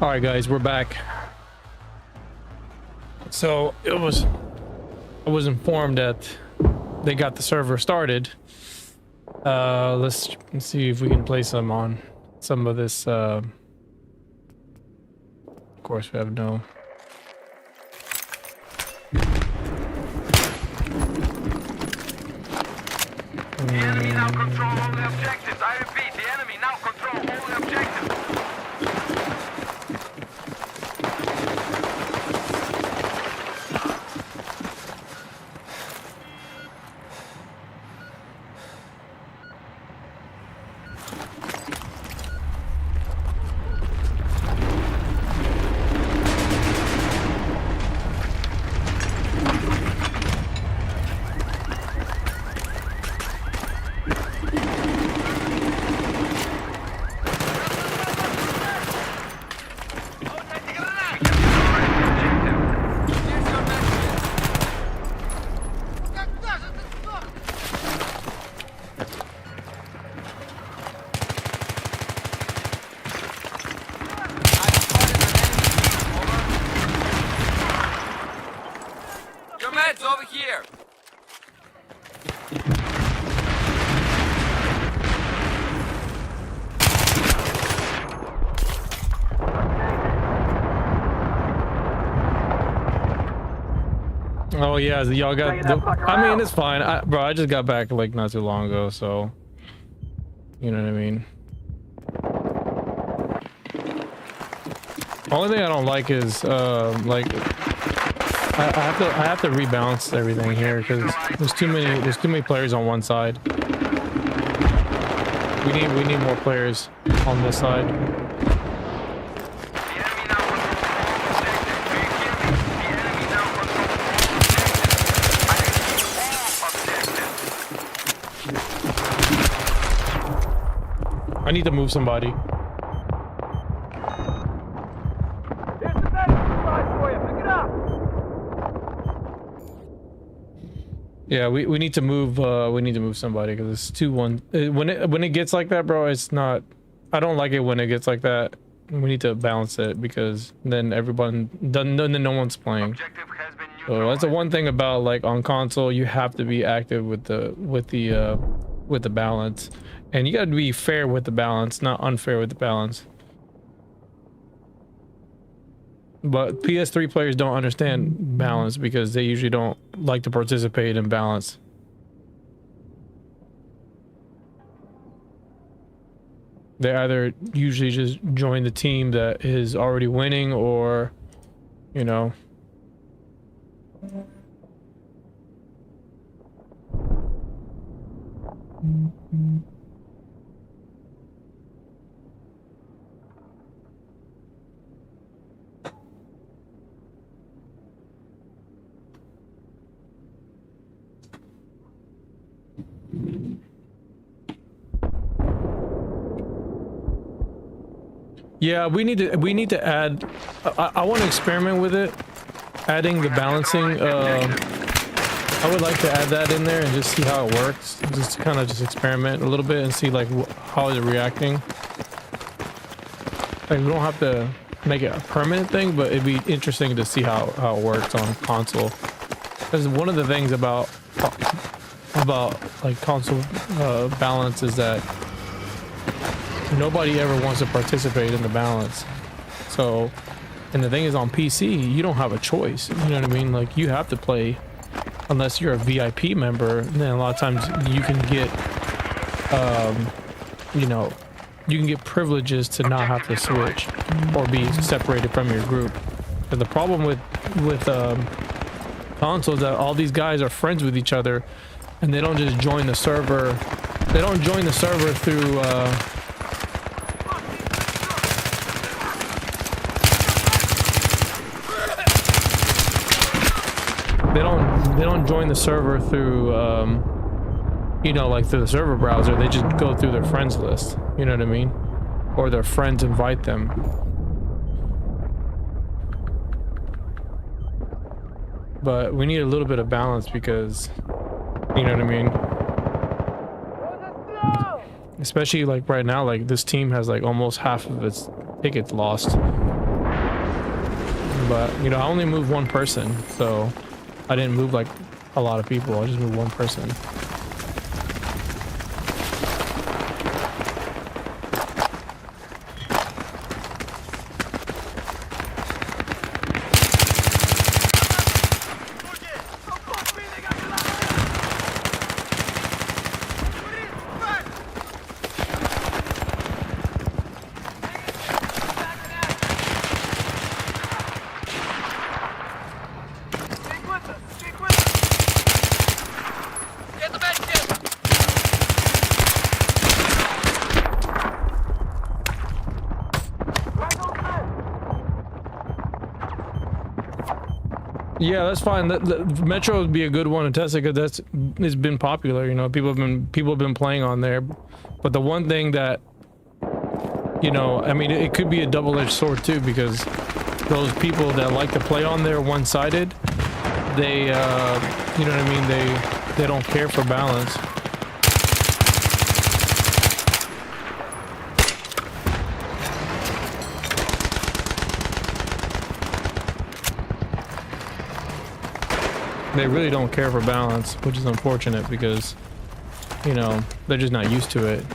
All right, guys, we're back. So I was informed that they got the server started. Let's see if we can play some of this. Of course, we have no. The enemy now control all the objectives. I repeat, the enemy now control all the objectives. Over here. Oh yeah, y'all got. I mean, it's fine, bro. I just got back like not too long ago, so you know what I mean. Only thing I don't like is like. I have to rebalance everything here because there's too many players on one side. We need more players on this side. I need to move somebody. Yeah, we need to move somebody because it's 2-1. When it gets like that, bro, it's not. I don't like it when it gets like that. We need to balance it because then everyone doesn't. Then no one's playing. So that's the one thing about like on console, you have to be active with the balance, and you got to be fair with the balance, not unfair with the balance. But PS3 players don't understand balance because they usually don't like to participate in balance. They either usually just join the team that is already winning or, you know. Yeah, we need to add. I want to experiment with it, adding the balancing. I would like to add that in there and just see how it works. Just kind of just experiment a little bit and see like how is it reacting. Like we don't have to make it a permanent thing, but it'd be interesting to see how it works on console. Because one of the things about like console balance is that nobody ever wants to participate in the balance. So, and the thing is on PC, you don't have a choice. You know what I mean? Like you have to play unless you're a VIP member. And then a lot of times you can get, you know, you can get privileges to not have to switch or be separated from your group. And the problem with consoles is that all these guys are friends with each other and they don't just join the server. They don't join the server through, they don't join the server through you know, like through the server browser. They just go through their friends list, you know what I mean, or their friends invite them. But we need a little bit of balance because, you know what I mean, especially like right now, like this team has like almost half of its tickets lost. But you know, I only moved one person, so I didn't move like a lot of people. I just moved one person. Yeah, that's fine. The Metro would be a good one to test it because it's been popular. You know, people have been playing on there. But the one thing that, you know, I mean, it could be a double-edged sword too, because those people that like to play on there one-sided, they, you know what I mean? They don't care for balance. They really don't care for balance, which is unfortunate because, you know, they're just not used to it.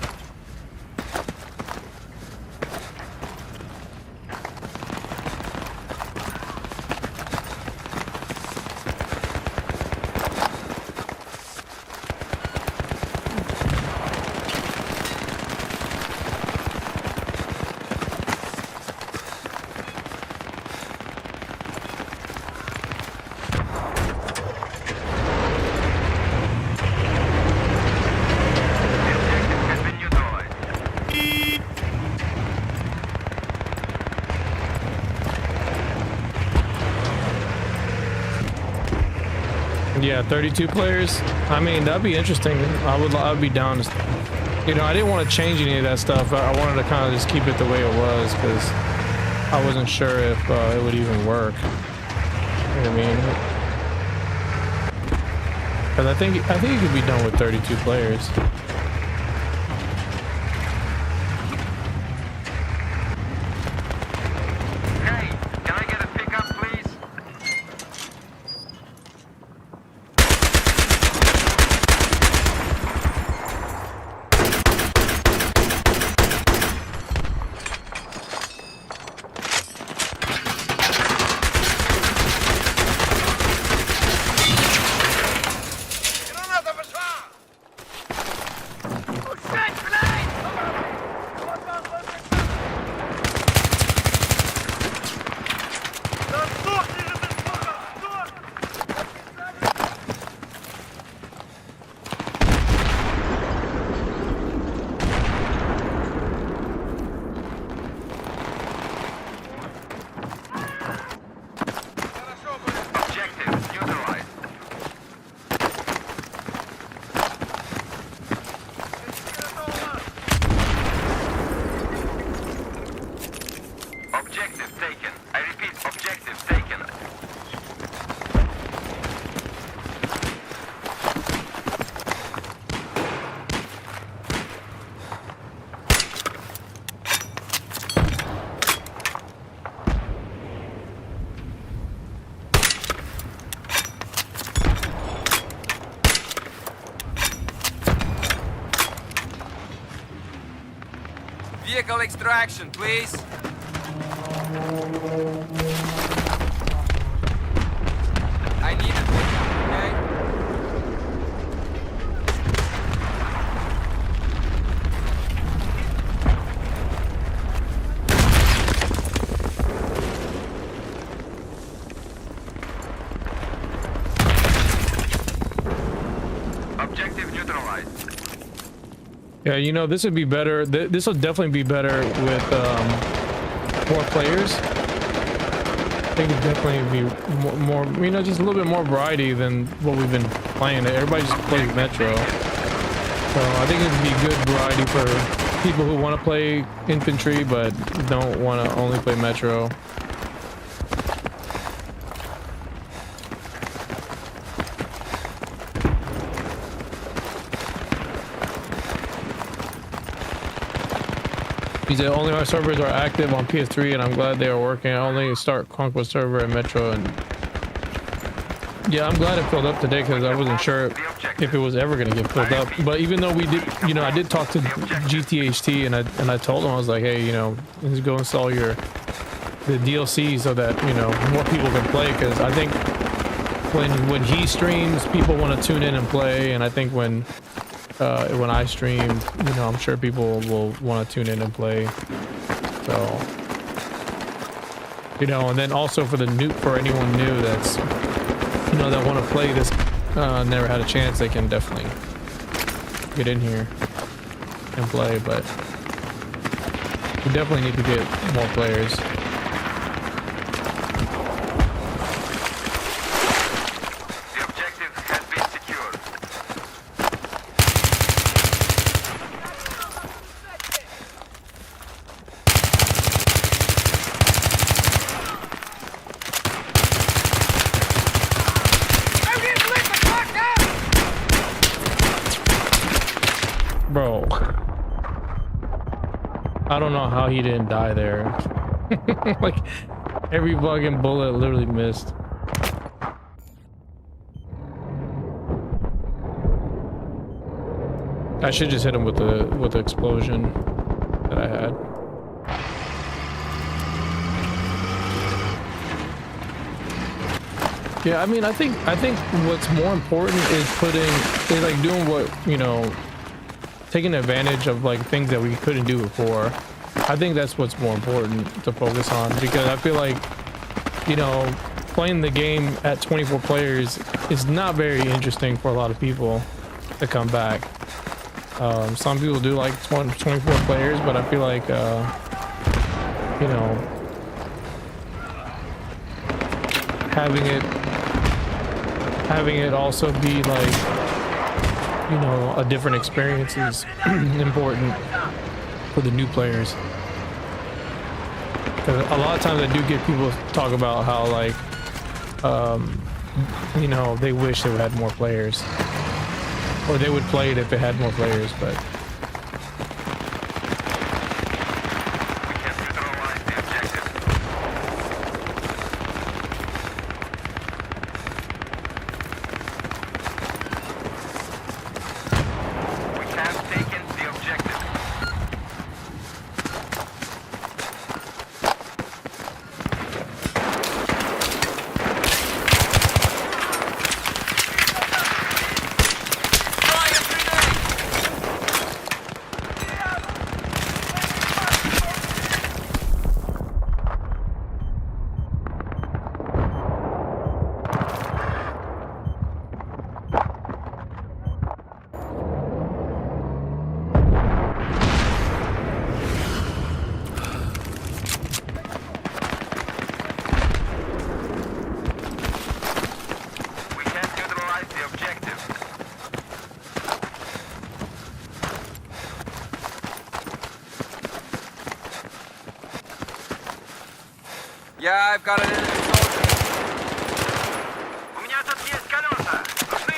Yeah, 32 players. I mean, that'd be interesting. I'd be down to, you know, I didn't want to change any of that stuff. I wanted to kind of just keep it the way it was because I wasn't sure if it would even work. You know what I mean? Because I think you could be done with 32 players. Vehicle extraction, please. I need a pickup, okay? Objective neutralized. Yeah, you know, this would be better. This will definitely be better with more players. I think it'd definitely be more, you know, just a little bit more variety than what we've been playing. Everybody just plays Metro. So I think it'd be good variety for people who want to play Infantry but don't want to only play Metro. He said only our servers are active on PS3, and I'm glad they are working. I only start Conquest server and Metro, and yeah, I'm glad it filled up today because I wasn't sure if it was ever gonna get filled up. But even though we did, you know, I did talk to GTHT, and I told him, I was like, hey, you know, just go install the DLC so that, you know, more people can play, because I think when he streams, people want to tune in and play, and I think when I stream, you know, I'm sure people will want to tune in and play. So, you know, and then also for anyone new that's, you know, that want to play this, never had a chance, they can definitely get in here and play. But we definitely need to get more players. Bro, I don't know how he didn't die there. Like, every fucking bullet literally missed. I should just hit him with the explosion that I had. Yeah, I mean, I think what's more important is like doing what, you know, taking advantage of like things that we couldn't do before. I think that's what's more important to focus on, because I feel like, you know, playing the game at 24 players is not very interesting for a lot of people to come back. Some people do like 24 players, but I feel like, you know, having it also be like, you know, a different experience is important for the new players. Because a lot of times I do get people talk about how, like, you know, they wish they would have more players, or they would play it if it had more players, but yeah, I've got it in the soldier. У меня тут есть колеса. Нужны?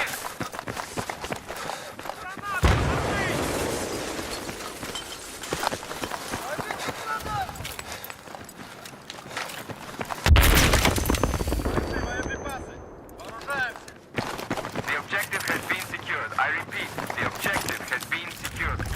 The objective has been secured. I repeat, the objective has been secured.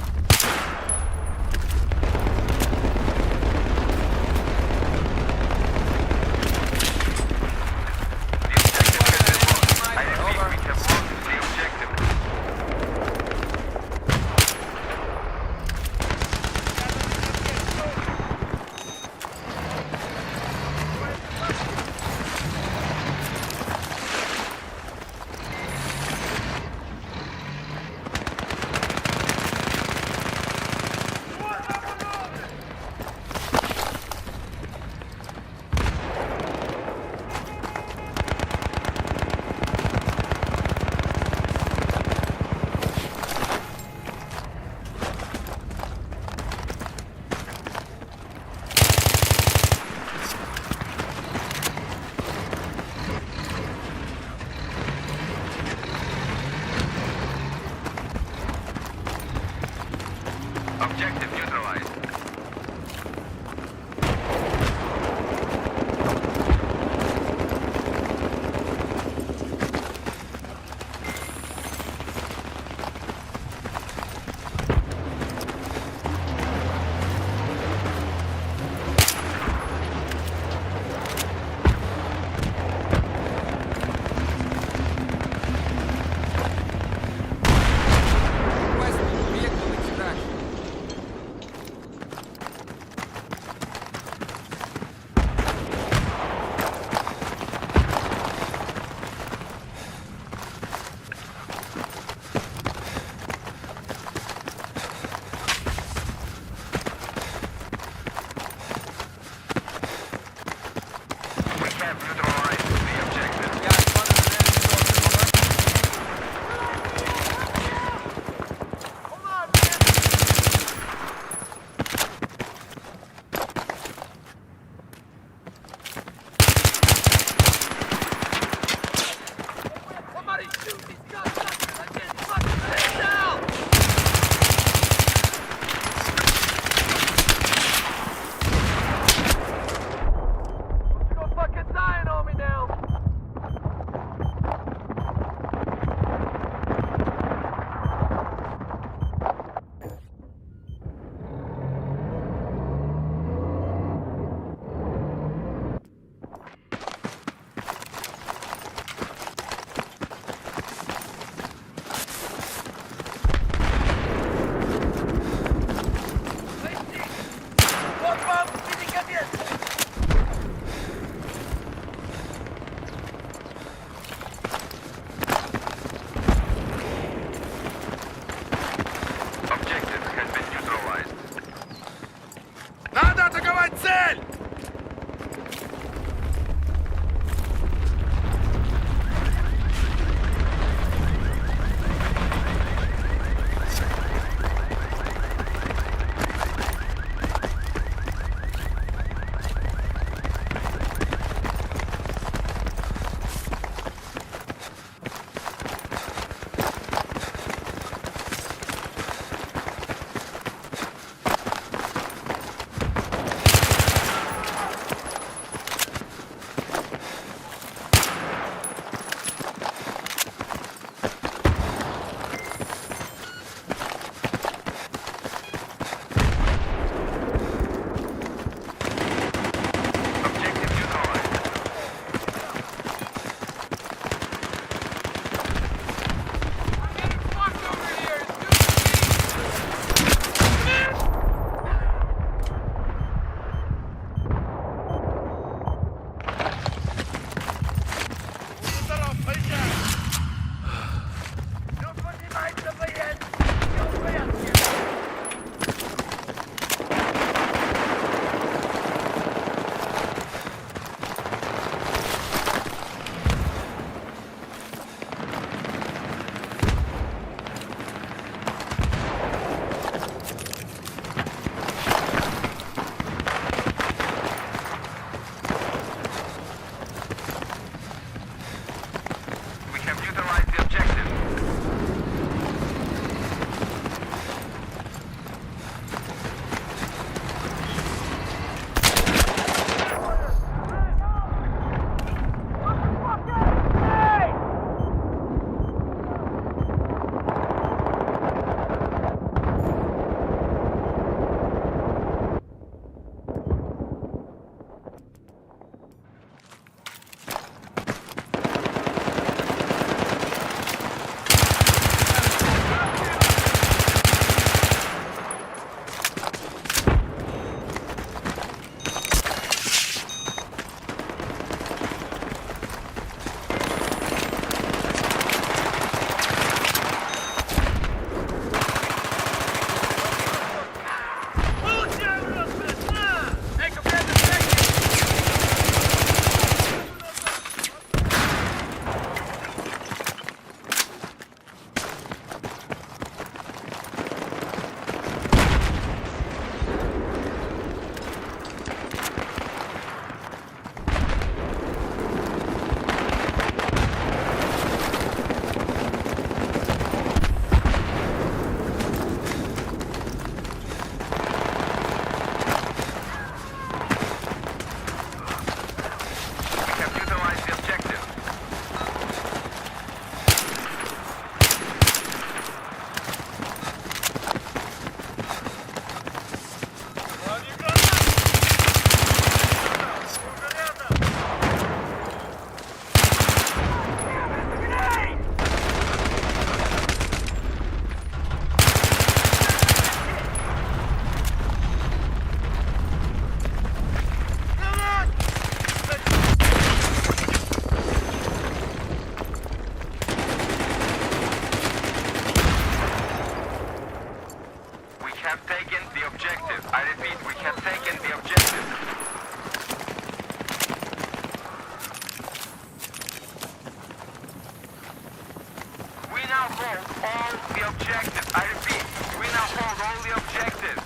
all the objectives. I repeat, we now hold all the objectives.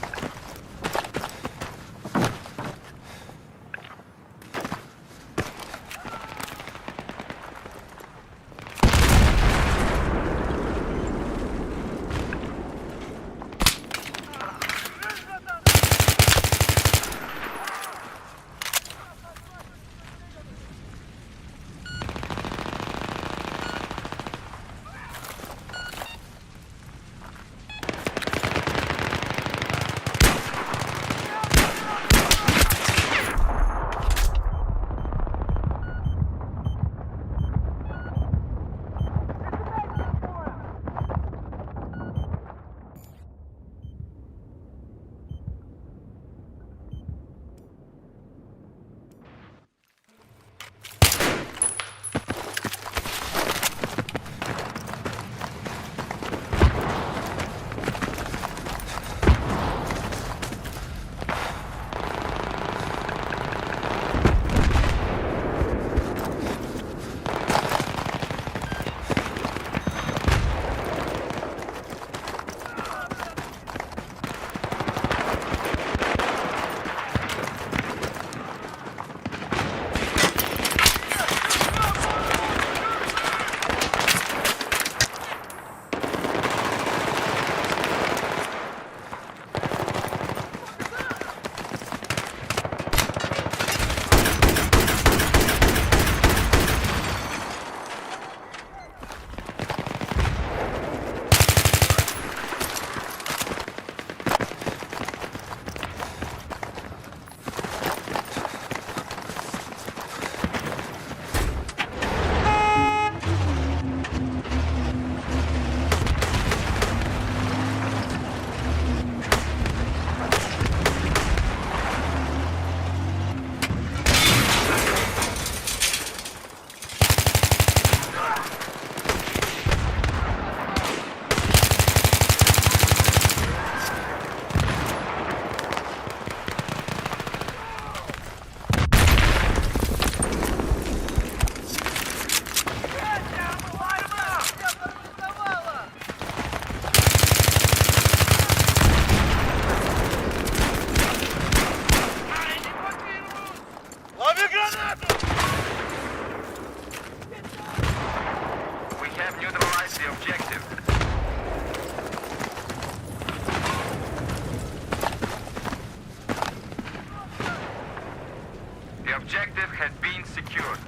The objective has been secured.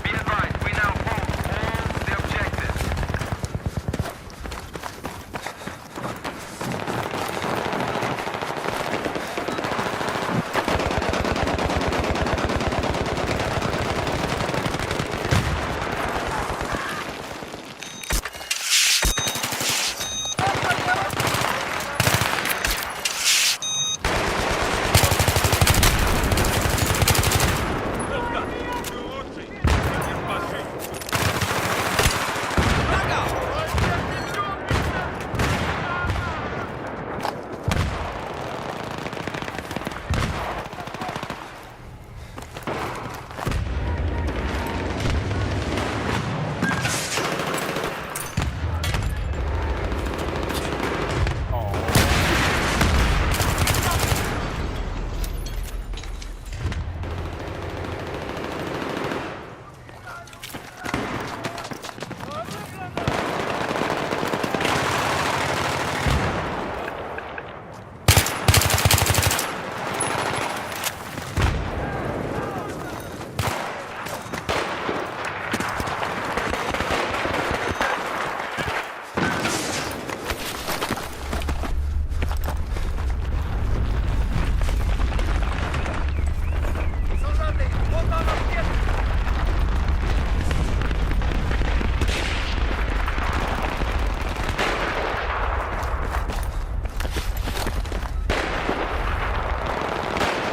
Be advised, we now hold all the objectives.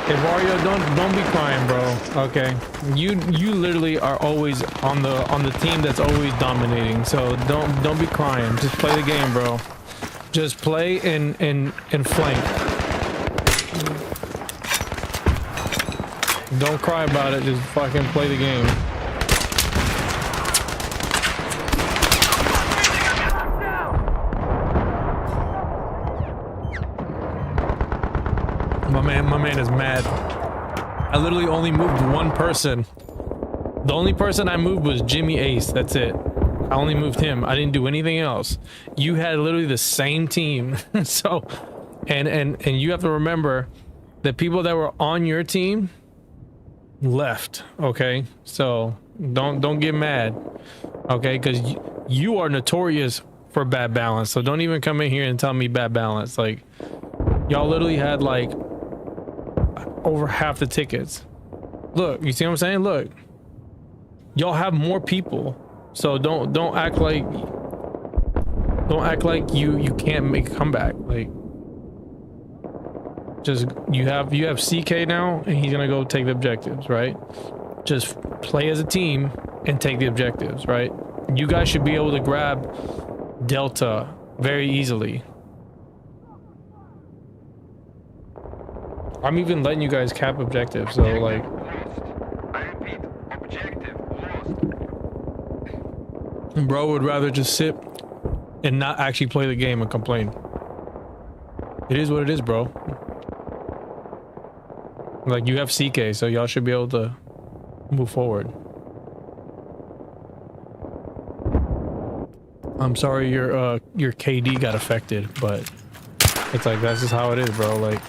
Hey Wario, don't be crying, bro. Okay, you literally are always on the team that's always dominating. So don't be crying. Just play the game, bro. Just play and flank. Don't cry about it. Just fucking play the game. my man is mad. I literally only moved one person. The only person I moved was Jimmy Ace. That's it. I only moved him. I didn't do anything else. You had literally the same team. So, and you have to remember that people that were on your team left. Okay, so don't get mad. Okay, because you are notorious for bad balance. So don't even come in here and tell me bad balance. Like, y'all literally had like over half the tickets. Look, you see what I'm saying? Look, y'all have more people. So don't act like you can't make a comeback. Like, just you have CK now, and he's gonna go take the objectives, right? Just play as a team and take the objectives, right? You guys should be able to grab Delta very easily. I'm even letting you guys cap objectives, so like. I repeat, objective lost. Bro would rather just sit and not actually play the game and complain. It is what it is, bro. Like, you have CK, so y'all should be able to move forward. I'm sorry your KD got affected, but it's like, that's just how it is, bro. Like,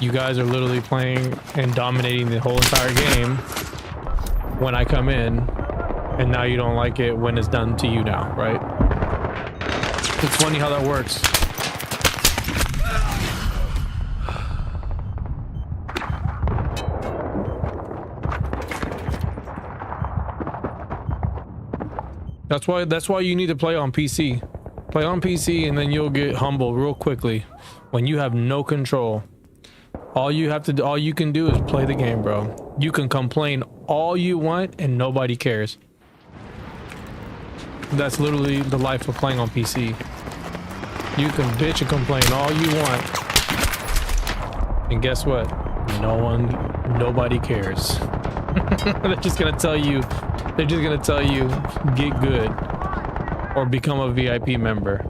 you guys are literally playing and dominating the whole entire game when I come in, and now you don't like it when it's done to you now, right? It's funny how that works. That's why you need to play on PC. Play on PC, and then you'll get humble real quickly when you have no control. All you can do is play the game, bro. You can complain all you want and nobody cares. That's literally the life of playing on PC. You can bitch and complain all you want, and guess what? Nobody cares. They're just gonna tell you get good or become a VIP member.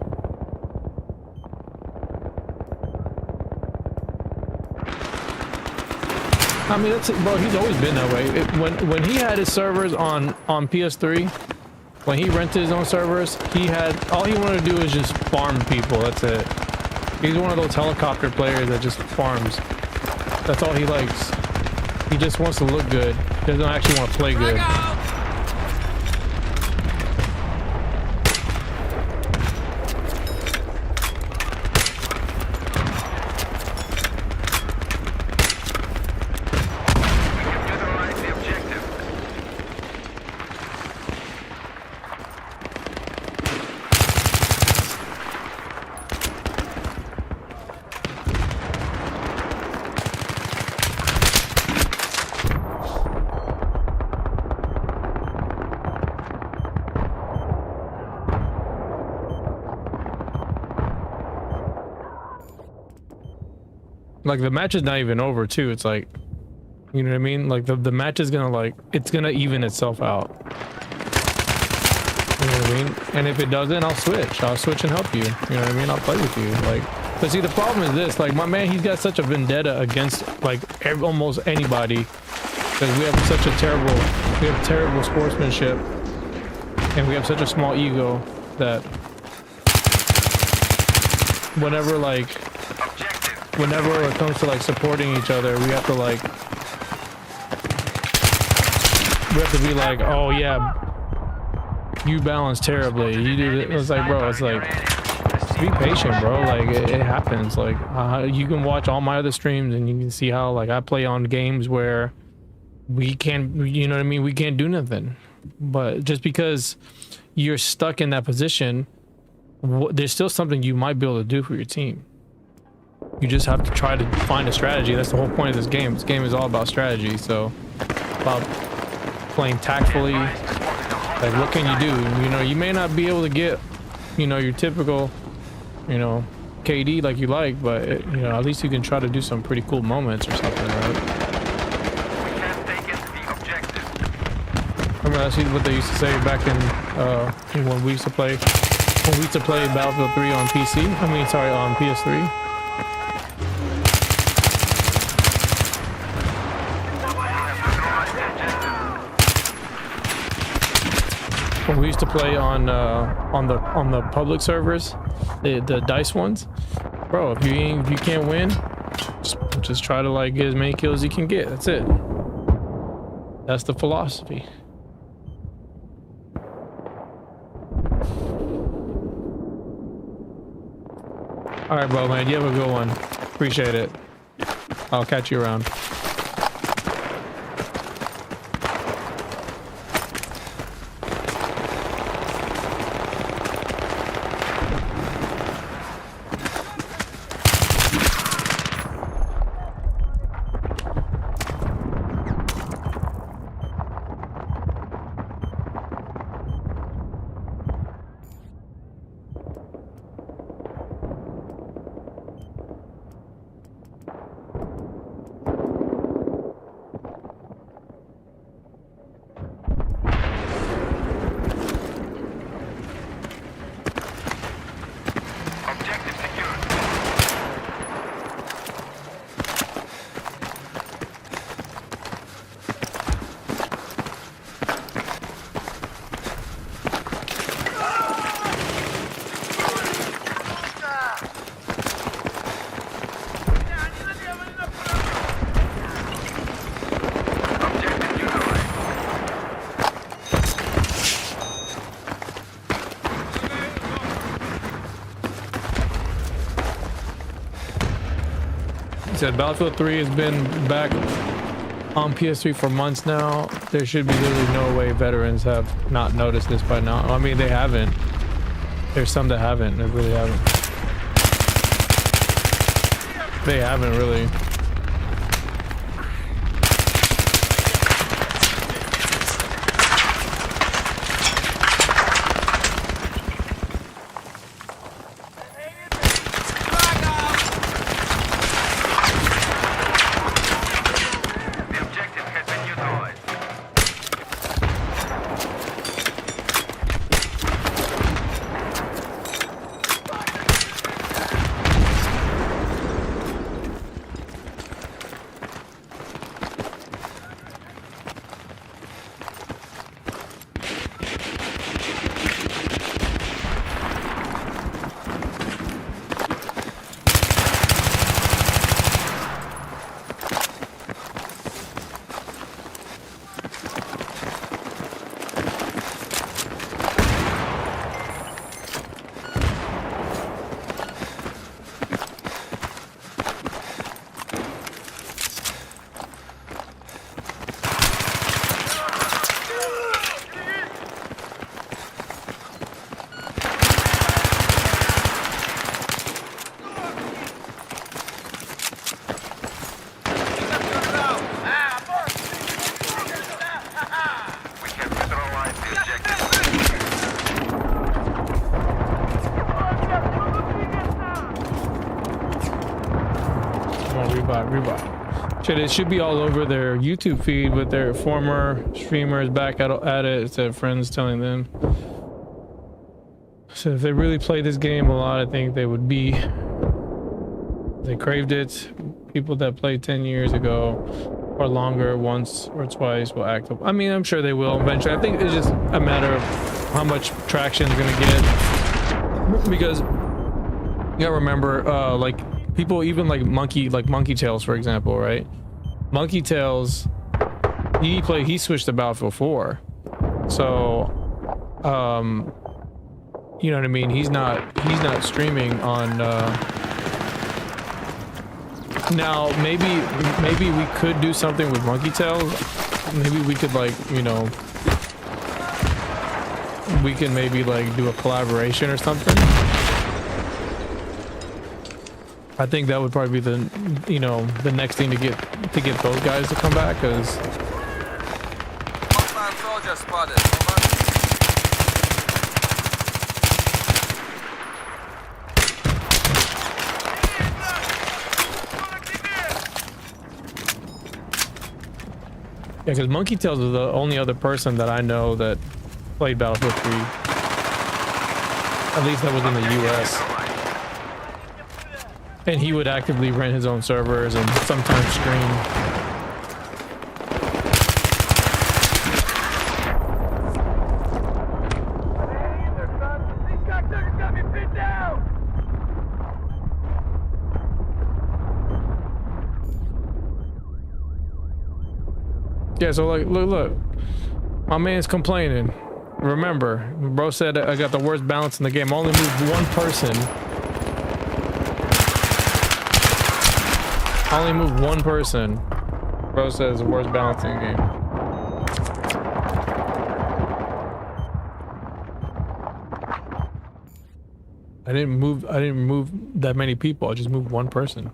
I mean, that's it, bro. He's always been that way. When he had his servers on PS3, when he rented his own servers, all he wanted to do is just farm people. That's it. He's one of those helicopter players that just farms. That's all he likes. He just wants to look good. He doesn't actually want to play good. Like, the match is not even over too. It's like, you know what I mean? Like, the match is gonna, like, it's gonna even itself out. You know what I mean? And if it doesn't, I'll switch and help you. You know what I mean? I'll play with you. Like, but see, the problem is this, like, my man, he's got such a vendetta against like almost anybody, because we have terrible sportsmanship, and we have such a small ego that whenever it comes to like supporting each other, we have to be like, oh yeah, you balance terribly, you do it. It's like, bro, it's like, just be patient, bro. Like, it happens. Like, you can watch all my other streams and you can see how, like, I play on games where we can't, you know what I mean, we can't do nothing. But just because you're stuck in that position, there's still something you might be able to do for your team. You just have to try to find a strategy. That's the whole point of this game. This game is all about strategy. So, about playing tactfully. Like, what can you do? You know, you may not be able to get, you know, your typical, you know, KD like you like, but you know, at least you can try to do some pretty cool moments or something, right? Remember, that's what they used to say back in when we used to play Battlefield 3 on PC. I mean, sorry, on PS3. when we used to play on the public servers, the dice ones, bro. If you can't win, just try to like get as many kills as you can get. That's it. That's the philosophy. All right, bro, man. You have a good one. Appreciate it. I'll catch you around. Said Battlefield 3 has been back on PS3 for months now. There should be literally no way veterans have not noticed this by now. I mean, they haven't. There's some that haven't. They really haven't. They haven't really. Shit, it should be all over their YouTube feed with their former streamers back at it. It's their friends telling them. So if they really played this game a lot, I think they would be. They craved it. People that played 10 years ago or longer, once or twice, will act up. I mean, I'm sure they will eventually. I think it's just a matter of how much traction is gonna get. Because you gotta remember, like people, even like Monkey Tails, for example, right? Monkey Tails, he switched to Battlefield 4, so you know what I mean. He's not streaming on. Now maybe we could do something with Monkey Tails. Maybe we could, like, you know, we can maybe like do a collaboration or something. I think that would probably be the, you know, the next thing to get those guys to come back, because Soldier spotted. yeah, because Monkey Tails is the only other person that I know that played Battlefield 3. At least that was in the US. And he would actively rent his own servers and sometimes stream. Yeah, so like, look. My man's complaining. Remember, bro said I got the worst balance in the game. I only moved one person. I only moved one person. Bro says the worst balance in the game. I didn't move that many people. I just moved one person.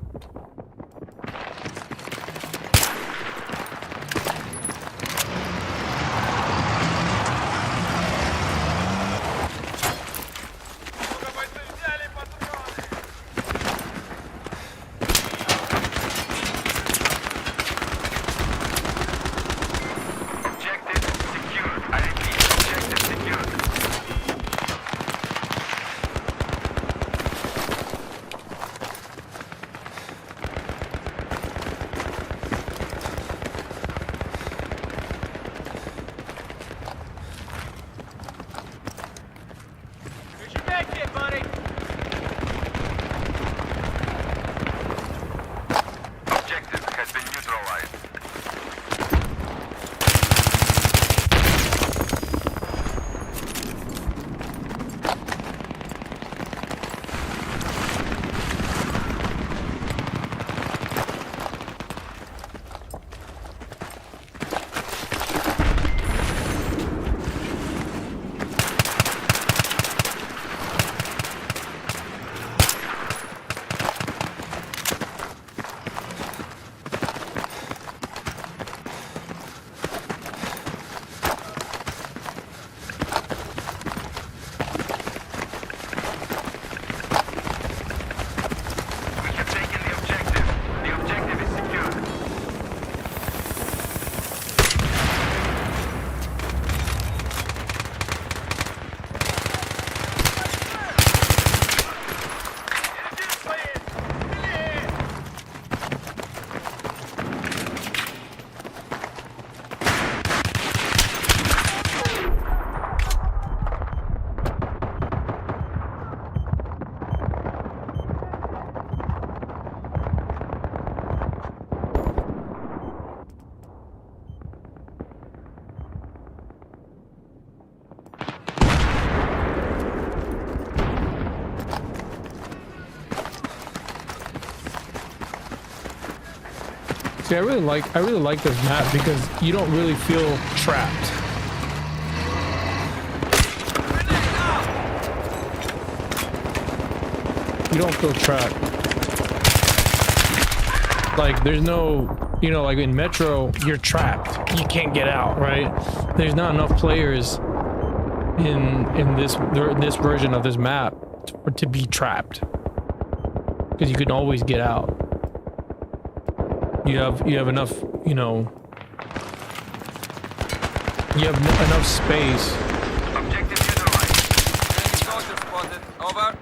See, I really like this map because you don't really feel trapped. You don't feel trapped. Like there's no, you know, like in Metro, you're trapped. You can't get out, right? There's not enough players in this version of this map to be trapped because you can always get out. You have enough, you know, you have enough space. Objective neutralized. Enemy soldier spotted. Over.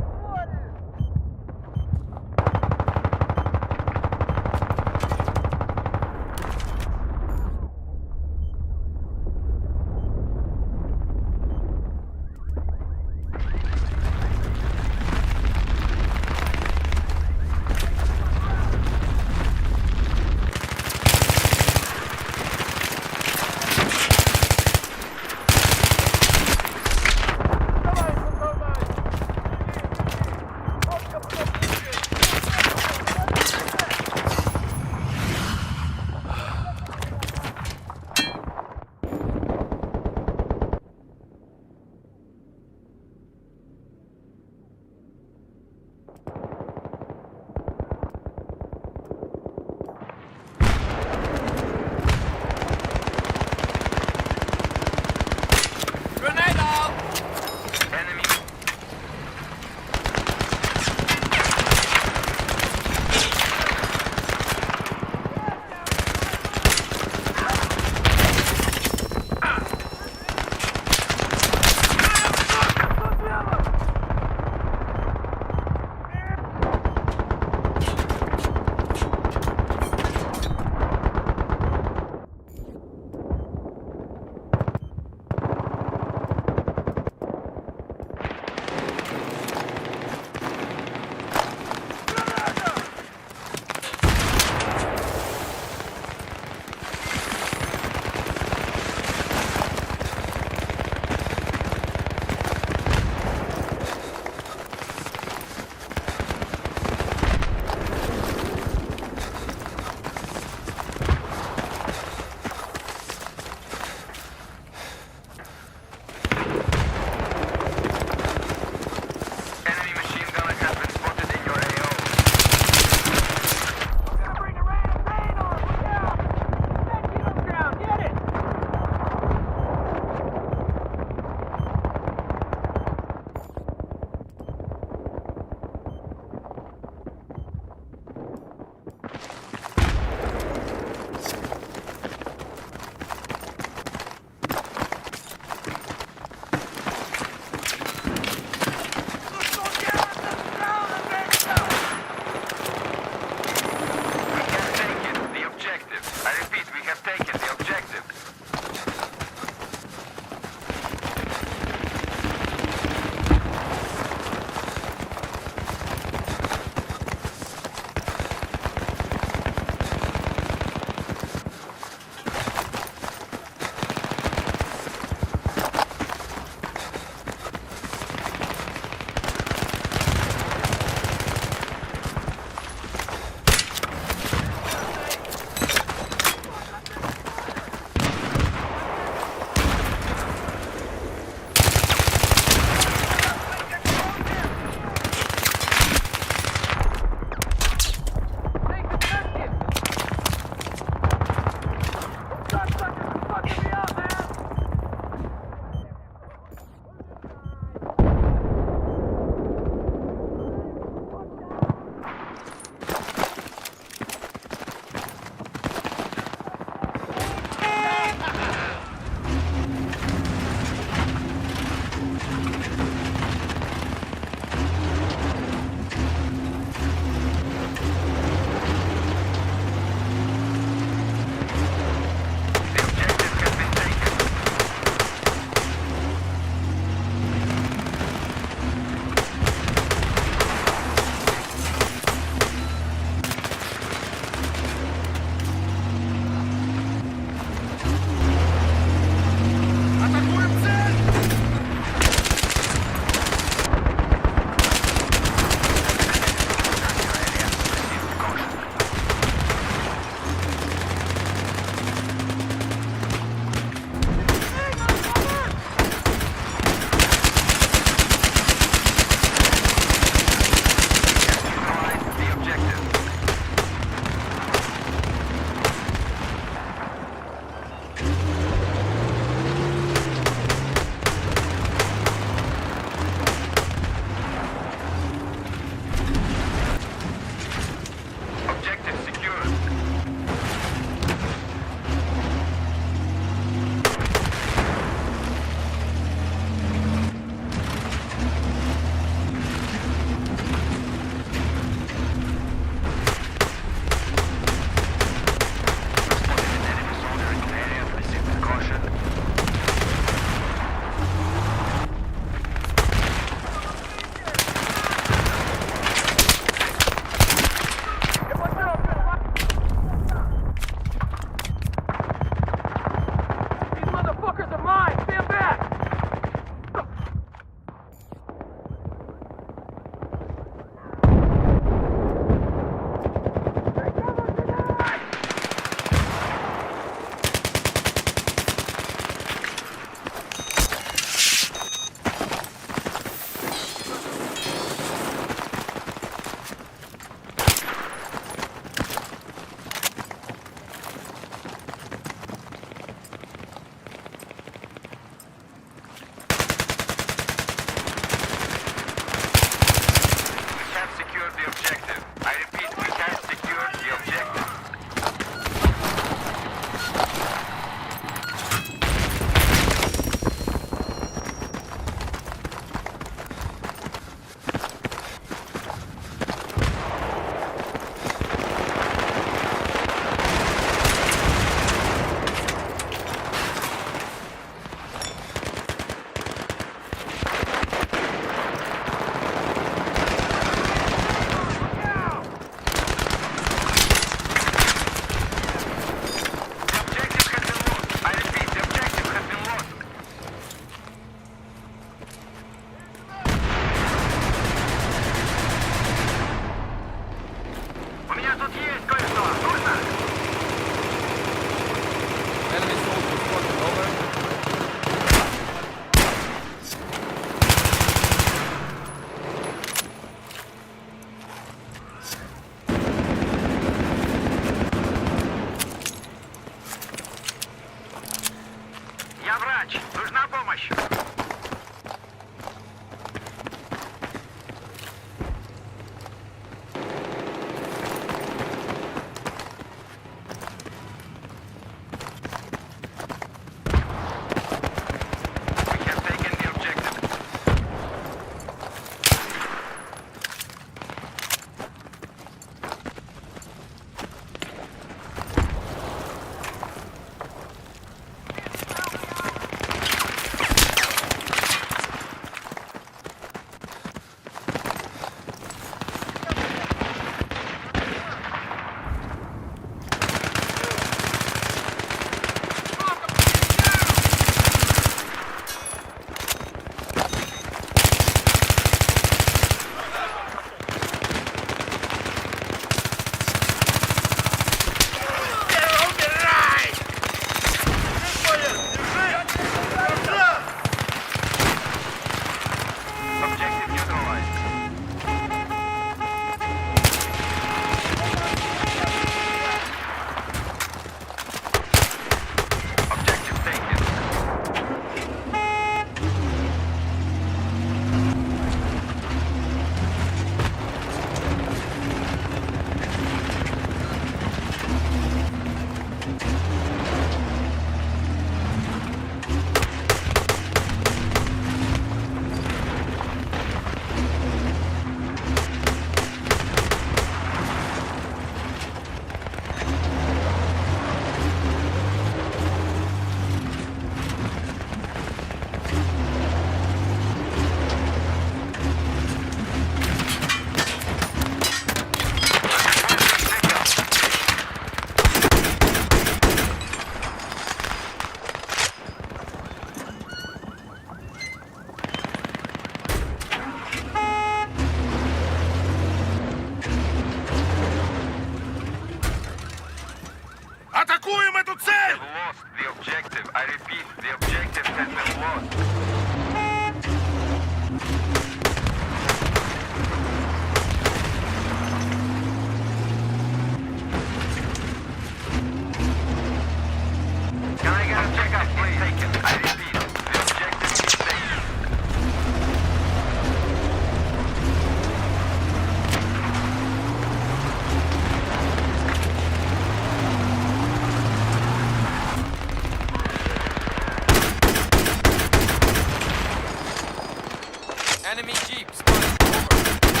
Enemy jeep spotted. Over.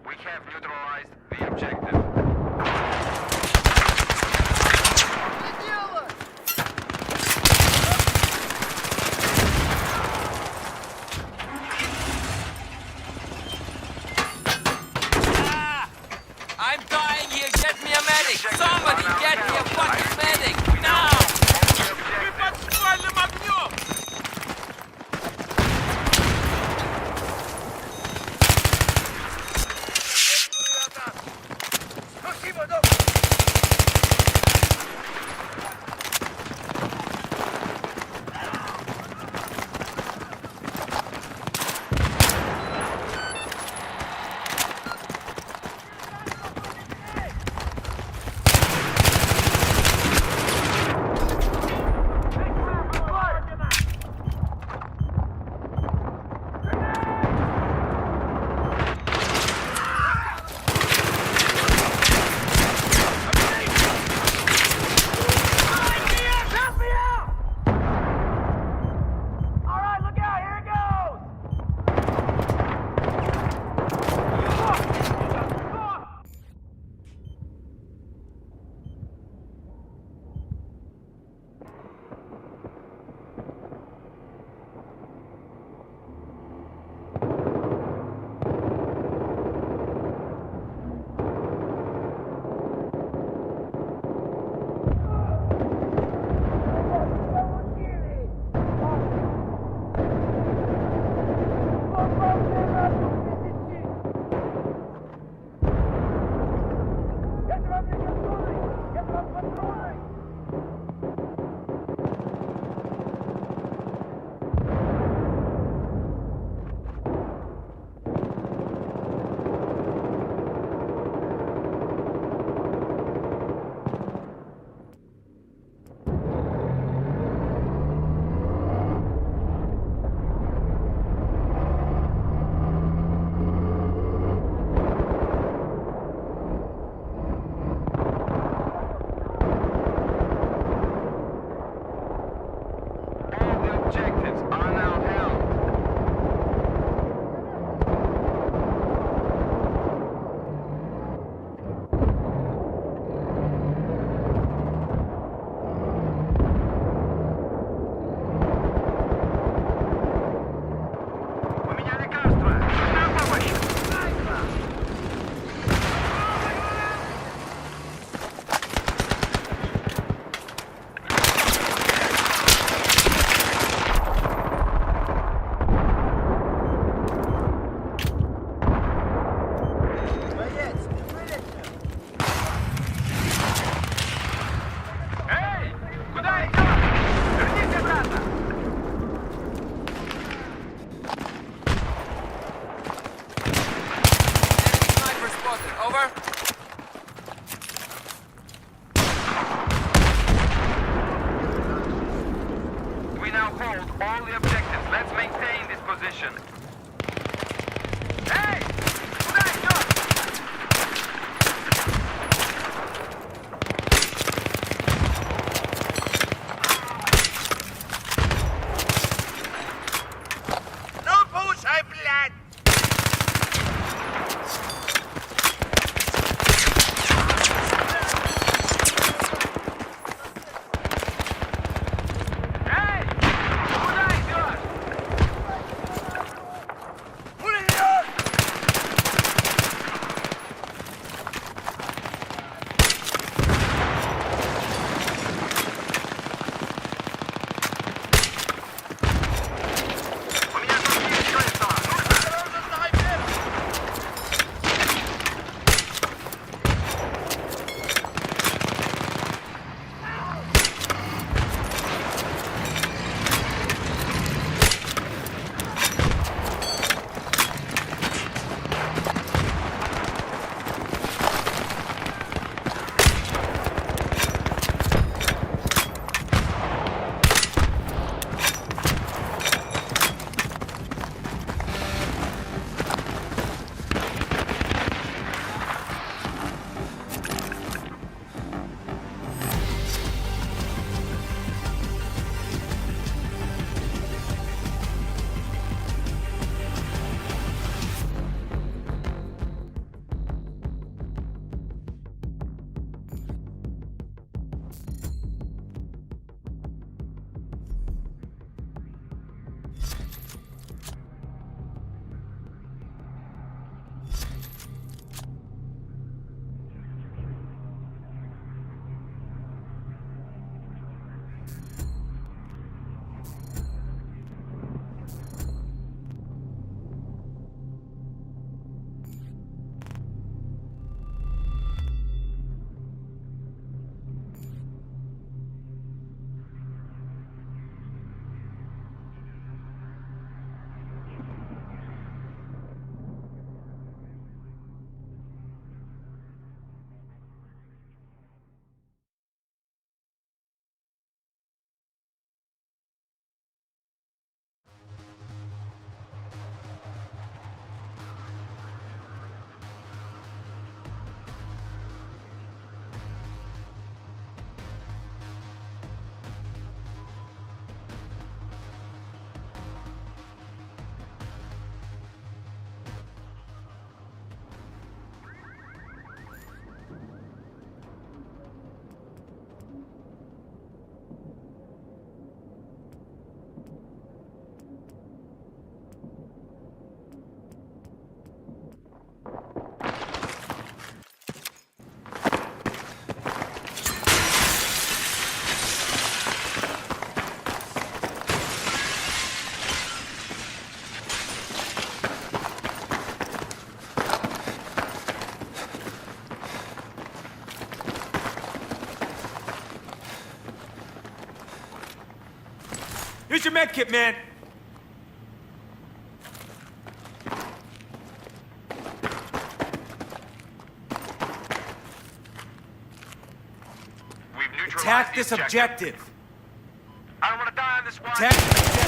We have neutralized the objective. I'm dying here. Get me a medic. Somebody get me a fucking medic now. Вы под шквальным огнем. position. Hey! Куда идешь? Ну, получай, блядь! Here's your med kit, man. We've neutralized Attack the this objective. I don't want to die on this one. Attack the objective.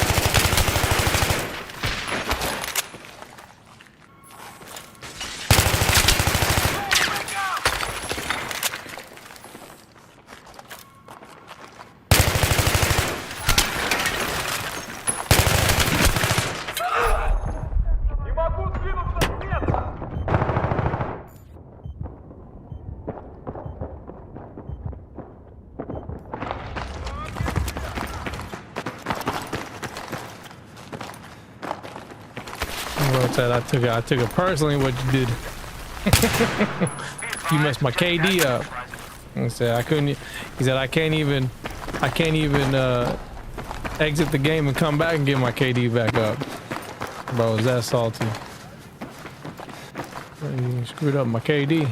I took it personally what you did. You messed my KD up. I said I couldn't. He said I can't even exit the game and come back and get my KD back up. Bro, is that salty? You screwed up my KD.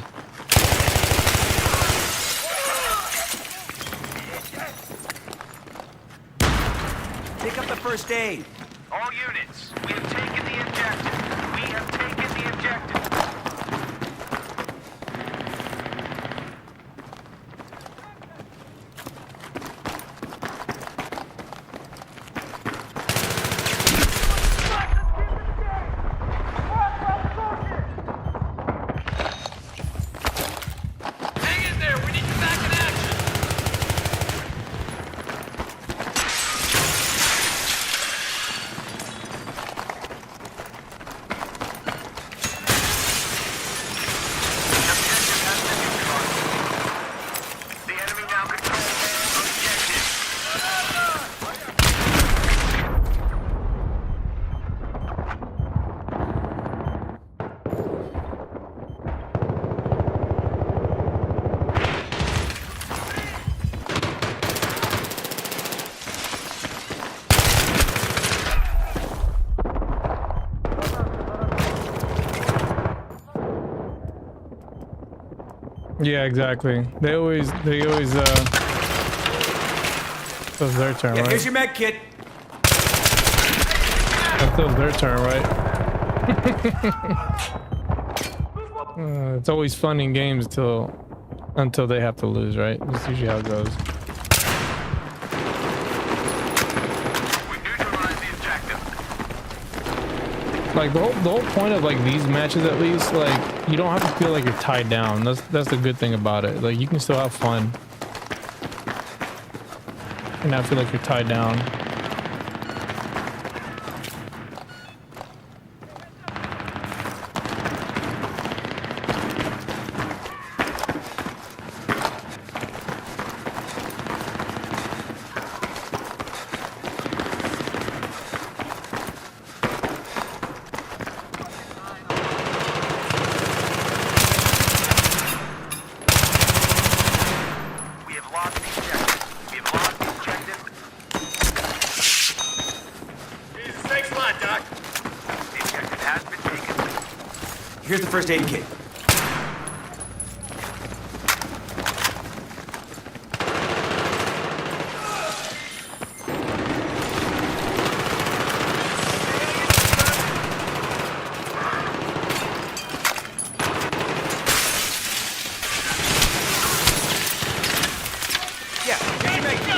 Pick up the first aid. All units, we have taken the objective. We have taken the objective. Hang in there. We need you back in action. The enemy now controls all objectives. Yeah, exactly. They always that's their turn, Yeah, right? here's your med kit. That's their turn, right? It's always fun in games until they have to lose, right? That's usually how it goes. We neutralized the objective. Like the whole point of like these matches, at least, like you don't have to feel like you're tied down. That's the good thing about it. Like you can still have fun and not feel like you're tied down. We have lost the objective. We have lost the objective. Jesus, thanks a lot, Doc. The objective has been taken. Here's the first aid kit. Yeah, here's your med kit.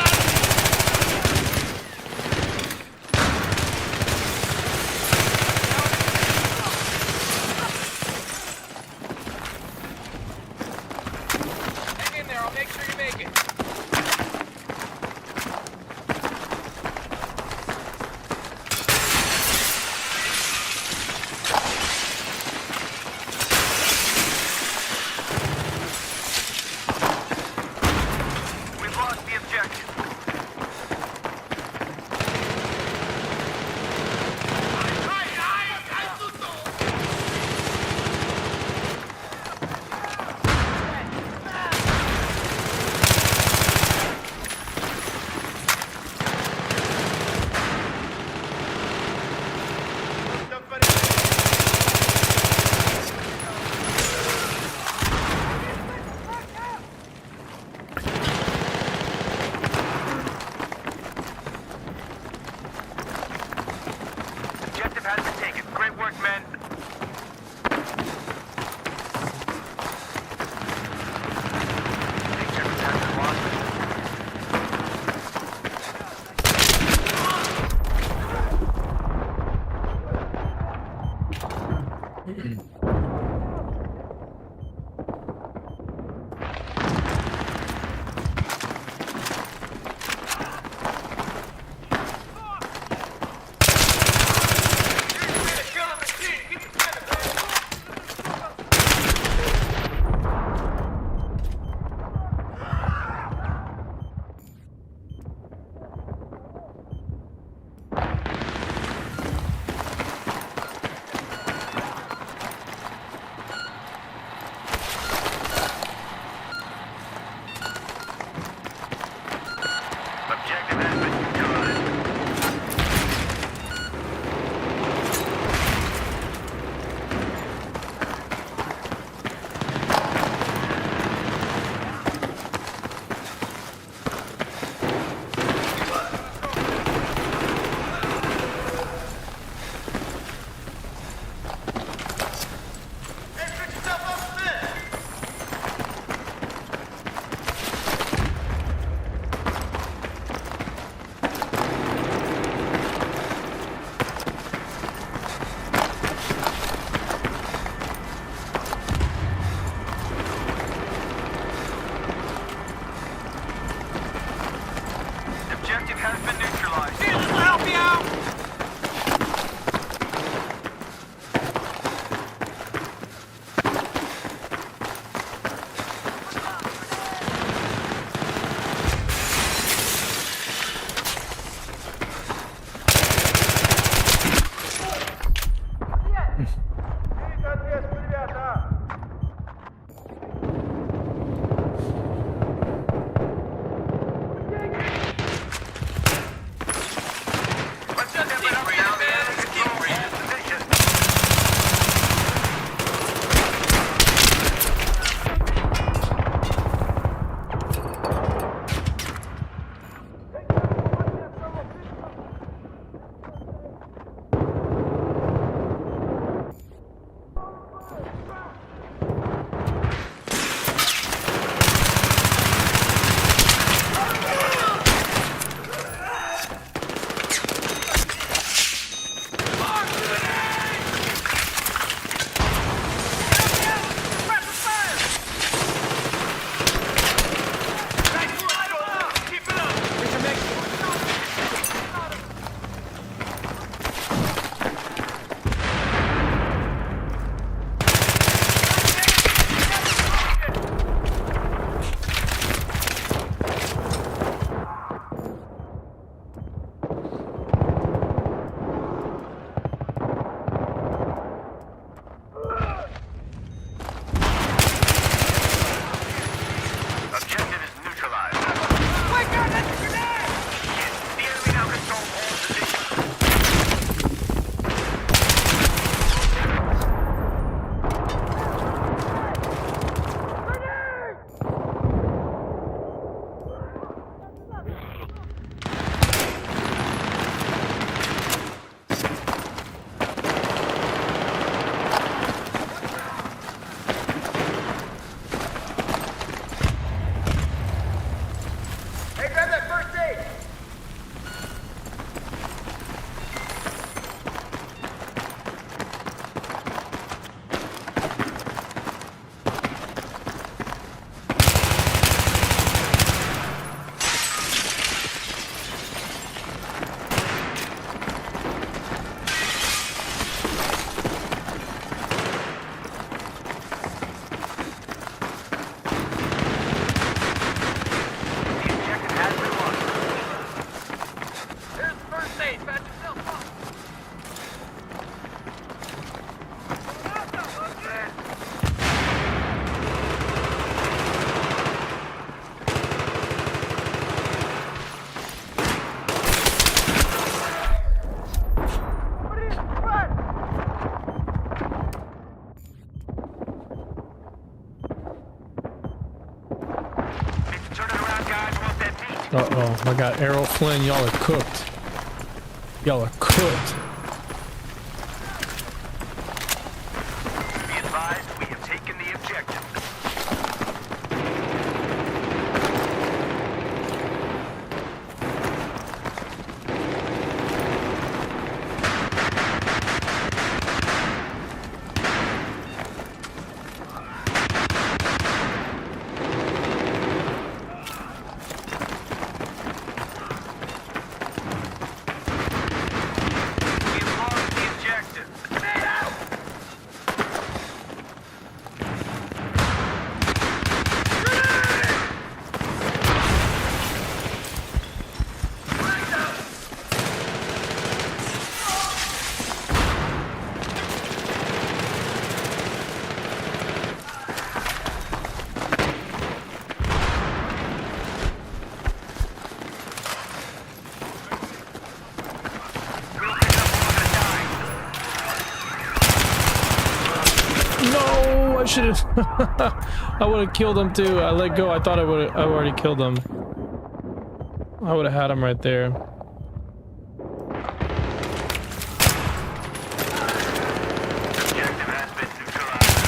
Uh-oh, I got Arrow Flynn. Y'all are cooked. Y'all are cooked. Be advised, we have taken the objective. We've lost the objective. We'll pick up one at a time. No, I should have. I would have killed him too. I let go. I thought I already killed him. I would have had him right there. Objective has been neutralized.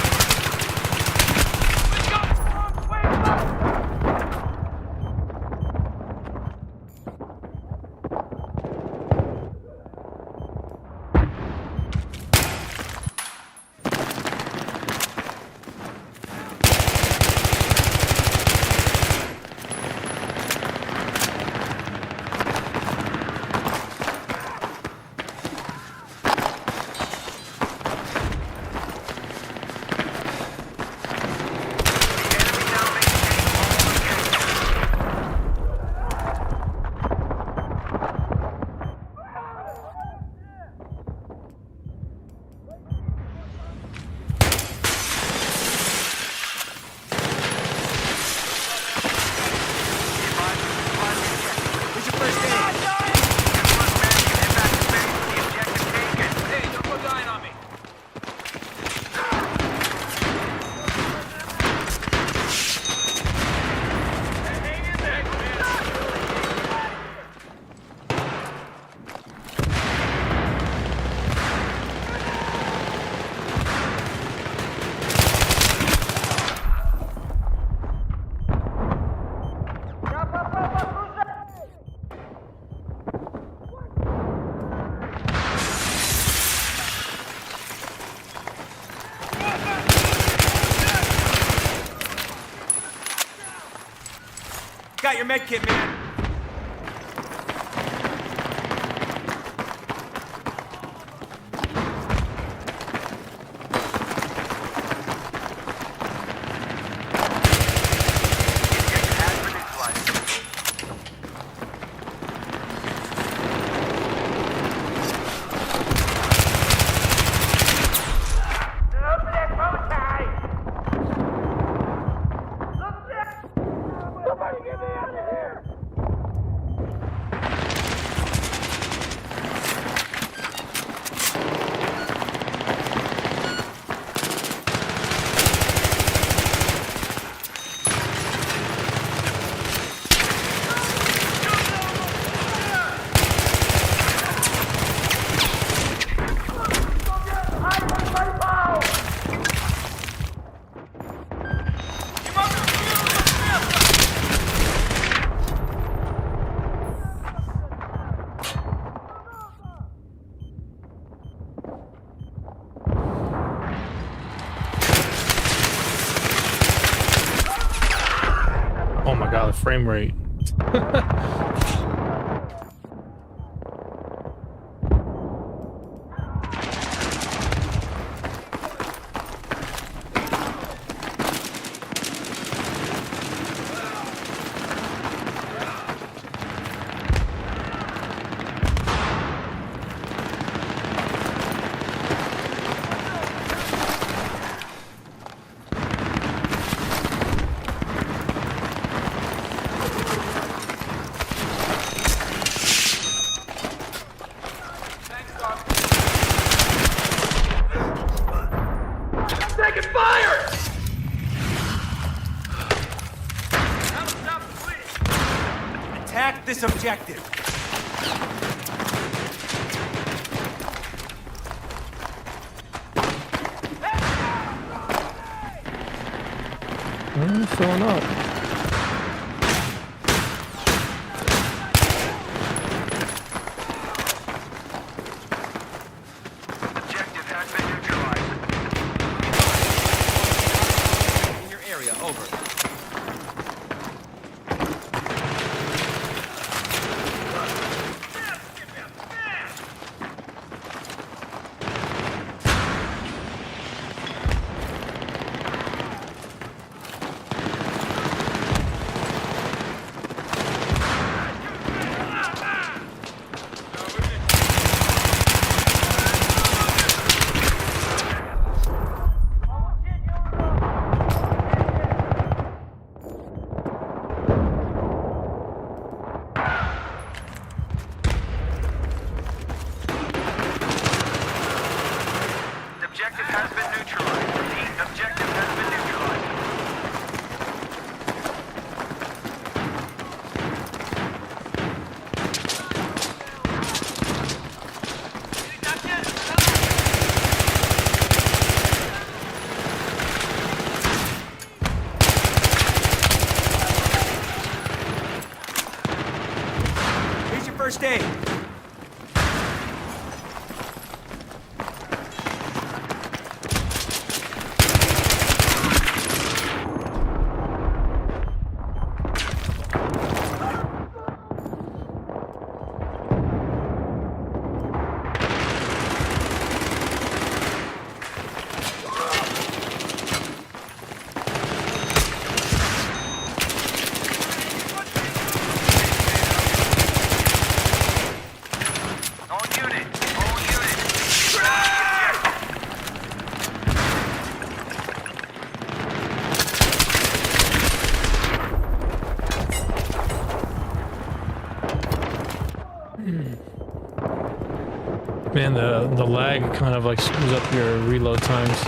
Here's your first aid. Hey, don't go dying on me. Got your med kit, man. Oh my god, the frame rate. this objective. Filling up. Objective has been neutralized. In your area, over. Objective has been neutralized. Repeat, objective has been neutralized. Here's your first aid. All units, all units. Man, the lag kind of like screws up your reload times.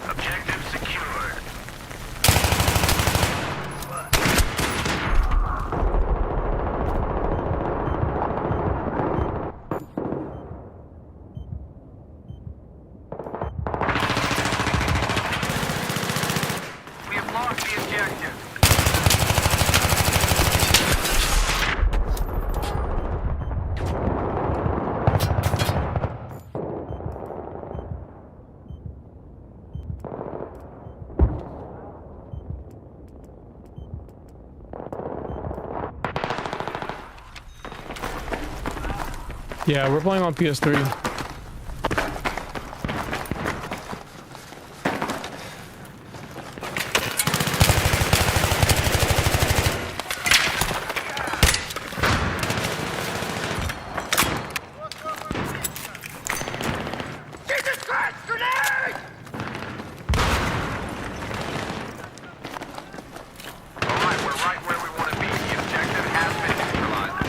Objective secured. We have lost the objective. Yeah, we're playing on PS3. Alright, we're right where we want to be. The objective has been neutralized.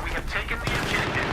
We have taken the objective.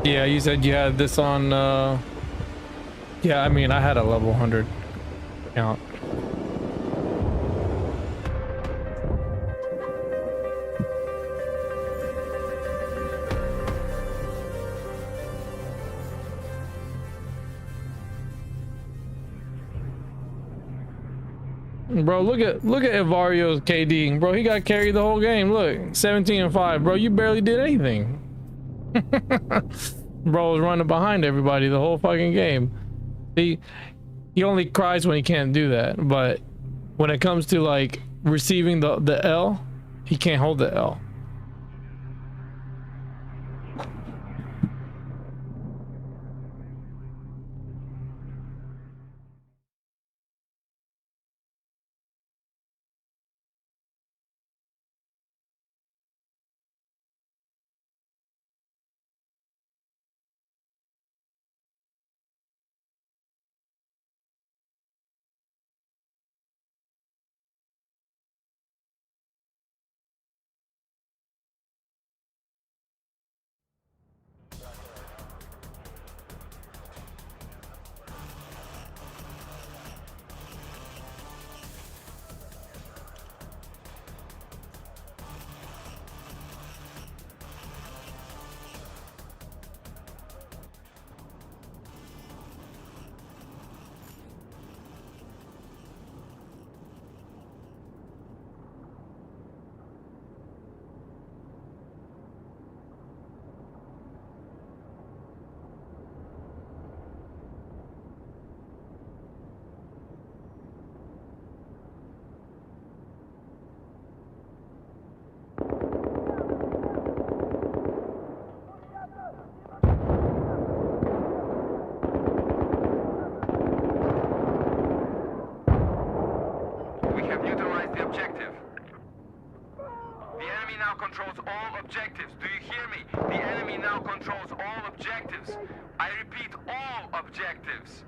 Yeah, you said you had this on. Yeah, I mean, I had a level 100 count. Bro, look at Ivario's KD. Bro, he got carried the whole game. Look, 17 and 5. Bro, you barely did anything. Bro was running behind everybody the whole fucking game. He only cries when he can't do that, but when it comes to like receiving the L, he can't hold the L. We have neutralized the objective. The enemy now controls all objectives. Do you hear me? The enemy now controls all objectives. I repeat, all objectives.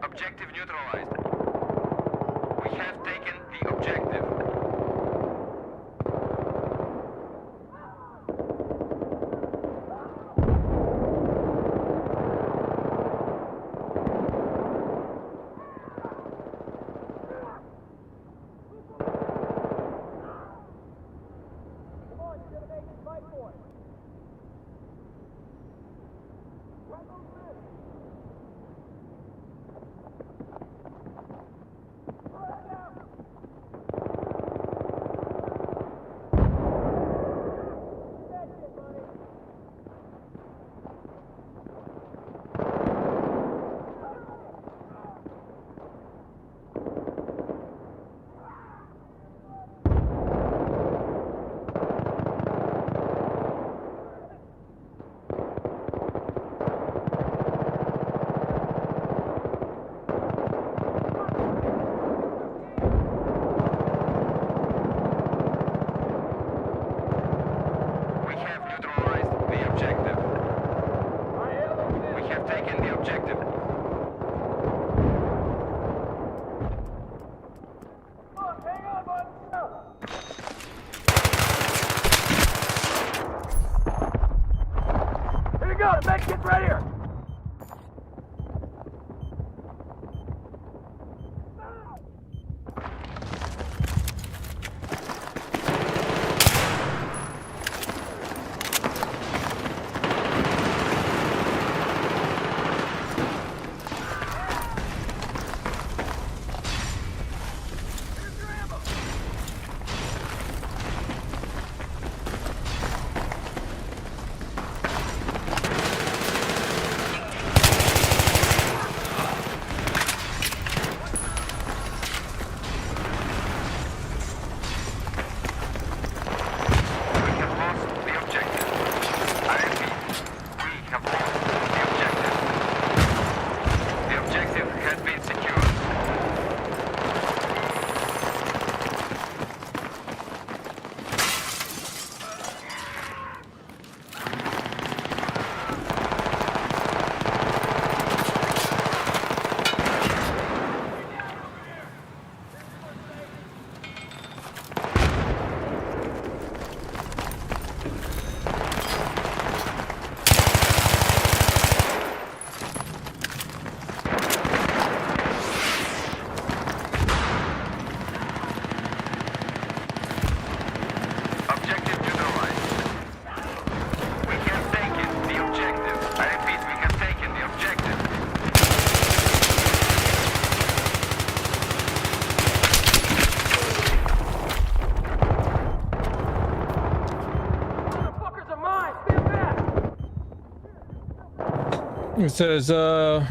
Objective neutralized. We have taken the objective. It says, no,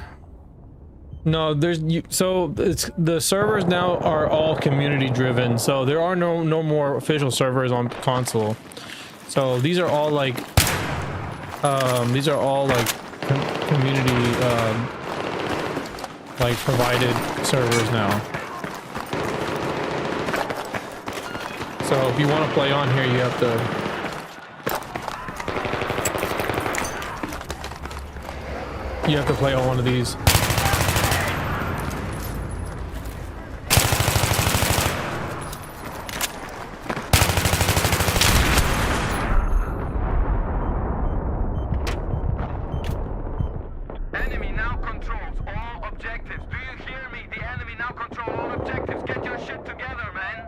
so it's the servers now are all community driven, so there are no more official servers on console. So these are all like community like provided servers now. So if you want to play on here, you have to play on one of these. Enemy now controls all objectives. Do you hear me? The enemy now controls all objectives. Get your shit together, man.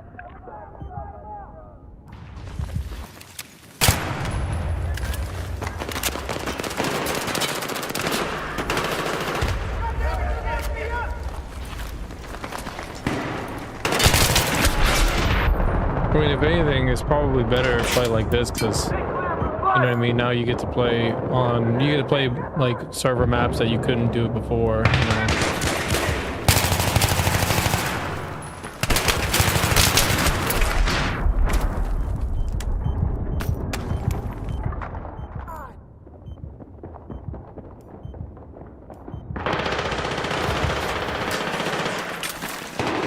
I mean, if anything, it's probably better to play like this because, you know what I mean? Now you get to play like server maps that you couldn't do before, you know?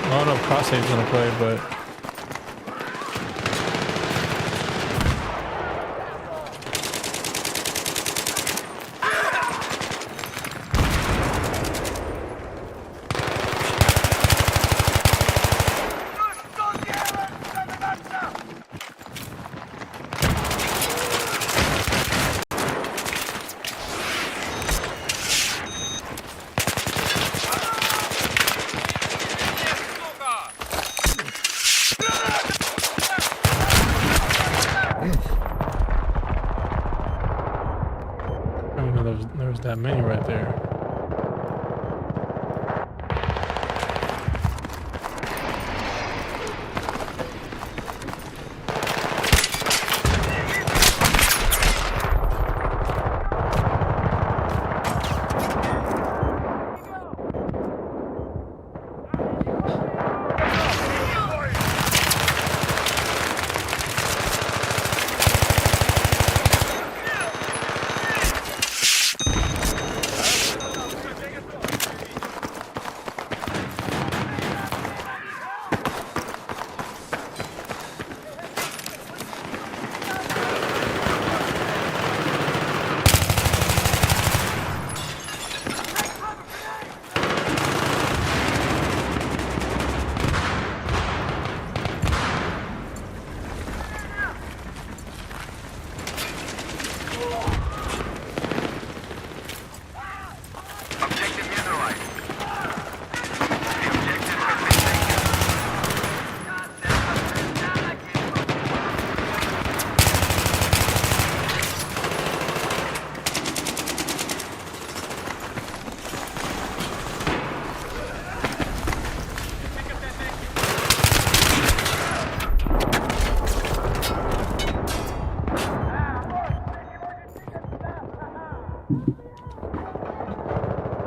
I don't know if Crosshave's gonna play, but there's that many right there.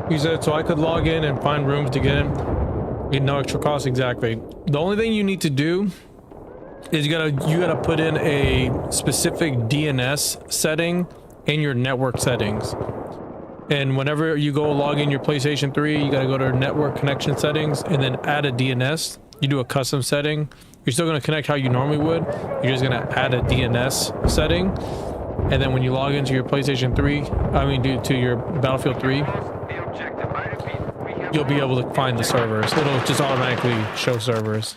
He said, so I could log in and find rooms to get in. At no extra cost, exactly. The only thing you need to do is you gotta put in a specific DNS setting in your network settings. And whenever you go log in your PlayStation 3, you gotta go to network connection settings and then add a DNS. You do a custom setting. You're still gonna connect how you normally would. You're just gonna add a DNS setting. And then when you log into your PlayStation 3, to your Battlefield 3, you'll be able to find the servers. It'll just automatically show servers.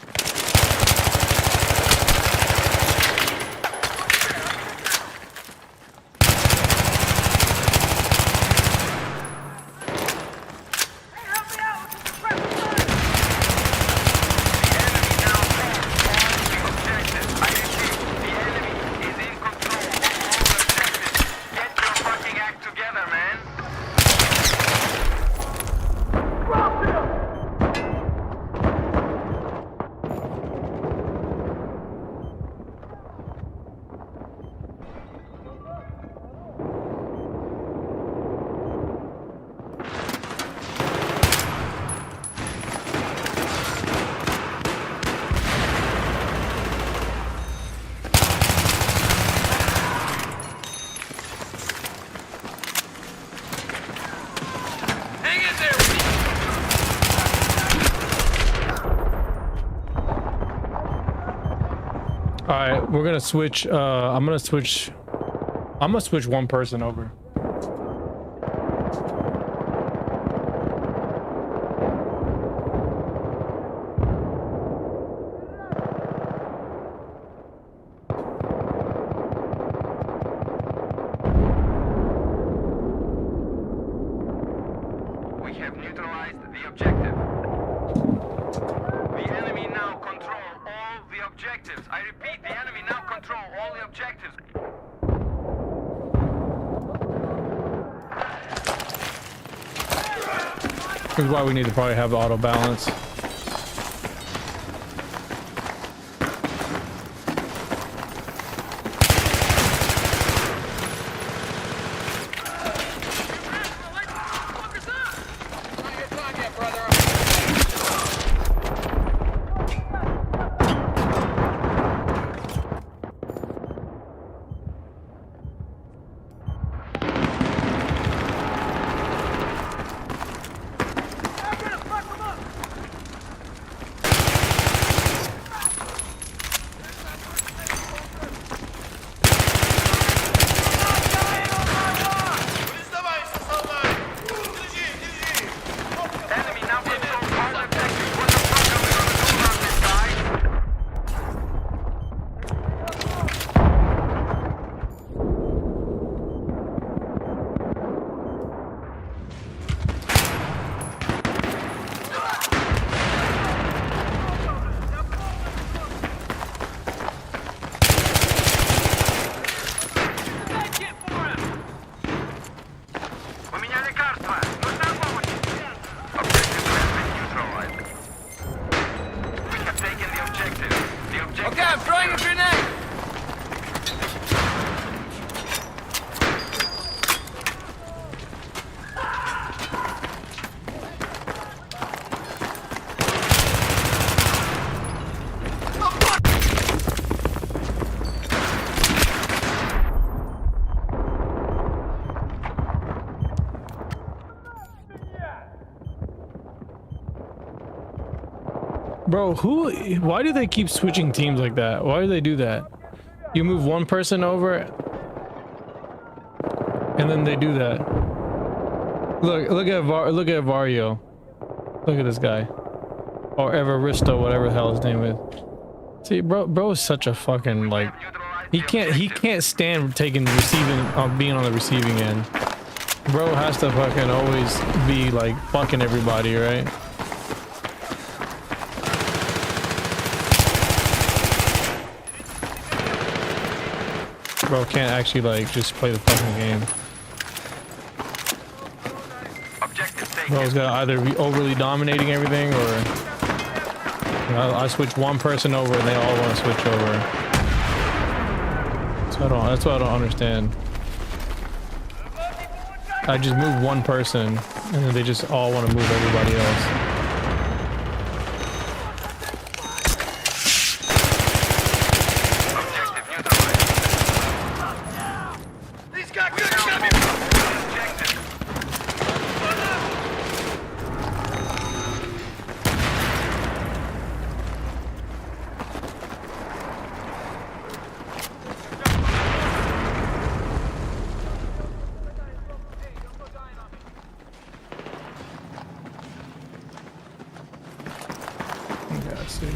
All right, we're gonna switch. I'm gonna switch one person over. We have neutralized the objective. The enemy now control all the objectives. I repeat, the enemy now control all the objectives. This is why we need to probably have auto balance. Enemy now controls all the objectives. What the fuck are we gonna do about this, guys? Поменяли лекарства. Нужна помощь. Objective has been neutralized. We have taken the objective. The objective. Okay, I'm throwing a grenade. Bro, why do they keep switching teams like that? Why do they do that? You move one person over and then they do that. Look at Vario. Look at this guy. Or Evaristo, whatever the hell his name is. See, bro is such a fucking like he can't stand being on the receiving end. Bro has to fucking always be like fucking everybody, right? Bro can't actually like just play the fucking game. Objective taken. Bro's gotta either be overly dominating everything or I switch one person over and they all want to switch over. That's what I don't understand. I just move one person and then they just all want to move everybody else. Objective neutralized. These guys got me. Objective. Yeah, see.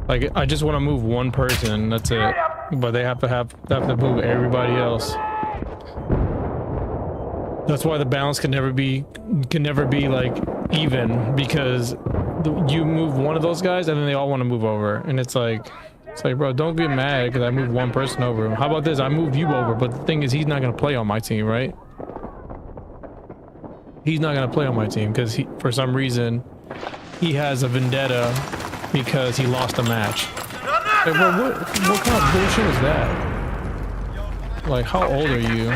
Like I just want to move one person, that's it. But they have to move everybody else. That's why the balance can never be like even, because you move one of those guys and then they all want to move over, and it's like bro, don't get mad because I moved one person over. How about this? I moved you over, but the thing is he's not gonna play on my team, right? He's not gonna play on my team because for some reason he has a vendetta because he lost a match. Like, bro, what kind of bullshit is that? Like, how old are you?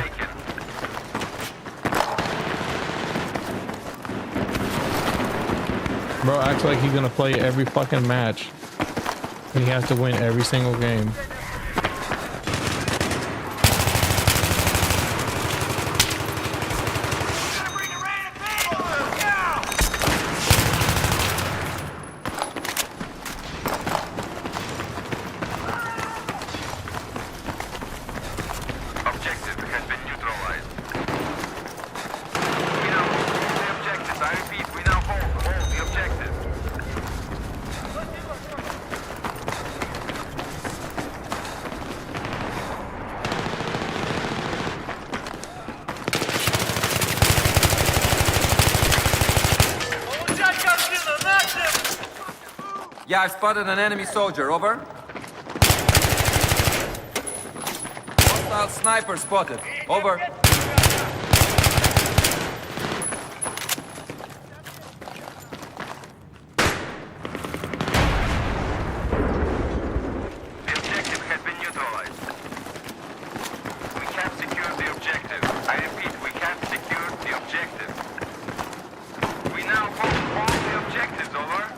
Bro acts like he's gonna play every fucking match. And he has to win every single game. Yeah, I've spotted an enemy soldier. Over. Hostile sniper spotted. Over. The objective has been neutralized. We can't secure the objective. I repeat, we can't secure the objective. We now hold all the objectives, over.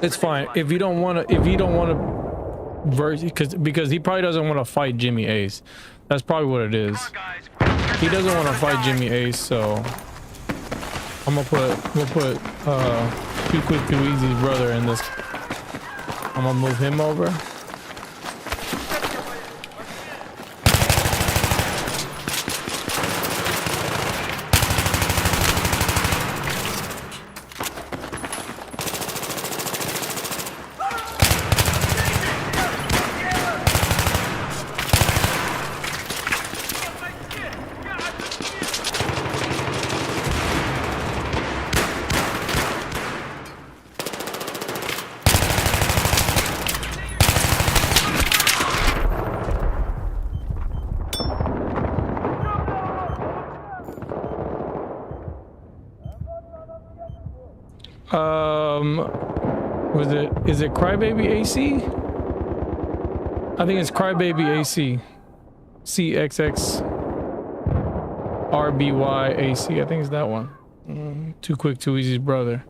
It's fine. If you don't want to verse, because he probably doesn't want to fight Jimmy Ace. That's probably what it is. He doesn't want to fight Jimmy Ace, so we'll put Too Quick Too Easy's brother in this. I'm gonna move him over. Is it Crybaby AC? I think it's Crybaby AC. CXX RBY AC. I think it's that one. Too Quick Too Easy's brother.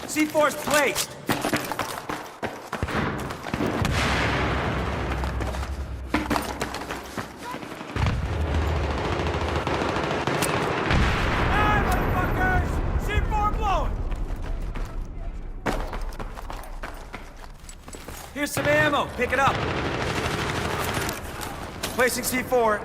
C4's placed. Hey, motherfuckers! C4 blowing. Here's some ammo. Pick it up. Placing C4.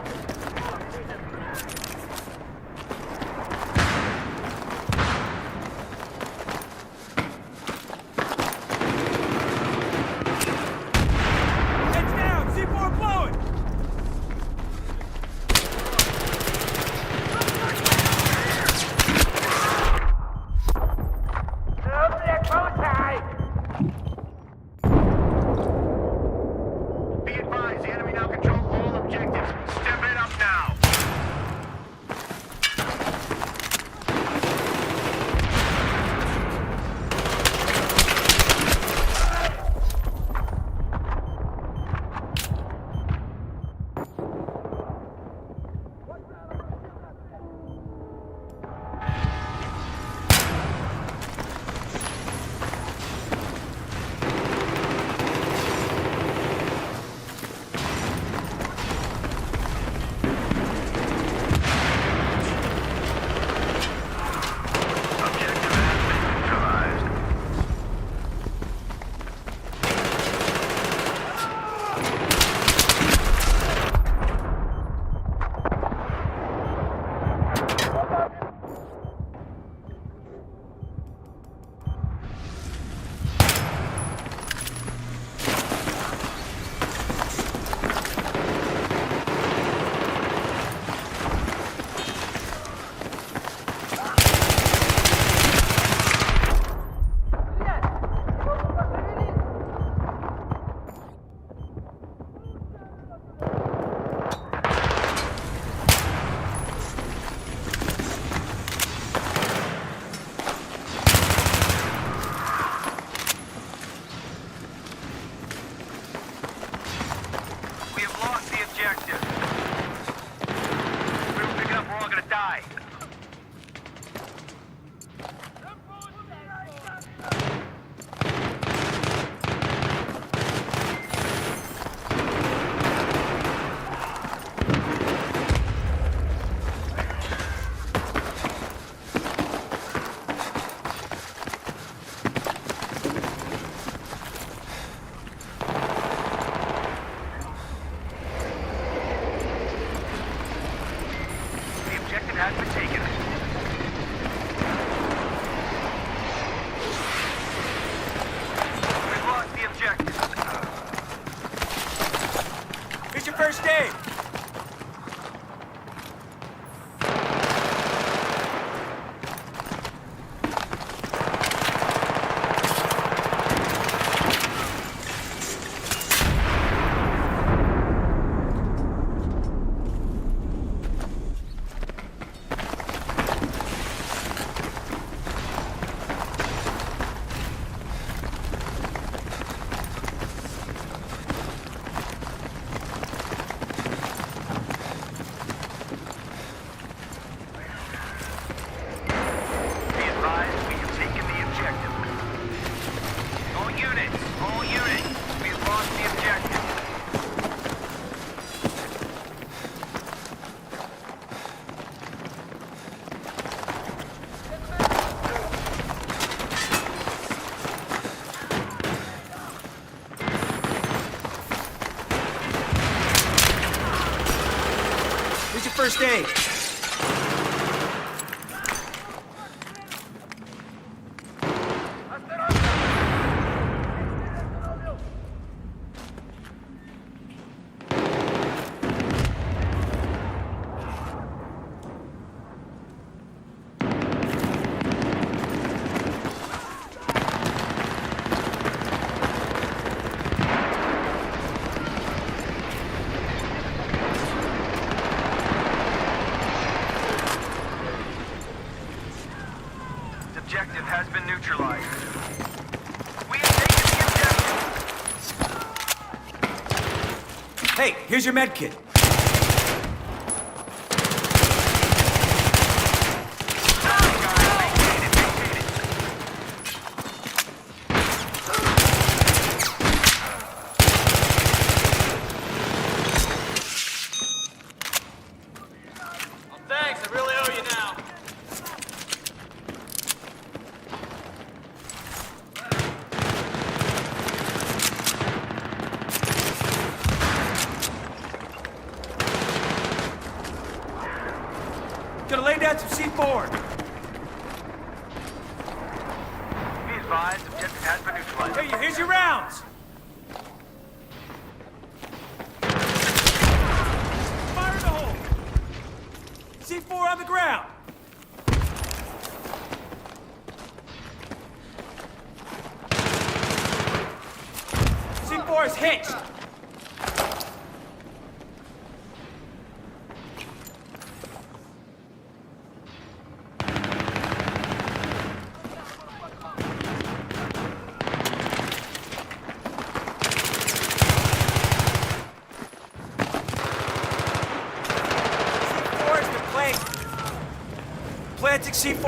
high. The objective has been taken. We've lost the objective. Here's your first aid. Be advised, we have taken the objective. All units, we have lost the objective. Here's your first aid. The objective has been neutralized. We have taken the objective. Hey, here's your med kit. Thanks, I really owe you now. Gonna lay down some C4. Be advised, objective has been neutralized. Hey, here's your rounds. Fire in the hole. C4 on the ground. C4 is hitched. C4 has been planted. Planting C4.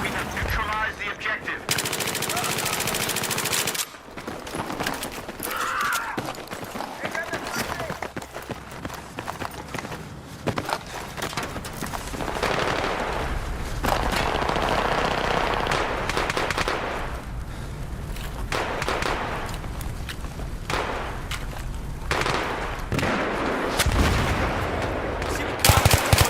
We have neutralized the objective. See what comes.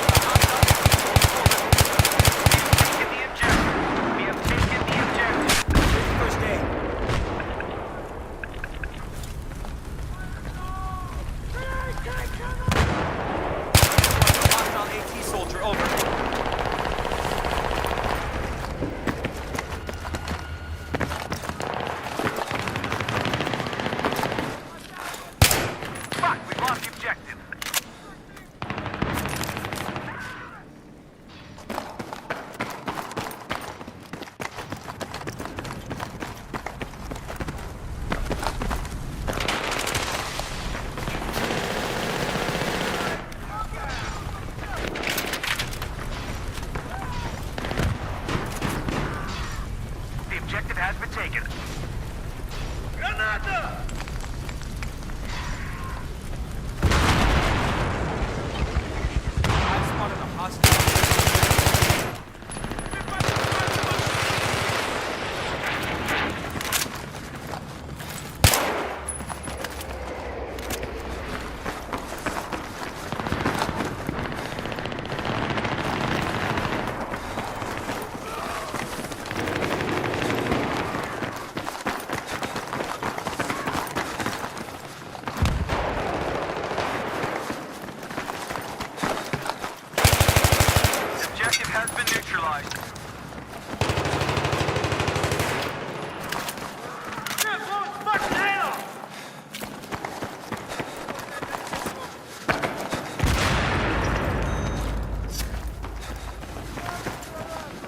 advised.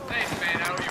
Thanks, man. How are you?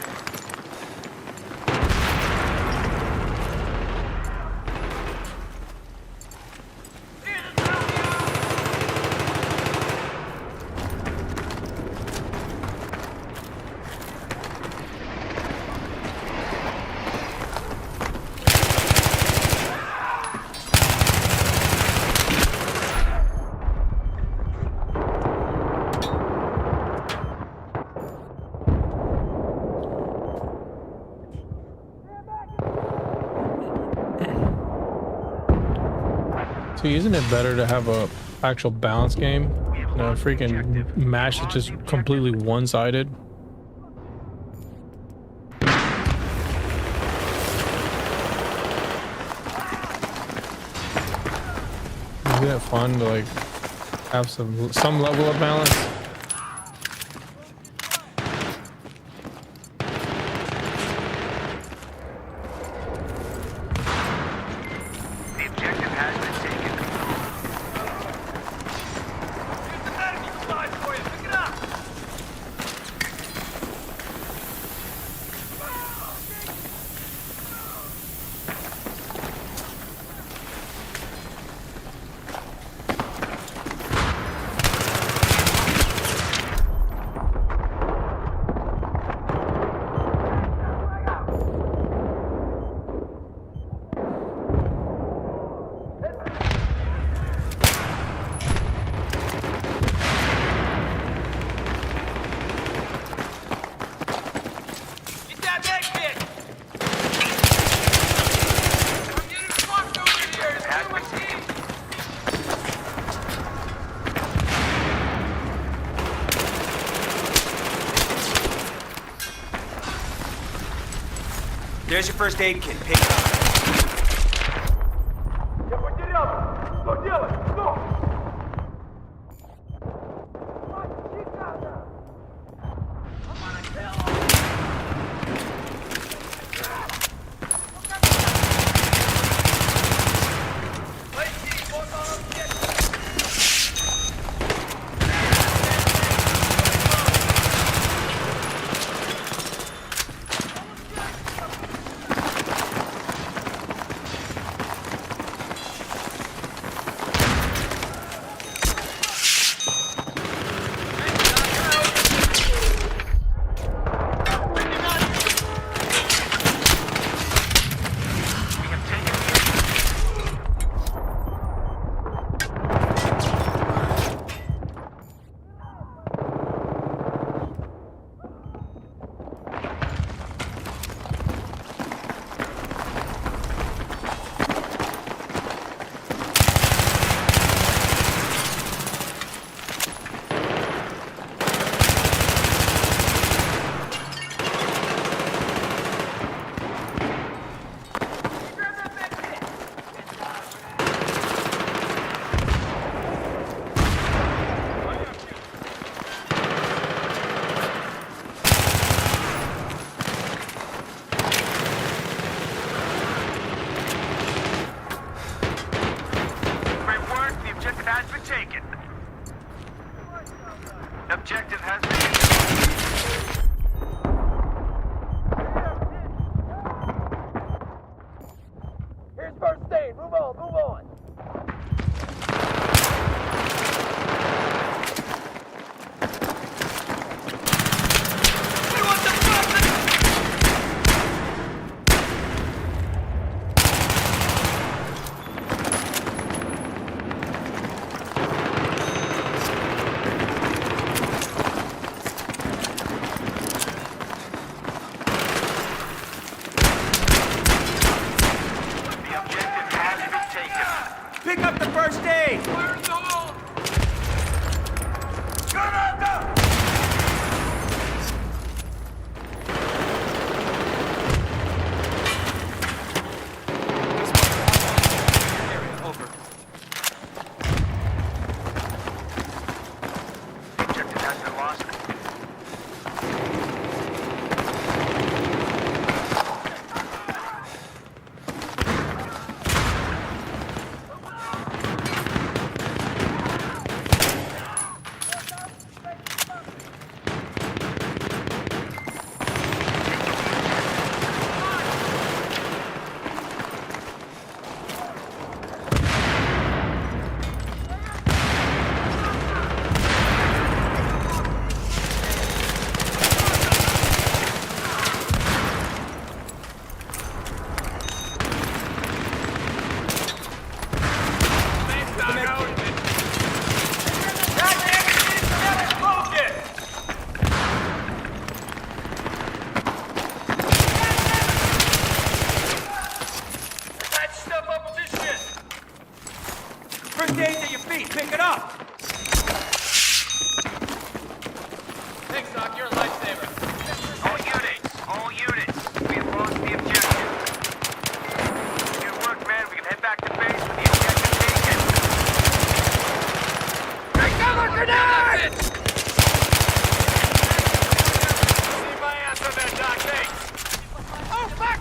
So isn't it better to have a actual balance game than a freaking match that's just completely one-sided? Isn't it fun to like have some level of balance? The objective has been taken. Here's the enemy side for you. Pick it up. Get that med kit. I'm getting fucked over here. It's too much heat. There's your first aid kit. Pick it up. Great work. The objective has been taken. Objective has been taken. Here's first aid. Move on. Move on. Grenade! See my ass on that dock, thanks. Oh, fuck!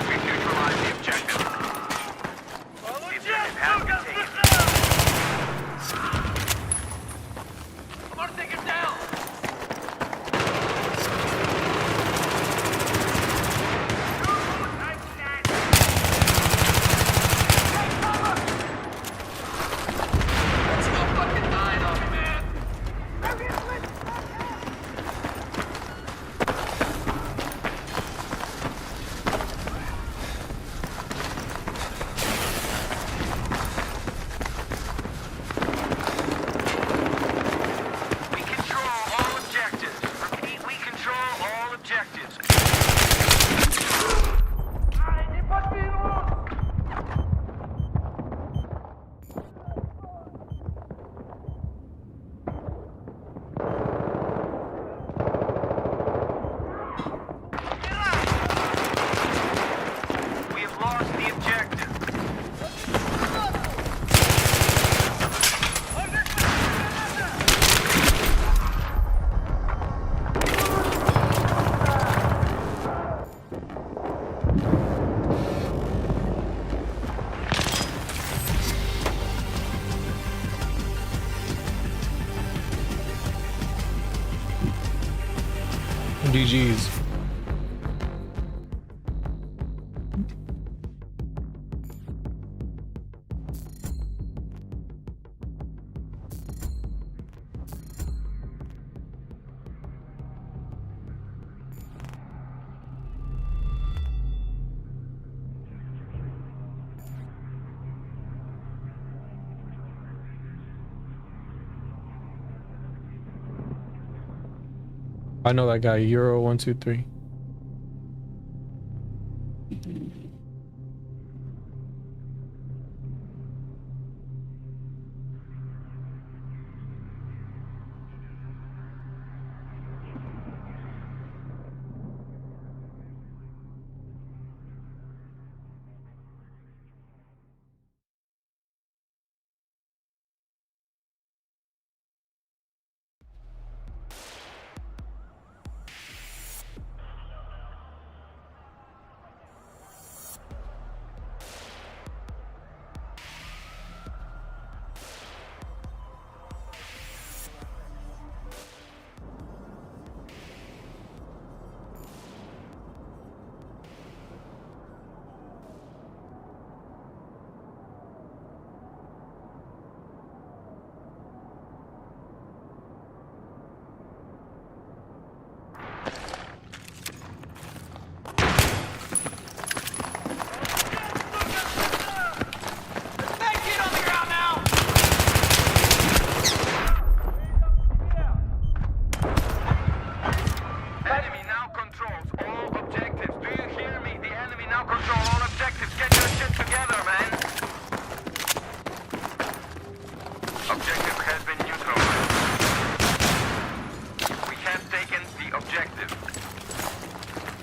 We neutralize the objective. The objective has been taken. I'm gonna take him down! That's no fucking dying on me, man! We control all objectives. Repeat, we control all objectives. We have lost the objective. GG's. I know that guy, Euro123.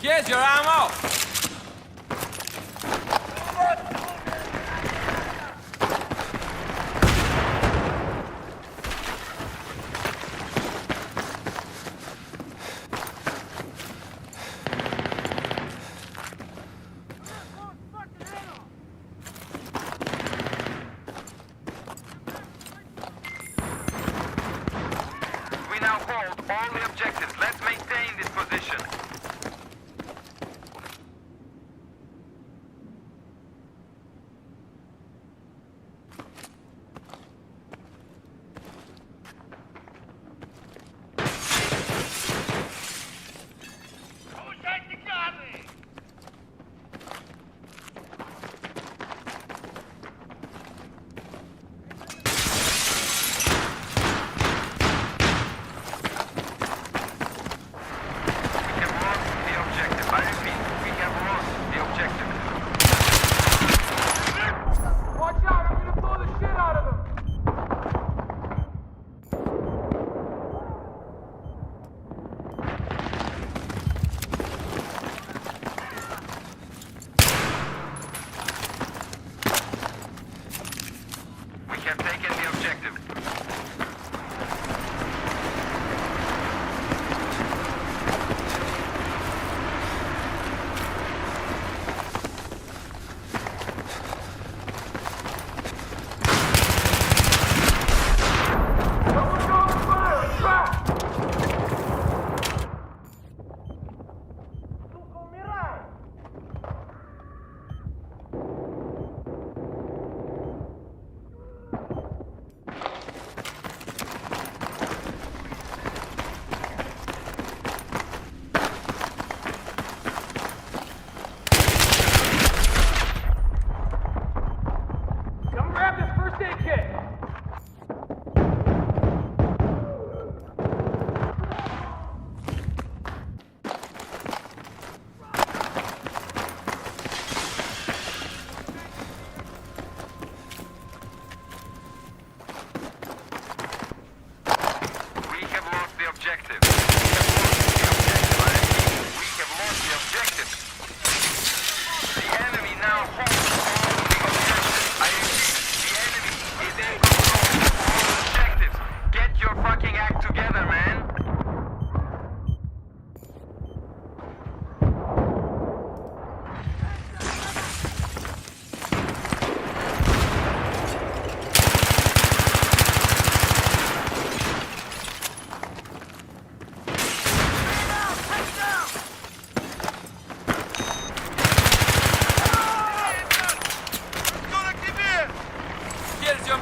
Here's your ammo! We now hold all the objectives. Let's maintain this position.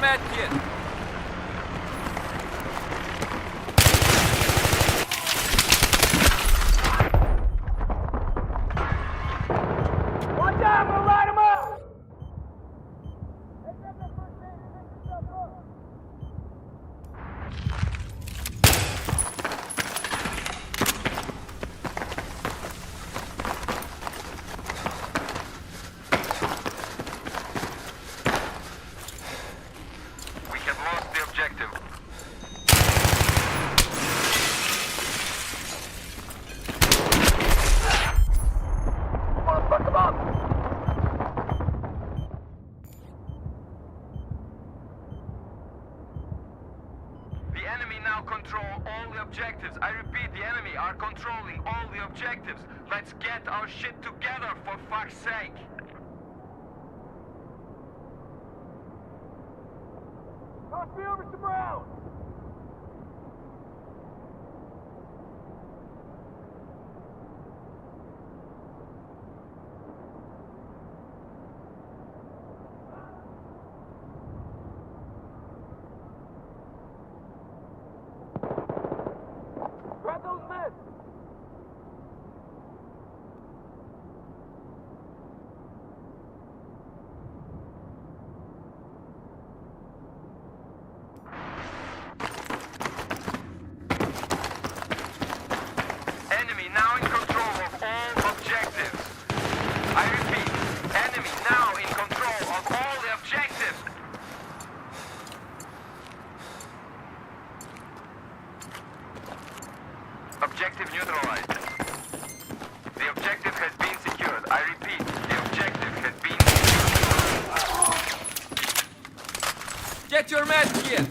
med kit. Watch out, we'll light him up! We have lost the objective. The enemy now control all the objectives. I repeat, the enemy are controlling all the objectives. Let's get our shit together, for fuck's sake. Toss me over to Brown! Grab those men! Enemy now in control of all objectives. I repeat, enemy now in control of all the objectives. Objective neutralized. The objective has been secured. I repeat, the objective has been secured. Get your med kit.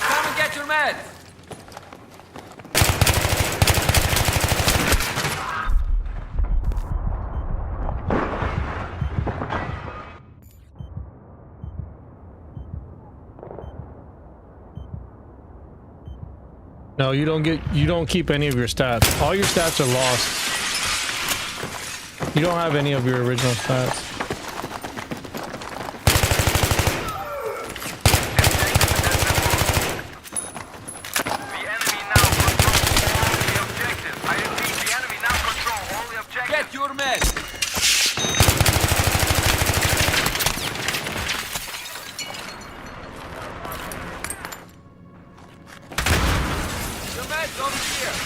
Come and get your meds. No, you don't keep any of your stats. All your stats are lost. You don't have any of your original stats. The enemy now controls all the objectives. I repeat, the enemy now control all the objectives. Get your meds. Your meds over here.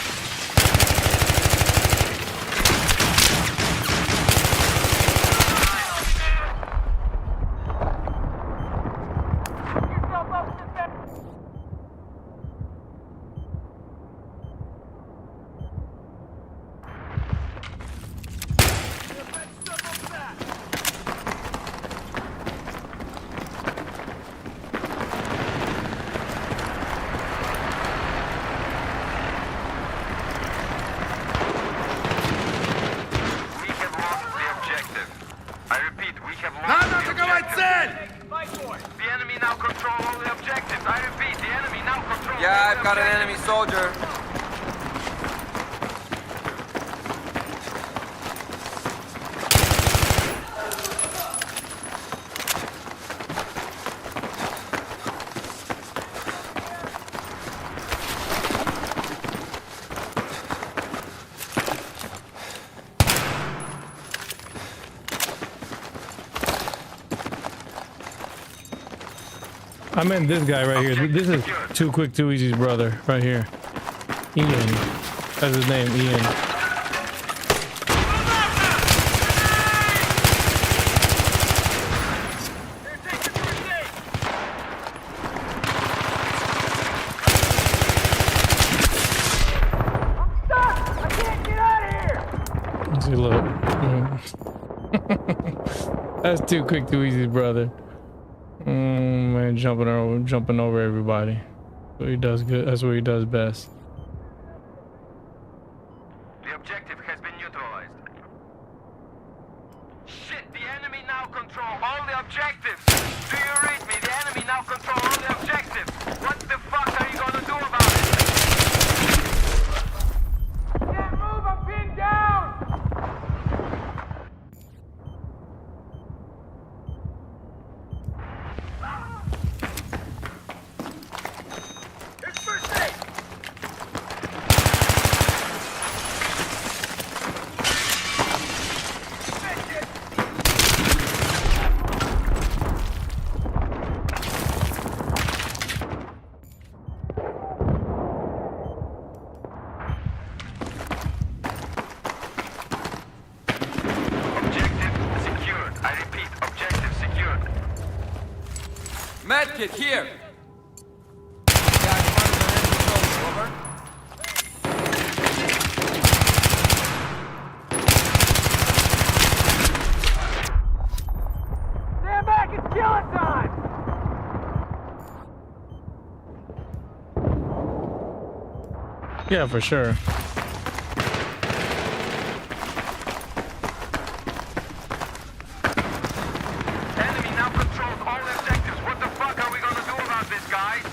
We have lost the objective. I repeat, we have lost the objective. Fight for it! The enemy now control all the objectives. I repeat, the enemy now control Yeah, all I've the got an objectives. enemy soldier. I meant this guy right here. This is Too Quick, Too Easy's brother right here. Ian. That's his name, Ian. Look. That's too quick, too easy, brother. Man, jumping over everybody. That's what he does good. That's what he does best. The objective has been neutralized. Shit, the enemy now control all the objectives. Do you read me? The enemy now control all the objectives. What the fuck are you gonna do about it? Can't move, I'm pinned down! It's first aid! Medkit here! Got one of the controls, over. Stand back, it's killing time! Yeah, for sure. Enemy now controls all objectives. What the fuck are we gonna do about this, guys?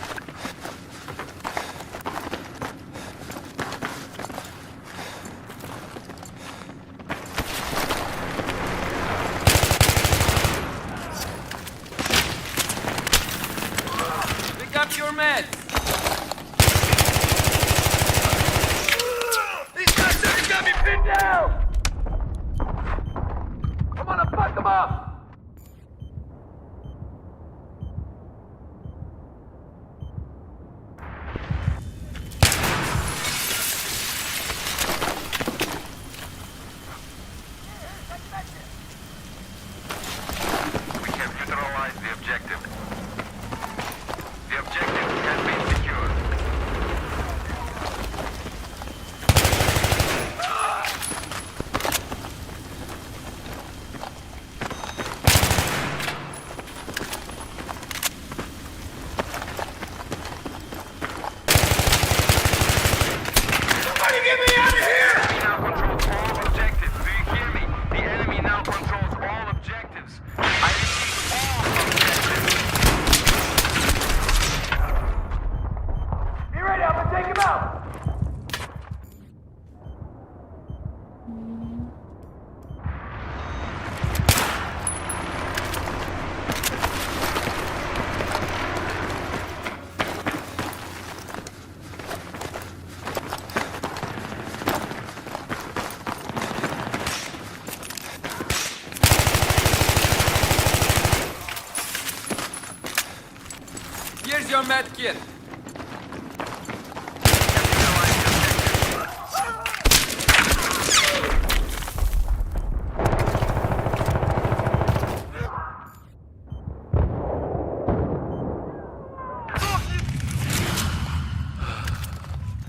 Pick up your meds! These guys already got me pinned down! I'm gonna fuck them up! We have neutralized the objective. The objective has been secured. Somebody get me out of here! The enemy now controls all objectives. Do you hear me? The enemy now controls all objectives. I repeat, all objectives. Be ready, I'm gonna take him out! Here's your medkit!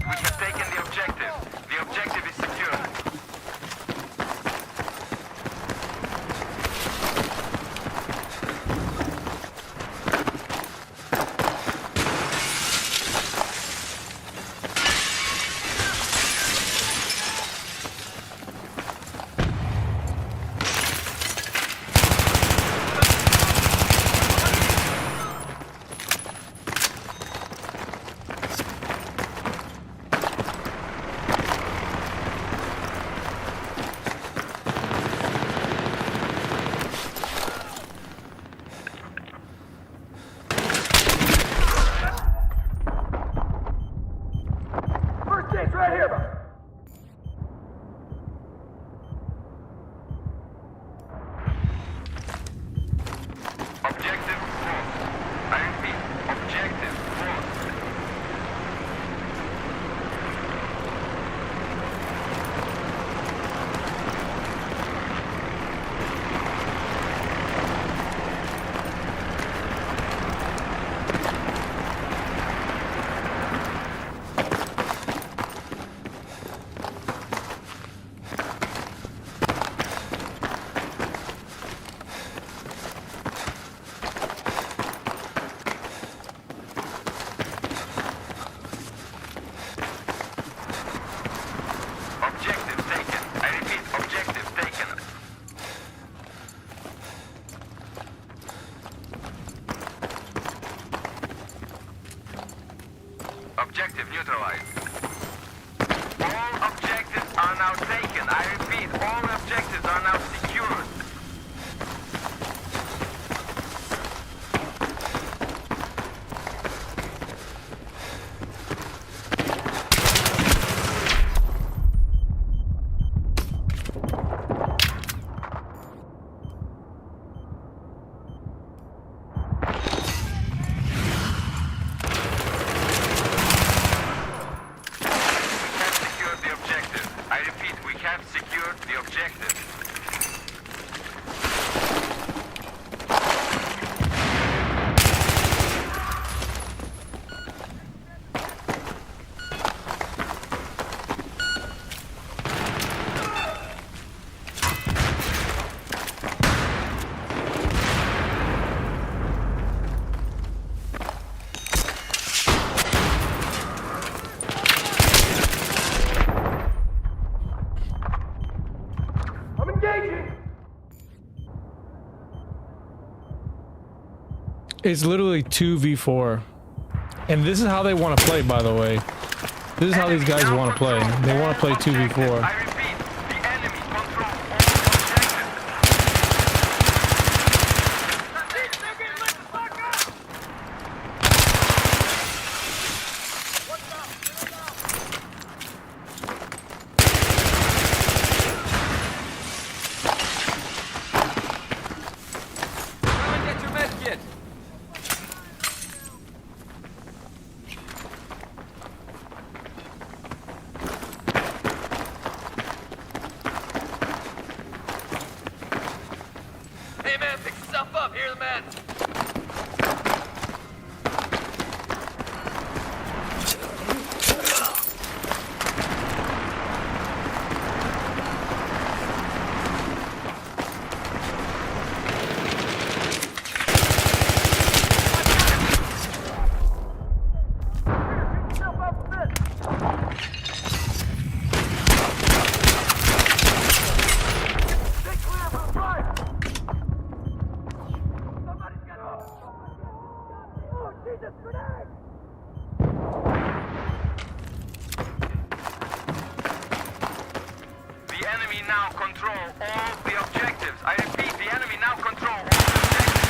We have taken the objective. The objective is secure. First aid's right here, bro. Objective lost. I repeat, objective lost. Objective neutralized. All objectives are now taken. I repeat, all objectives are now secured. It's literally 2v4. And this is how they want to play, by the way. This is how these guys want to play. They want to play 2v4. I repeat, the enemy controls all objectives. Come and get your med kit. Hey man, pick yourself up. Here's the man. The enemy now control all the objectives. I repeat, the enemy now control all the objectives.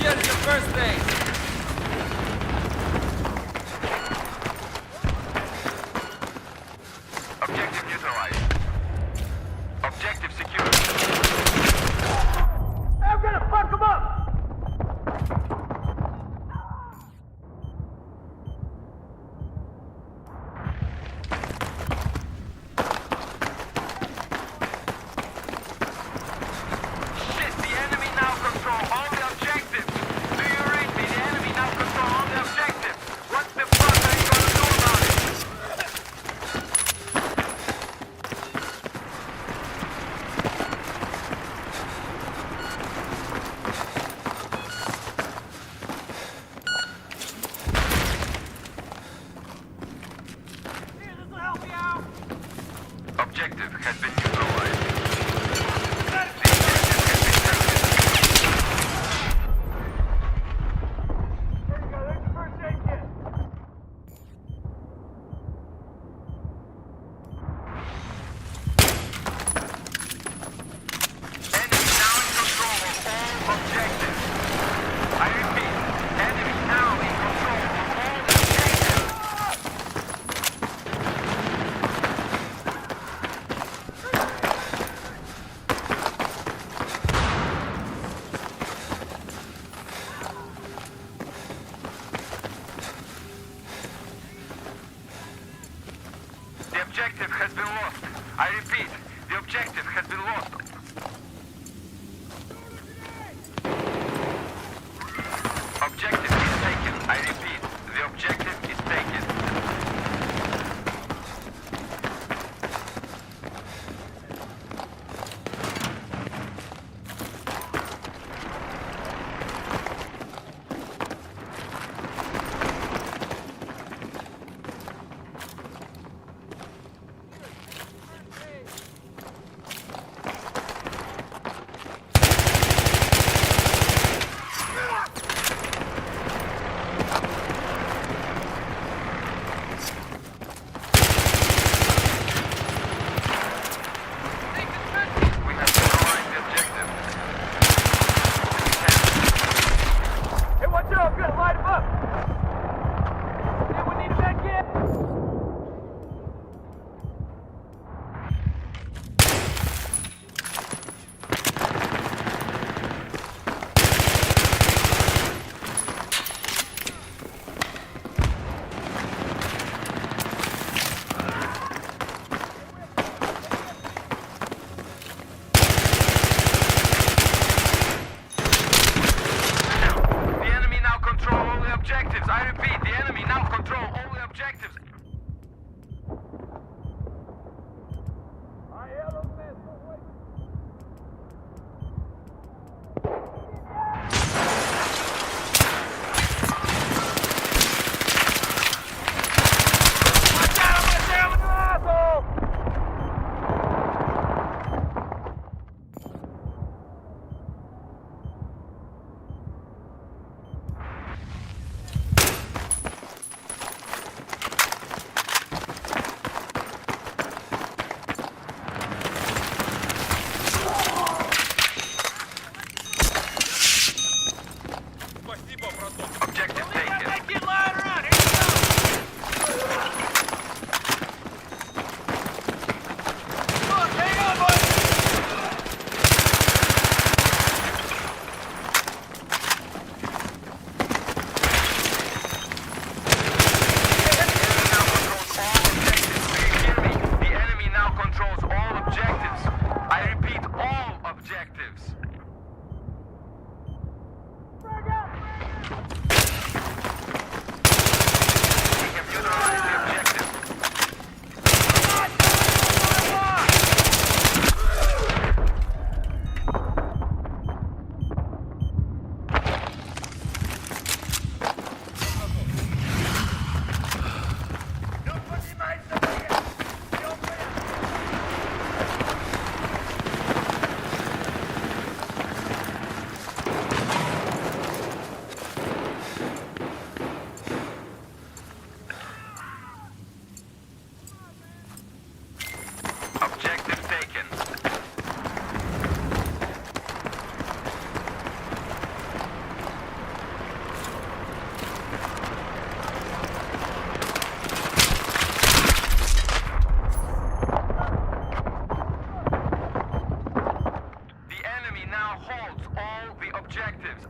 Get to the first base. Objective neutralized. Objective secured. I'm gonna fuck him up! Shit, the enemy now control all the objectives. Do you read me?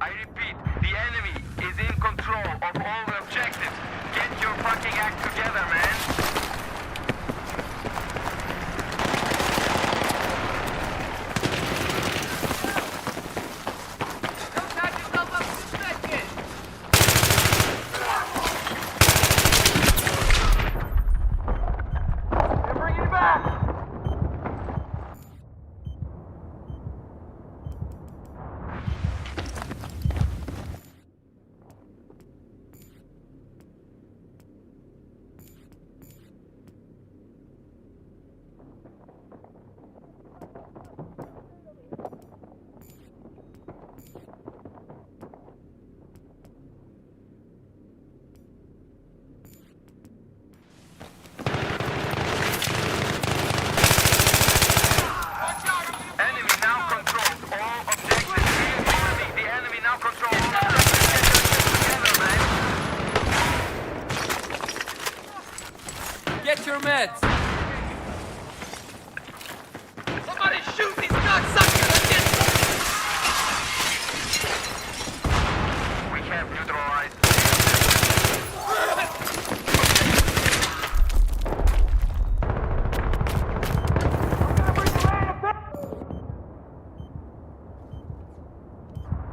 I repeat, the enemy is in control of all the objectives. Get your fucking act together, man. Don't have yourself up to second. They're bringing it back. Enemy now controls all objectives. The enemy now controls all objectives. Get your shit together, man. Get your meds. Somebody shoot these cocksuckers again. We have neutralized.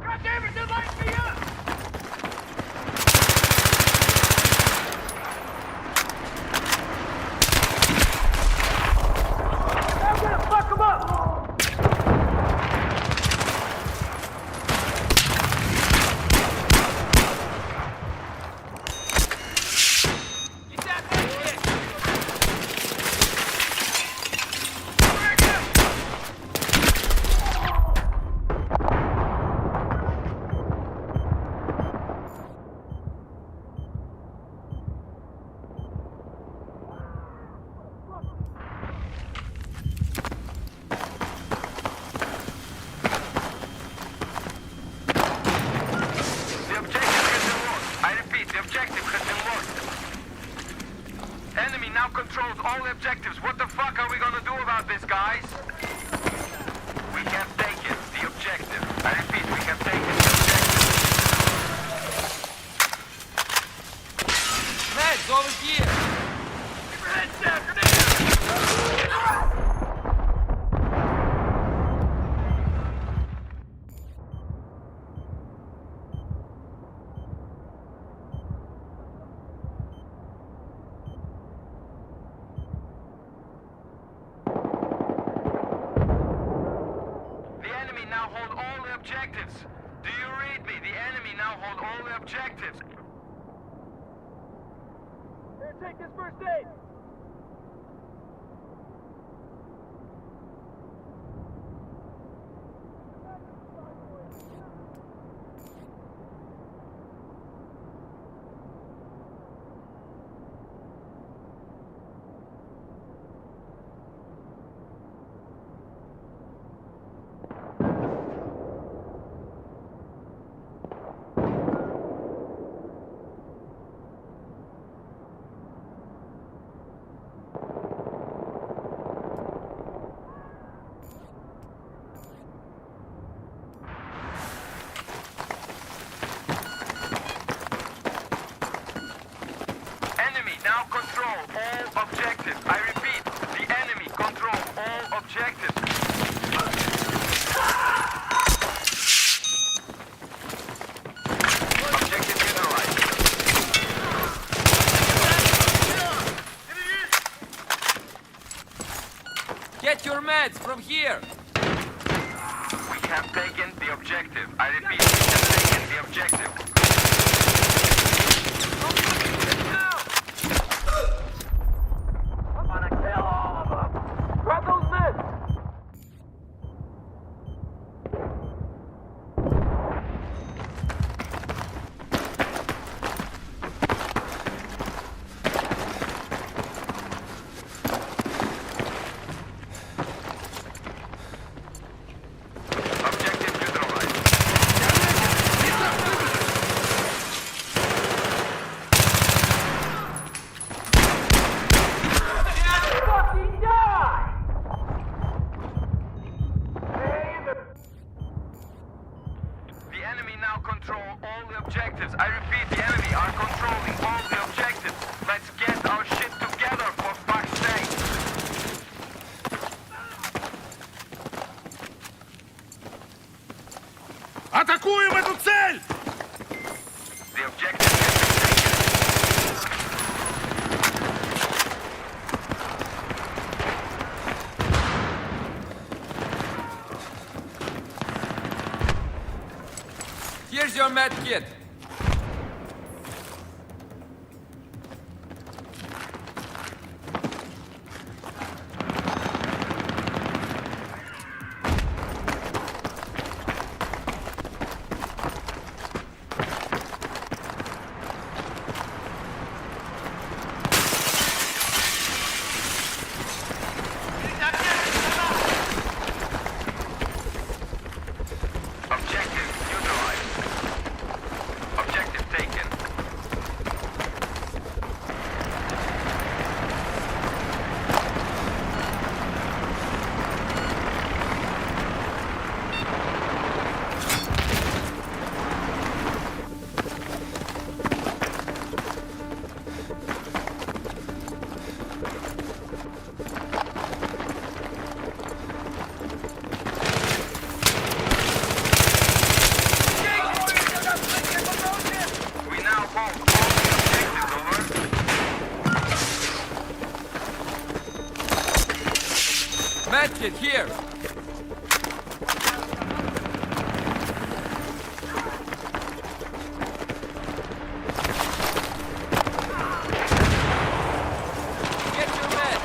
God damn it, they're lighting me up! I'm gonna fuck them up! Get that med kit. The objective has been lost. I repeat, the objective has been lost. Enemy now controls all objectives. What the fuck are we gonna do about this, guys? We have taken the objective. I repeat, we have taken the objective. Meds over here. Keep your heads down, grenade! The enemy now hold all the objectives. Do you read me? The enemy now hold all the objectives. Here, take this first aid! Enemy now control all objectives. I repeat, the enemy control all objectives. Objective neutralized. Get your meds from here. We have taken the objective. I repeat, we have taken the objective. I'm gonna kill all of them! Grab those men! Objective neutralized. enemy now control all the objectives. I repeat, the enemy are controlling all the objectives. Let's get our shit together, for fuck's sake. Атакуем эту цель! The objective has been taken. Here's your med kit. Objective neutralized. Objective taken. We now hold all the objectives, over. Med kit here. Get your med.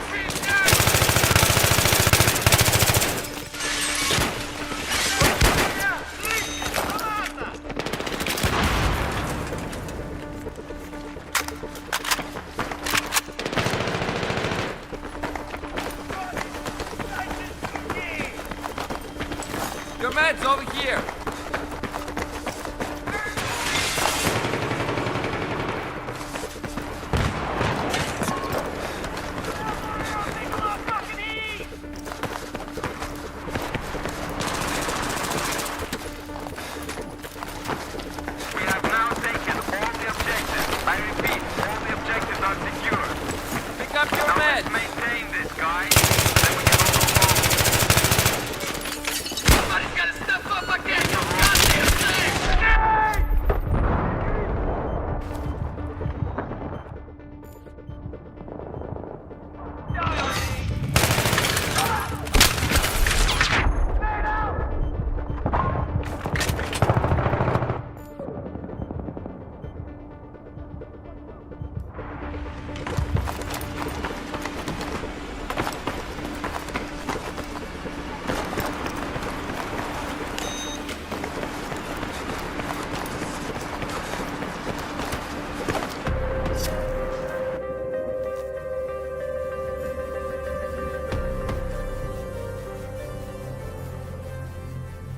Your med's over here. We have now taken all the objectives. I repeat, all the objectives are secure. Pick up your Now med. let's maintain this, guys. Then we can all go home. Somebody's gotta step up against your goddamn thing.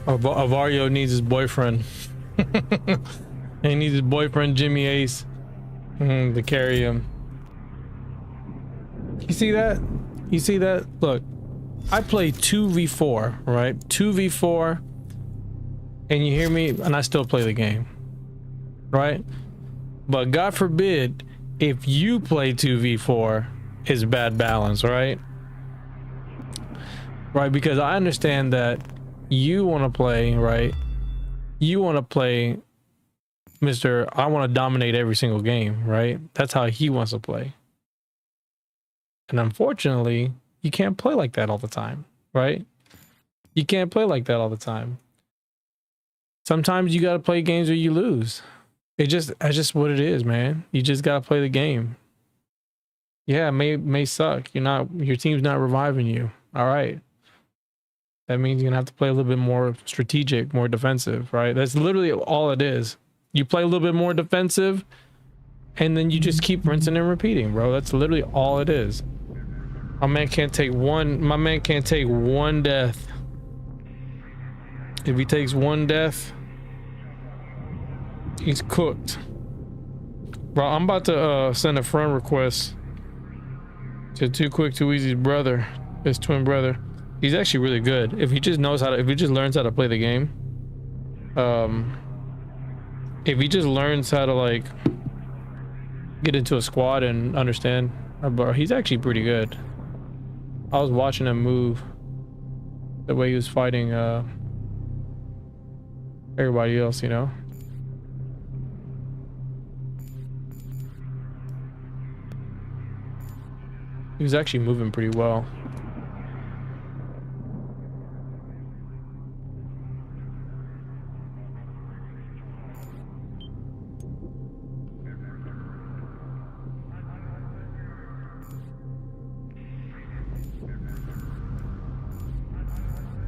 Avario needs his boyfriend. He needs his boyfriend Jimmy Ace to carry him. You see that? You see that? Look, I play 2v4, right? 2v4, and you hear me, and I still play the game, right? But God forbid if you play 2v4, it's bad balance, right? Right, because I understand that you want to play, right? You want to play Mr. I want to dominate every single game, right? That's how he wants to play. And unfortunately, you can't play like that all the time, right? You can't play like that all the time. Sometimes you got to play games where you lose. That's just what it is, man. You just got to play the game. Yeah, it may suck. Your team's not reviving you. All right. That means you're gonna have to play a little bit more strategic, more defensive, right? That's literally all it is. You play a little bit more defensive, and then you just keep rinsing and repeating, bro. That's literally all it is. My man can't take one death. If he takes one death, he's cooked. Bro, I'm about to send a friend request to Too Quick Too Easy's brother, his twin brother. He's actually really good. If he just learns how to play the game, if he just learns how to like get into a squad and understand, bro, he's actually pretty good. I was watching him move the way he was fighting everybody else, you know. He was actually moving pretty well.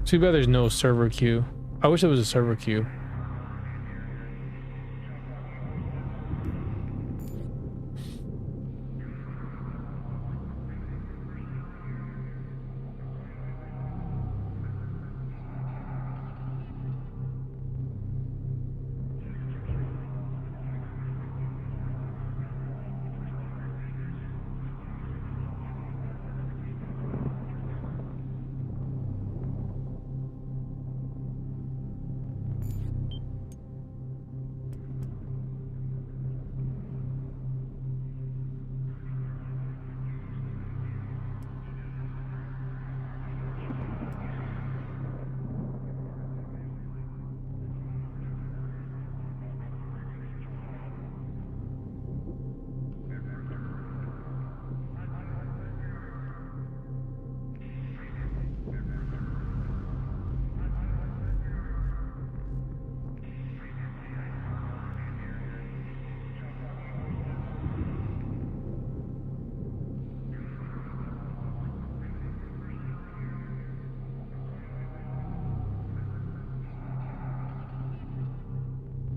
Too bad there's no server queue. I wish there was a server queue.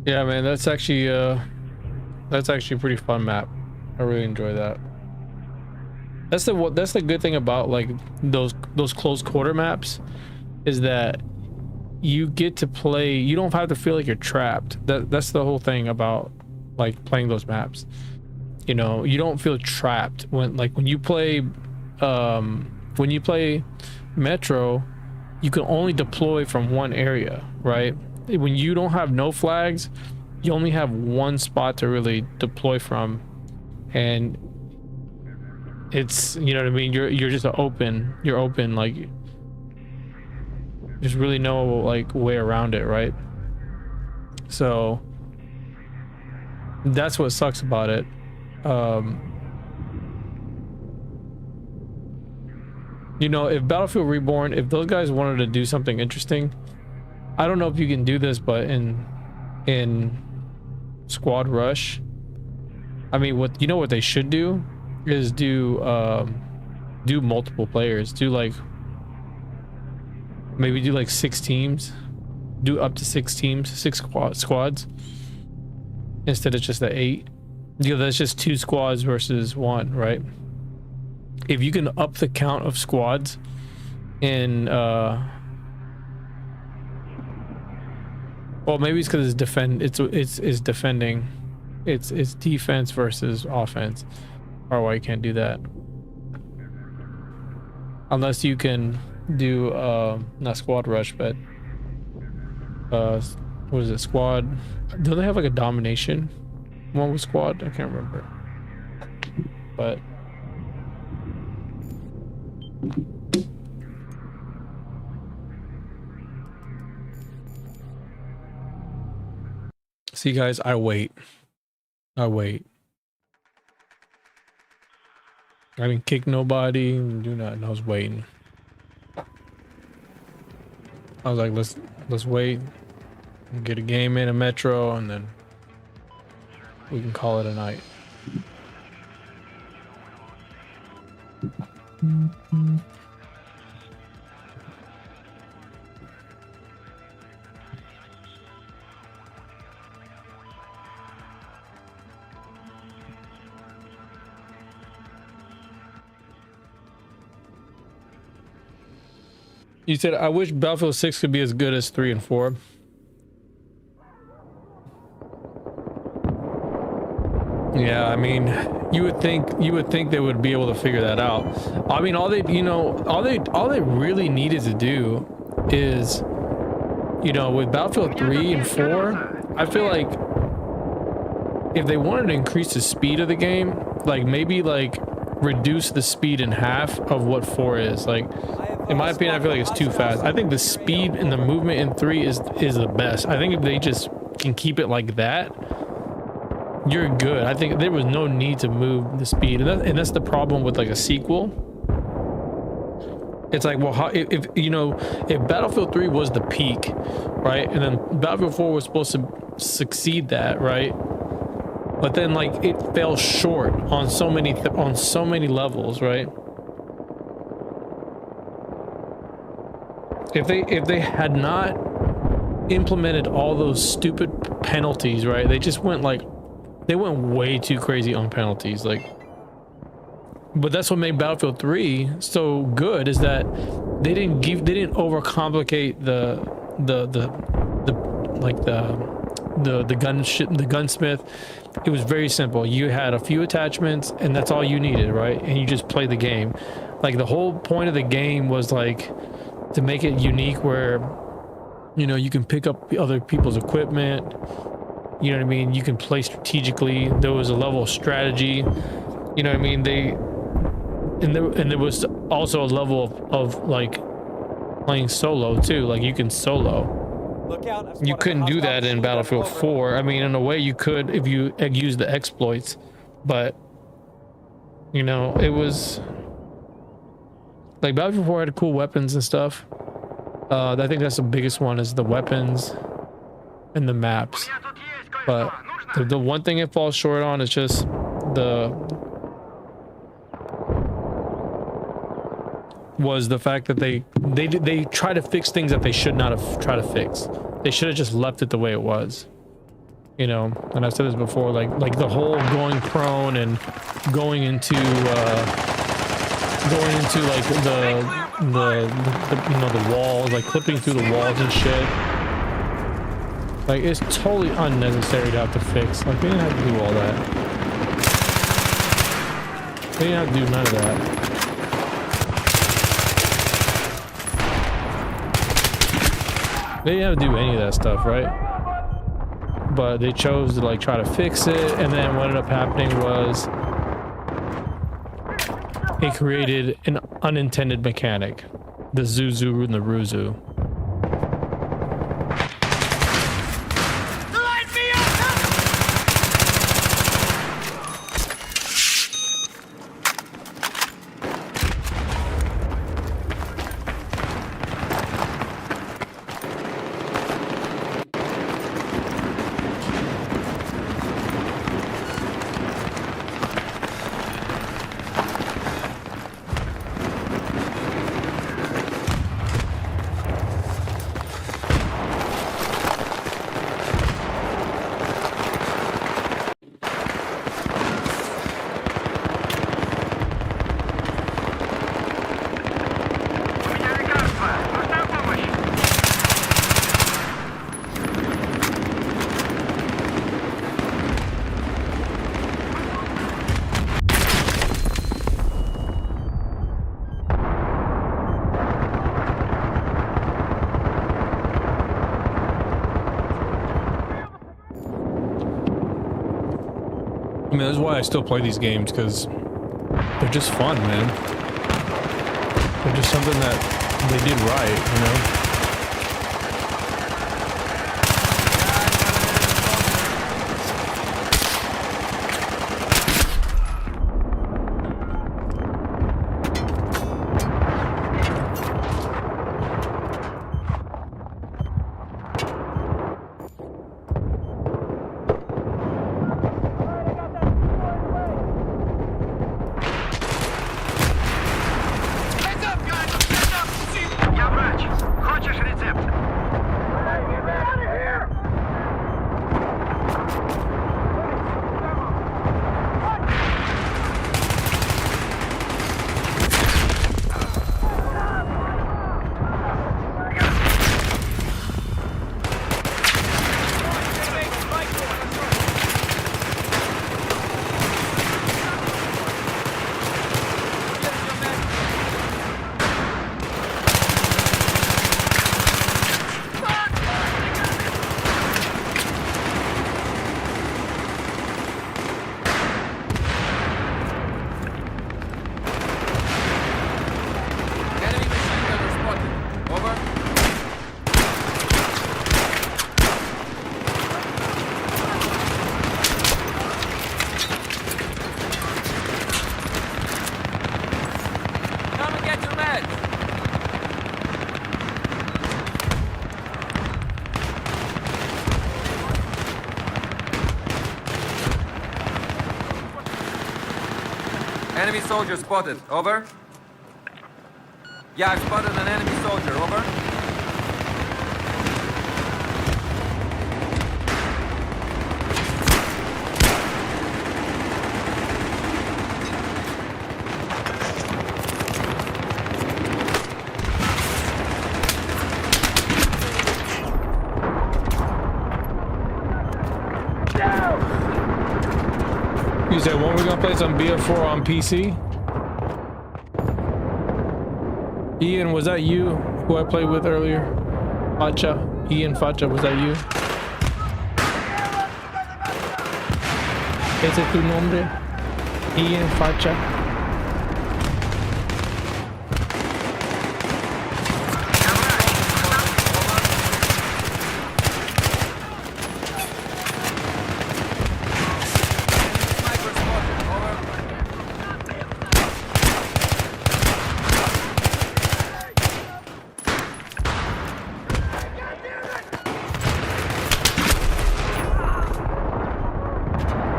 Yeah, man, that's actually a pretty fun map. I really enjoy that. That's the good thing about like those close quarter maps, is that you get to play, you don't have to feel like you're trapped. That's the whole thing about like playing those maps. You know, you don't feel trapped when you play Metro, you can only deploy from one area, right? When you don't have no flags, you only have one spot to really deploy from, and it's, you know what I mean, you're just open, like there's really no like way around it, right? So that's what sucks about it. You know, if Battlefield Reborn, if those guys wanted to do something interesting, I don't know if you can do this, but in Squad Rush, I mean, what they should do is do multiple players, maybe do like 6 teams, do up to 6 teams, 6 squads instead of just the 8. You know, that's just 2 squads versus 1, right? If you can up the count of squads in well, maybe it's because it's defending, it's defense versus offense, or why you can't do that unless you can do not Squad Rush, but what is it, squad? Do they have like a domination one with squad? I can't remember, but see, guys, I wait. I didn't kick nobody, do nothing. I was waiting. I was like, let's wait, get a game in a Metro, and then we can call it a night. You said, I wish Battlefield 6 could be as good as 3 and 4. Yeah, I mean, you would think they would be able to figure that out. I mean, all they really needed to do is, you know, with Battlefield 3 and 4, I feel like if they wanted to increase the speed of the game, like maybe like reduce the speed in half of what 4 is. Like, in my opinion, I feel like it's too fast. I think the speed and the movement in 3 is the best. I think if they just can keep it like that, you're good. I think there was no need to move the speed, and that's the problem with like a sequel. It's like, well, how, if you know, if Battlefield 3 was the peak, right, and then Battlefield 4 was supposed to succeed that, right, but then like it fell short on so many levels, right? If they had not implemented all those stupid penalties, right, they just went like, they went way too crazy on penalties, like. But that's what made Battlefield 3 so good, is that they didn't overcomplicate the gunsmith. It was very simple. You had a few attachments and that's all you needed, right? And you just play the game. Like the whole point of the game was like to make it unique, where you know you can pick up other people's equipment. You know what I mean? You can play strategically. There was a level of strategy. You know what I mean? And there was also a level of like playing solo too. Like you can solo. Look out, you couldn't do that in Battlefield 4. I mean, in a way you could if you use the exploits, but you know, it was like Battlefield 4 had cool weapons and stuff. I think that's the biggest one, is the weapons and the maps. But the one thing it falls short on is just the fact that they try to fix things that they should not have tried to fix. They should have just left it the way it was, you know. And I've said this before, like the whole going prone and going into like the you know, the walls, like clipping through the walls and shit. Like, it's totally unnecessary to have to fix. Like, they didn't have to do all that. They didn't have to do none of that. They didn't have to do any of that stuff, right? But they chose to like try to fix it, and then what ended up happening was it created an unintended mechanic, the Zuzu and the Ruzu. I mean, that's why I still play these games, because they're just fun, man. They're just something that they did right, you know? Enemy soldier spotted. Over. Yeah, I've spotted an enemy soldier. Over. You said when we're gonna play some BF4 on PC? Ian, was that you who I played with earlier? Facha? Ian Facha, was that you? ¿Ese es tu nombre? Ian Facha.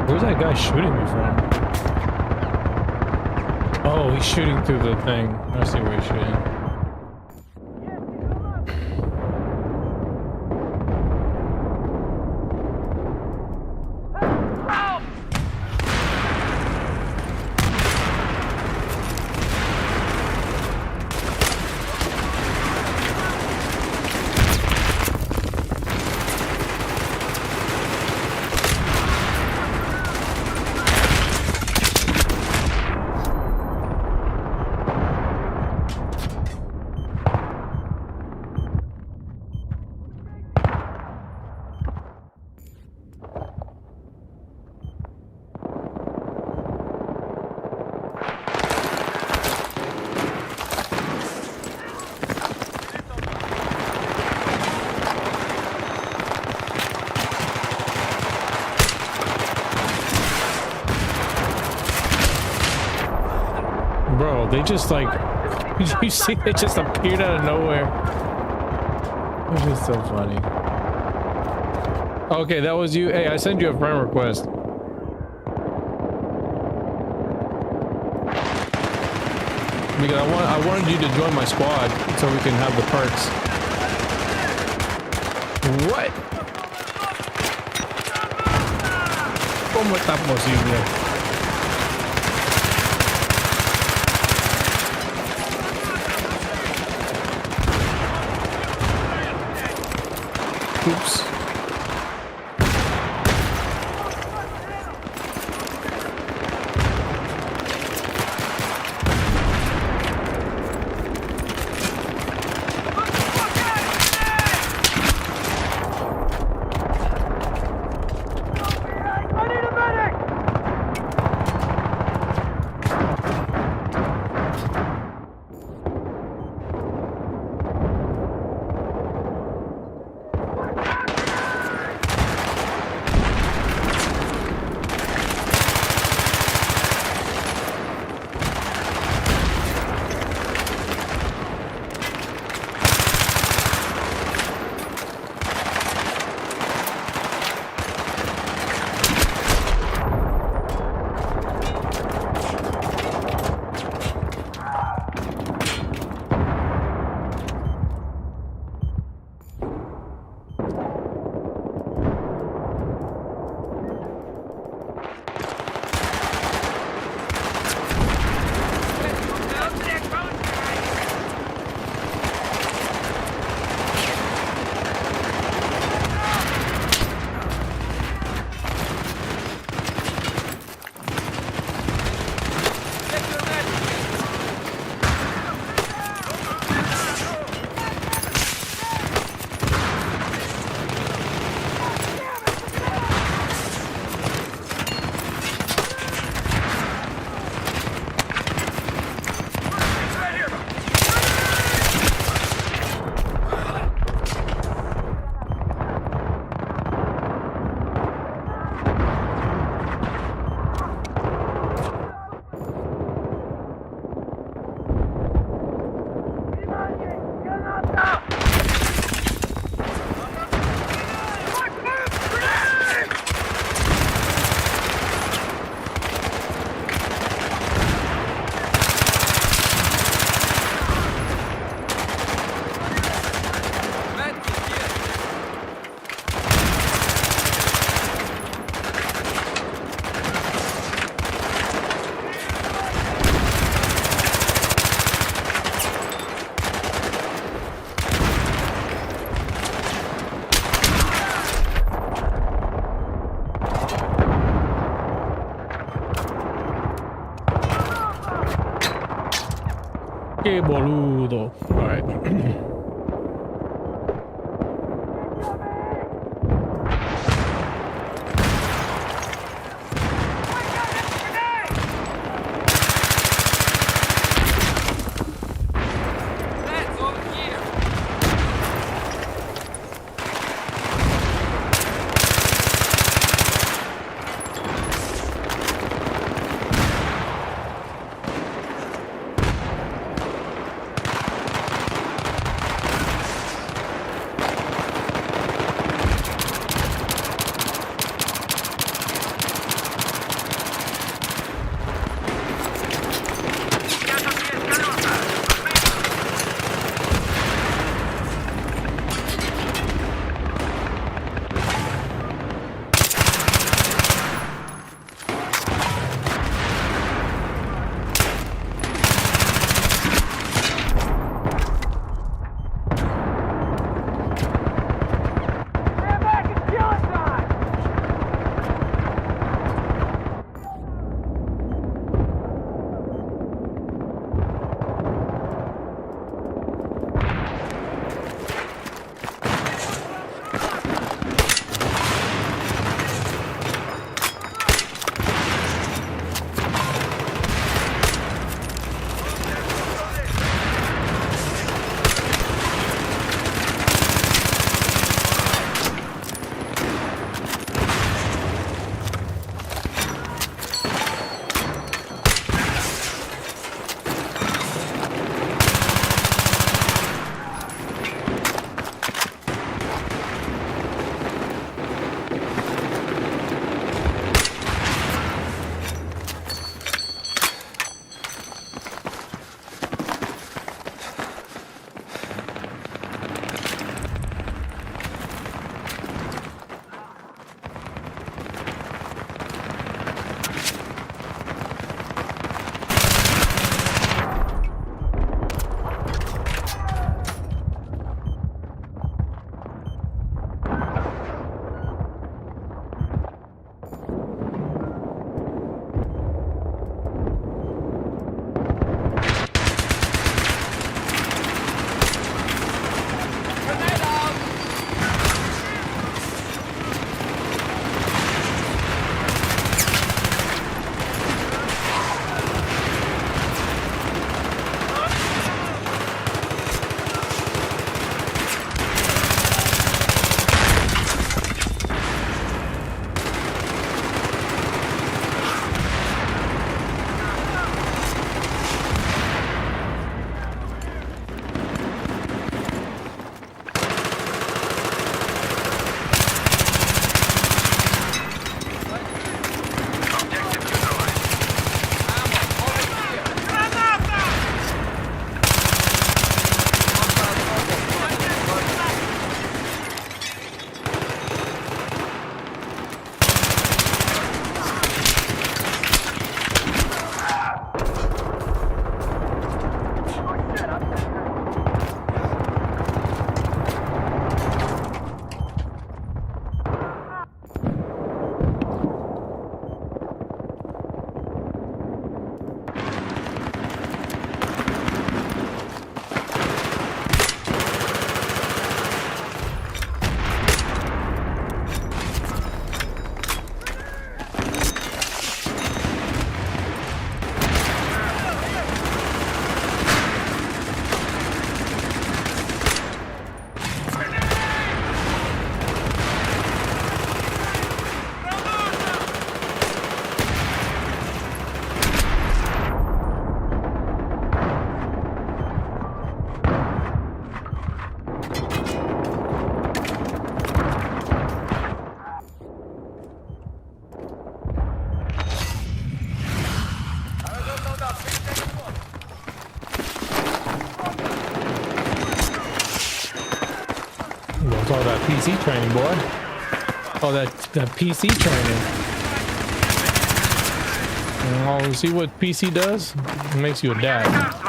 Where's that guy shooting me from? Oh, he's shooting through the thing. I see where he's shooting. Bro, they just like, you see, they just appeared out of nowhere. It's just so funny. Okay, that was you. Hey, I sent you a friend request. Because I wanted you to join my squad so we can have the perks. What? ¿Cómo está posible? Oops. Que boludo. All right. That's over here. That's all that PC training, boy. All that PC training. And I'll see what PC does. It makes you a dad.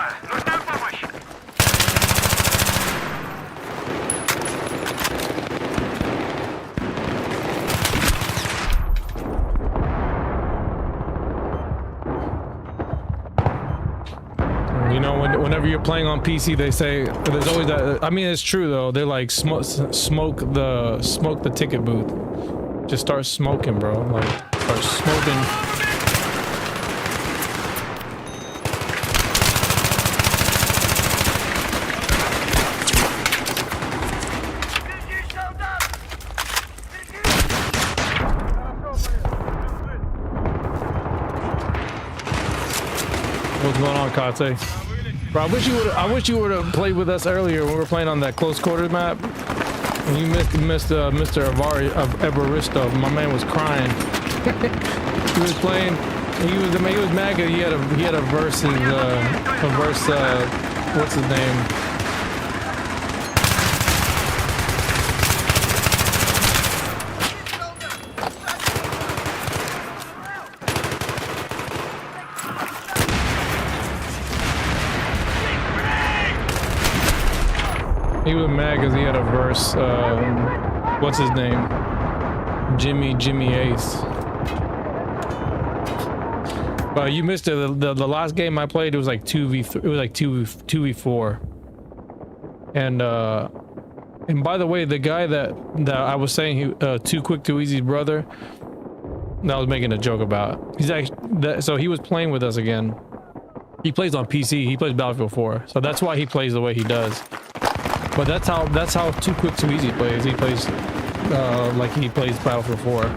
whenever you're playing on PC, they say there's always that. I mean, it's true though. They're like smoke the ticket booth. Just start smoking, bro. Like start smoking. What's going on, Kate? Bro, I wish you would have played with us earlier when we were playing on that close quarters map. And you missed Mr. Evaristo. My man was crying. He was playing. He was mad because he had a versus what's his name? He was mad because he had a verse, what's his name? Jimmy Ace. But you missed it. The last game I played, it was like 2v3, it was like 2v4. And by the way, the guy that I was saying, Too Quick Too Easy's brother, that I was making a joke about. He's actually, so he was playing with us again. He plays on PC, he plays Battlefield 4. So that's why he plays the way he does. But that's how Too Quick Too Easy plays. He plays like he plays Battlefield 4.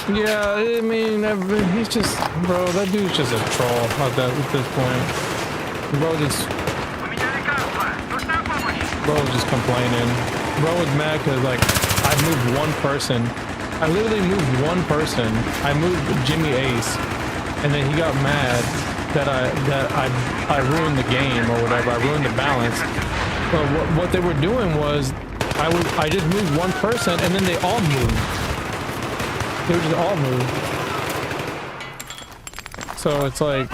Yeah, I mean, he's just, bro, that dude's just a troll at this point. Bro was just complaining. Bro was mad because, like, I moved one person. I literally moved one person. I moved Jimmy Ace, and then he got mad that I ruined the game or whatever. I ruined the balance. But what they were doing was, I just moved one person, and then they all moved. They would just all move. So it's like,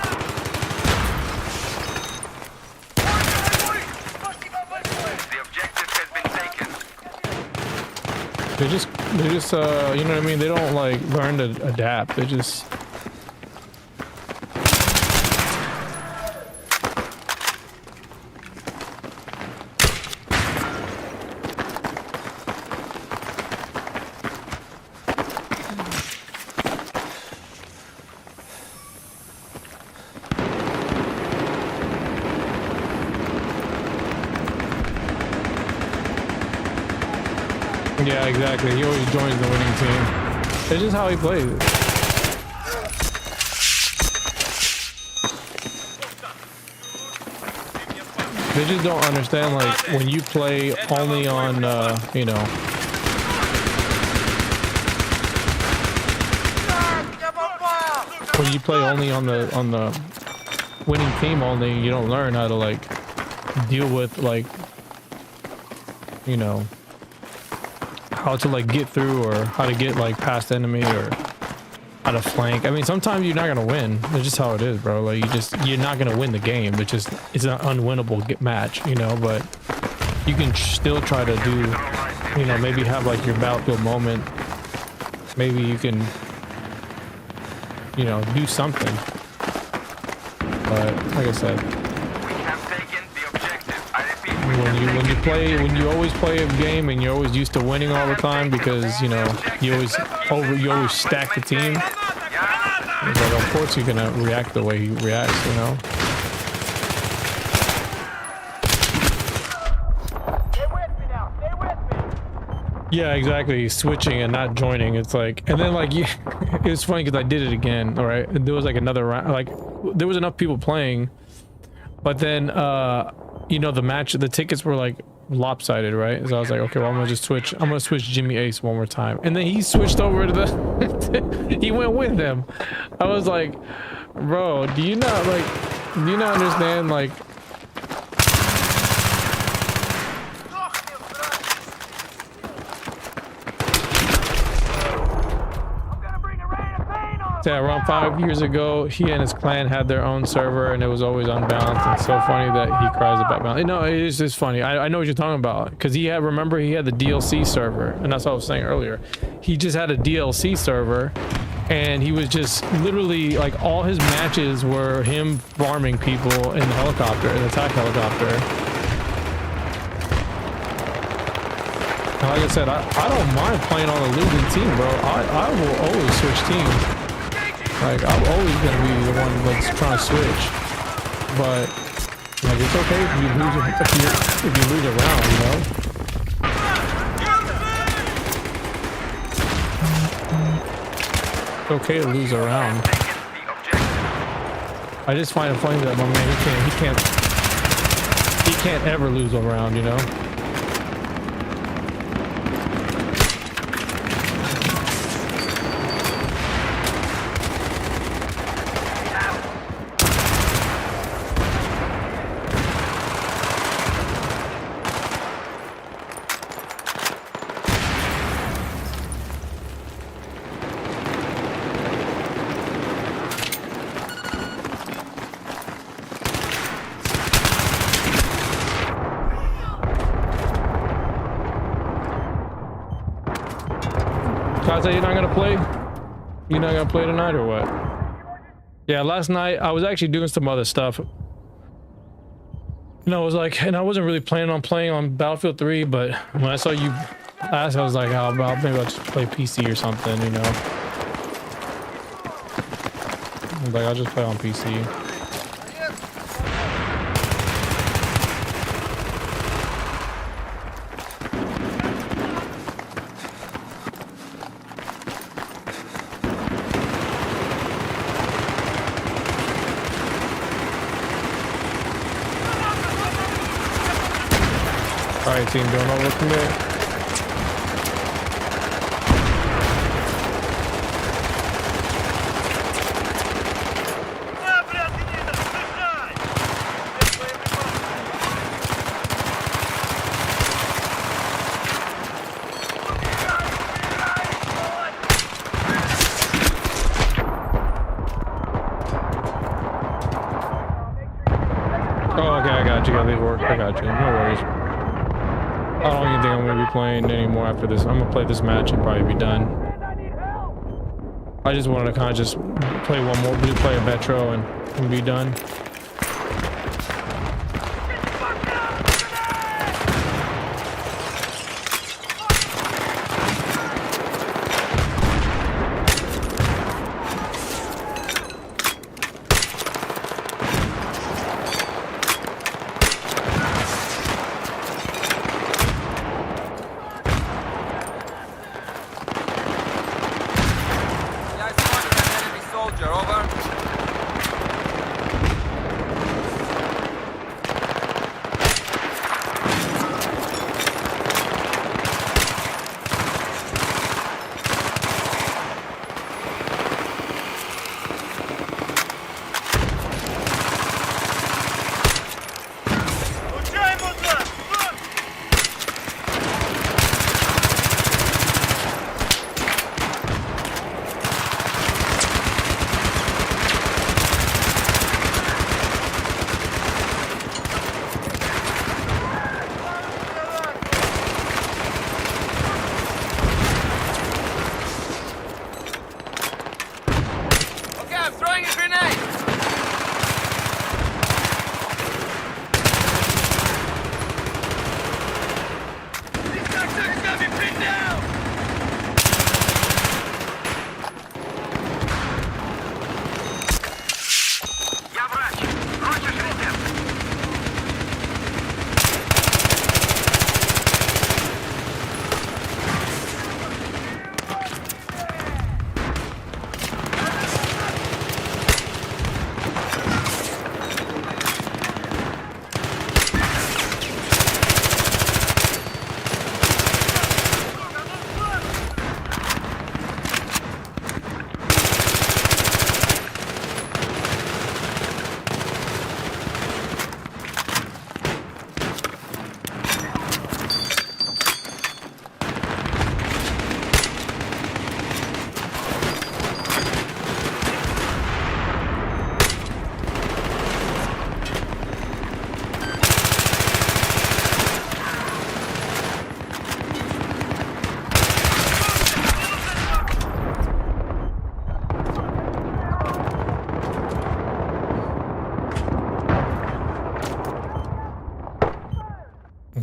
The objective has been taken. they just you know what I mean? They don't like learn to adapt. They just. Yeah, exactly. He always joins the winning team. It's just how he plays it. They just don't understand, like, when you play only on, you know. When you play only on the winning team only, you don't learn how to, like, deal with, like, you know, how to like get through or how to get like past enemy or how to flank. I mean, sometimes you're not gonna win. That's just how it is, bro. Like you're not gonna win the game. It's an unwinnable match, you know. But you can still try to do, you know, maybe have like your Battlefield moment. Maybe you can, you know, do something. But like I said, when you always play a game and you're always used to winning all the time because, you know, you always stack the team. It's like, of course you're gonna react the way he reacts, you know. Stay with me now. Stay with me. Yeah, exactly. He's switching and not joining. It's like, and then like, it was funny because I did it again. All right, there was like another round. Like, there was enough people playing, but then you know, the tickets were like lopsided, right? So I was like, okay, well, I'm gonna switch Jimmy Ace one more time, and then he switched over to the he went with them. I was like, bro, do you not understand, like, Yeah, around 5 years ago, he and his clan had their own server, and it was always unbalanced. It's so funny that he cries about balance. No, it is just funny. I know what you're talking about, because he had, remember, he had the DLC server, and that's what I was saying earlier. He just had a DLC server, and he was just literally like all his matches were him farming people in the helicopter, an attack helicopter. And like I said, I don't mind playing on a losing team, bro. I will always switch teams. Like, I'm always gonna be the one that's trying to switch, but like it's okay if you lose if you lose a round, you know. It's okay to lose a round. I just find it funny that my man he can't ever lose a round, you know. You're not gonna play? You're not gonna play tonight or what? Yeah, last night I was actually doing some other stuff. And I was like, and I wasn't really planning on playing on Battlefield 3, but when I saw you ask, I was like, oh, well, maybe I'll just play PC or something, you know? I was like, I'll just play on PC. Alright, team, don't overcommit. Oh, okay, I got you. Gotta leave work. I got you. No worries. I don't even think I'm gonna be playing anymore after this. I'm gonna play this match and probably be done. I just wanted to kind of just play one more, play a Metro and be done.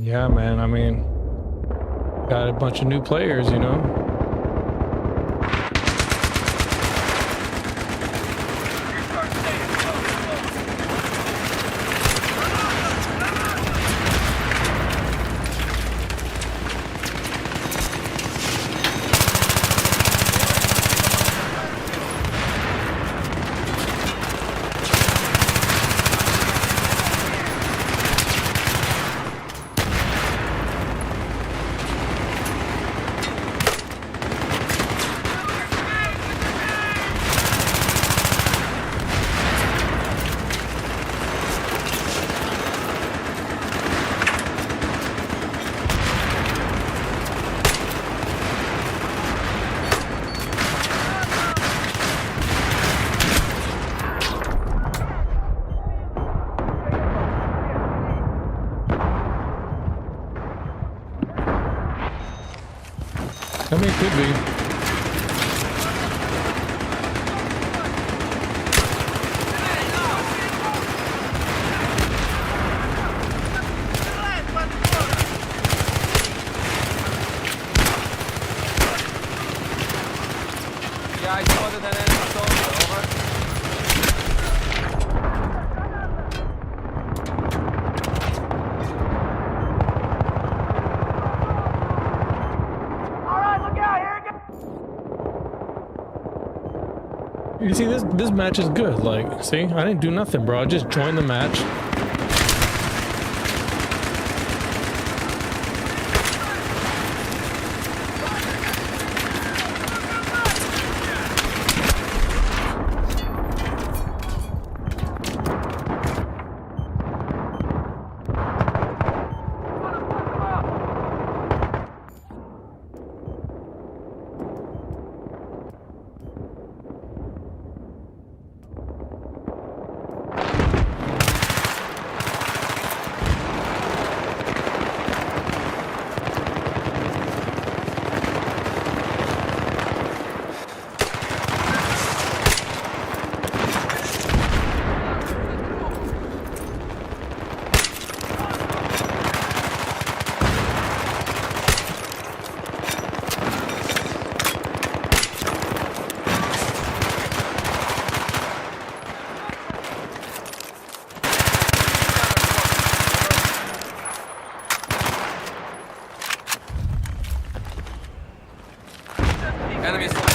Yeah, man. I mean, got a bunch of new players, you know. I mean, it could be. Guys, other than enemy soldier, over. You see, this match is good. Like, see, I didn't do nothing, bro. I just joined the match. Enemy soldier.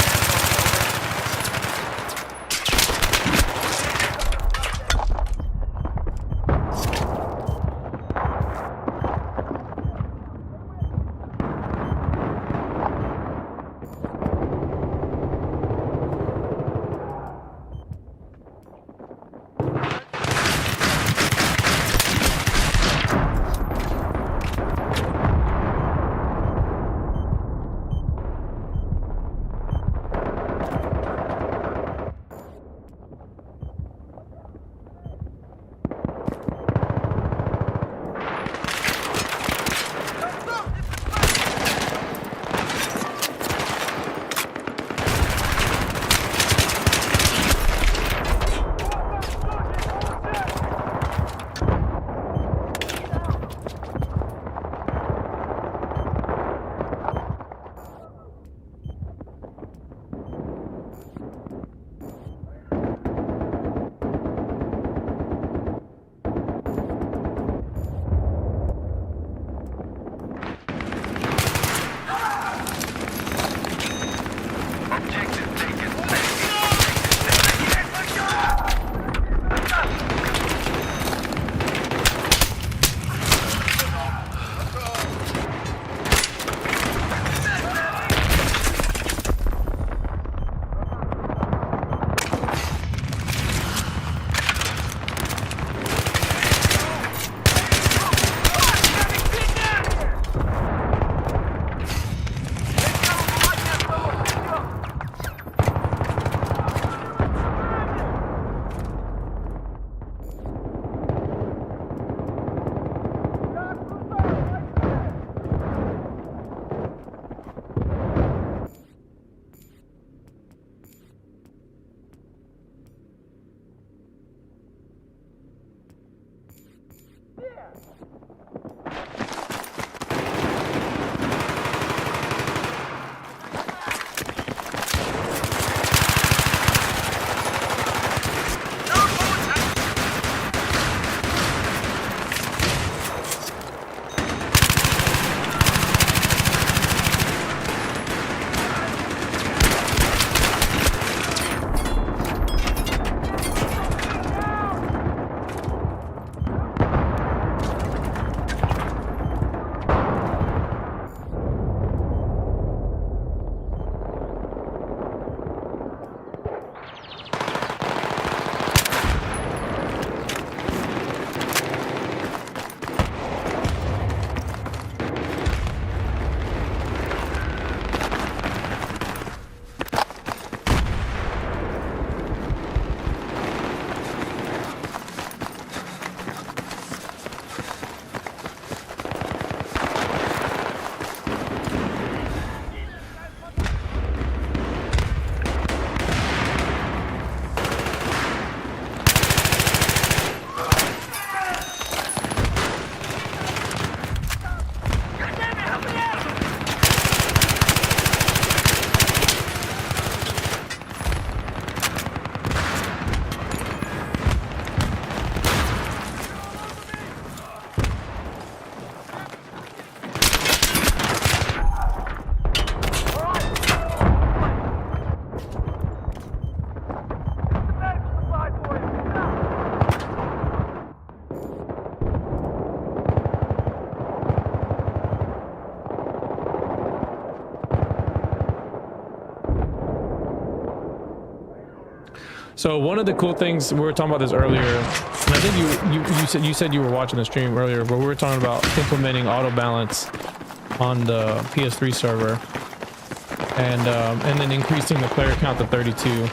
So one of the cool things, we were talking about this earlier, and I think you said you were watching the stream earlier, but we were talking about implementing auto balance on the PS3 server, and then increasing the player count to 32.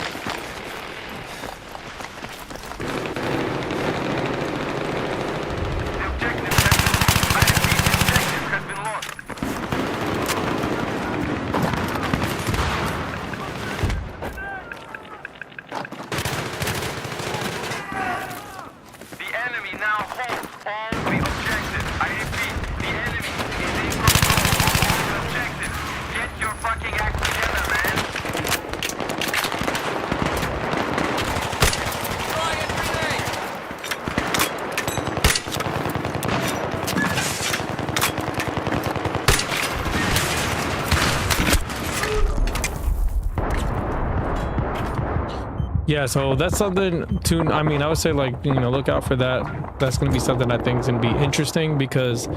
Yeah, so that's something to, I mean, I would say, like, you know, look out for that. That's going to be something I think is going to be interesting, because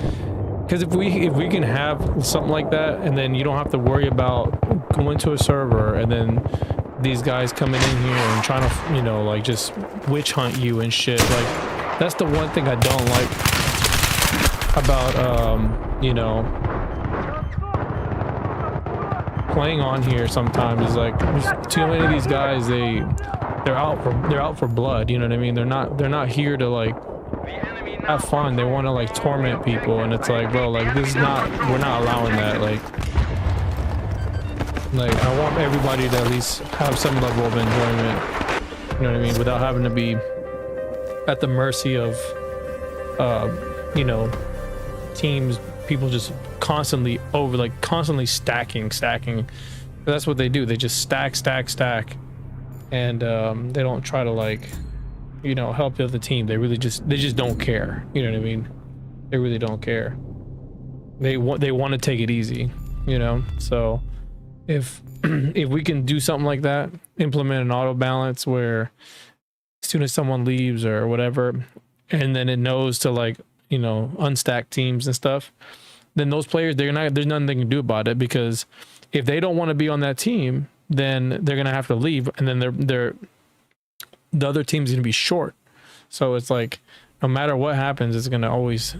if we can have something like that, and then you don't have to worry about going to a server and then these guys coming in here and trying to, you know, like, just witch hunt you and shit. Like, that's the one thing I don't like about you know, playing on here sometimes, is like, there's too many of these guys, they're out for blood, you know what I mean? They're not here to, like, have fun. They want to, like, torment people, and it's like, bro, like, this is not, we're not allowing that. Like I want everybody to at least have some level of enjoyment, you know what I mean, without having to be at the mercy of you know, teams, people just constantly stacking. That's what they do. They just stack, and they don't try to, like, you know, help the other team. They just don't care, you know what I mean? They really don't care. They want to take it easy, you know? So if we can do something like that, implement an auto balance where as soon as someone leaves or whatever, and then it knows to, like, you know, unstack teams and stuff, then those players, there's nothing they can do about it, because if they don't want to be on that team, then they're gonna have to leave, and then the other team's gonna be short. So it's like, no matter what happens, it's gonna always,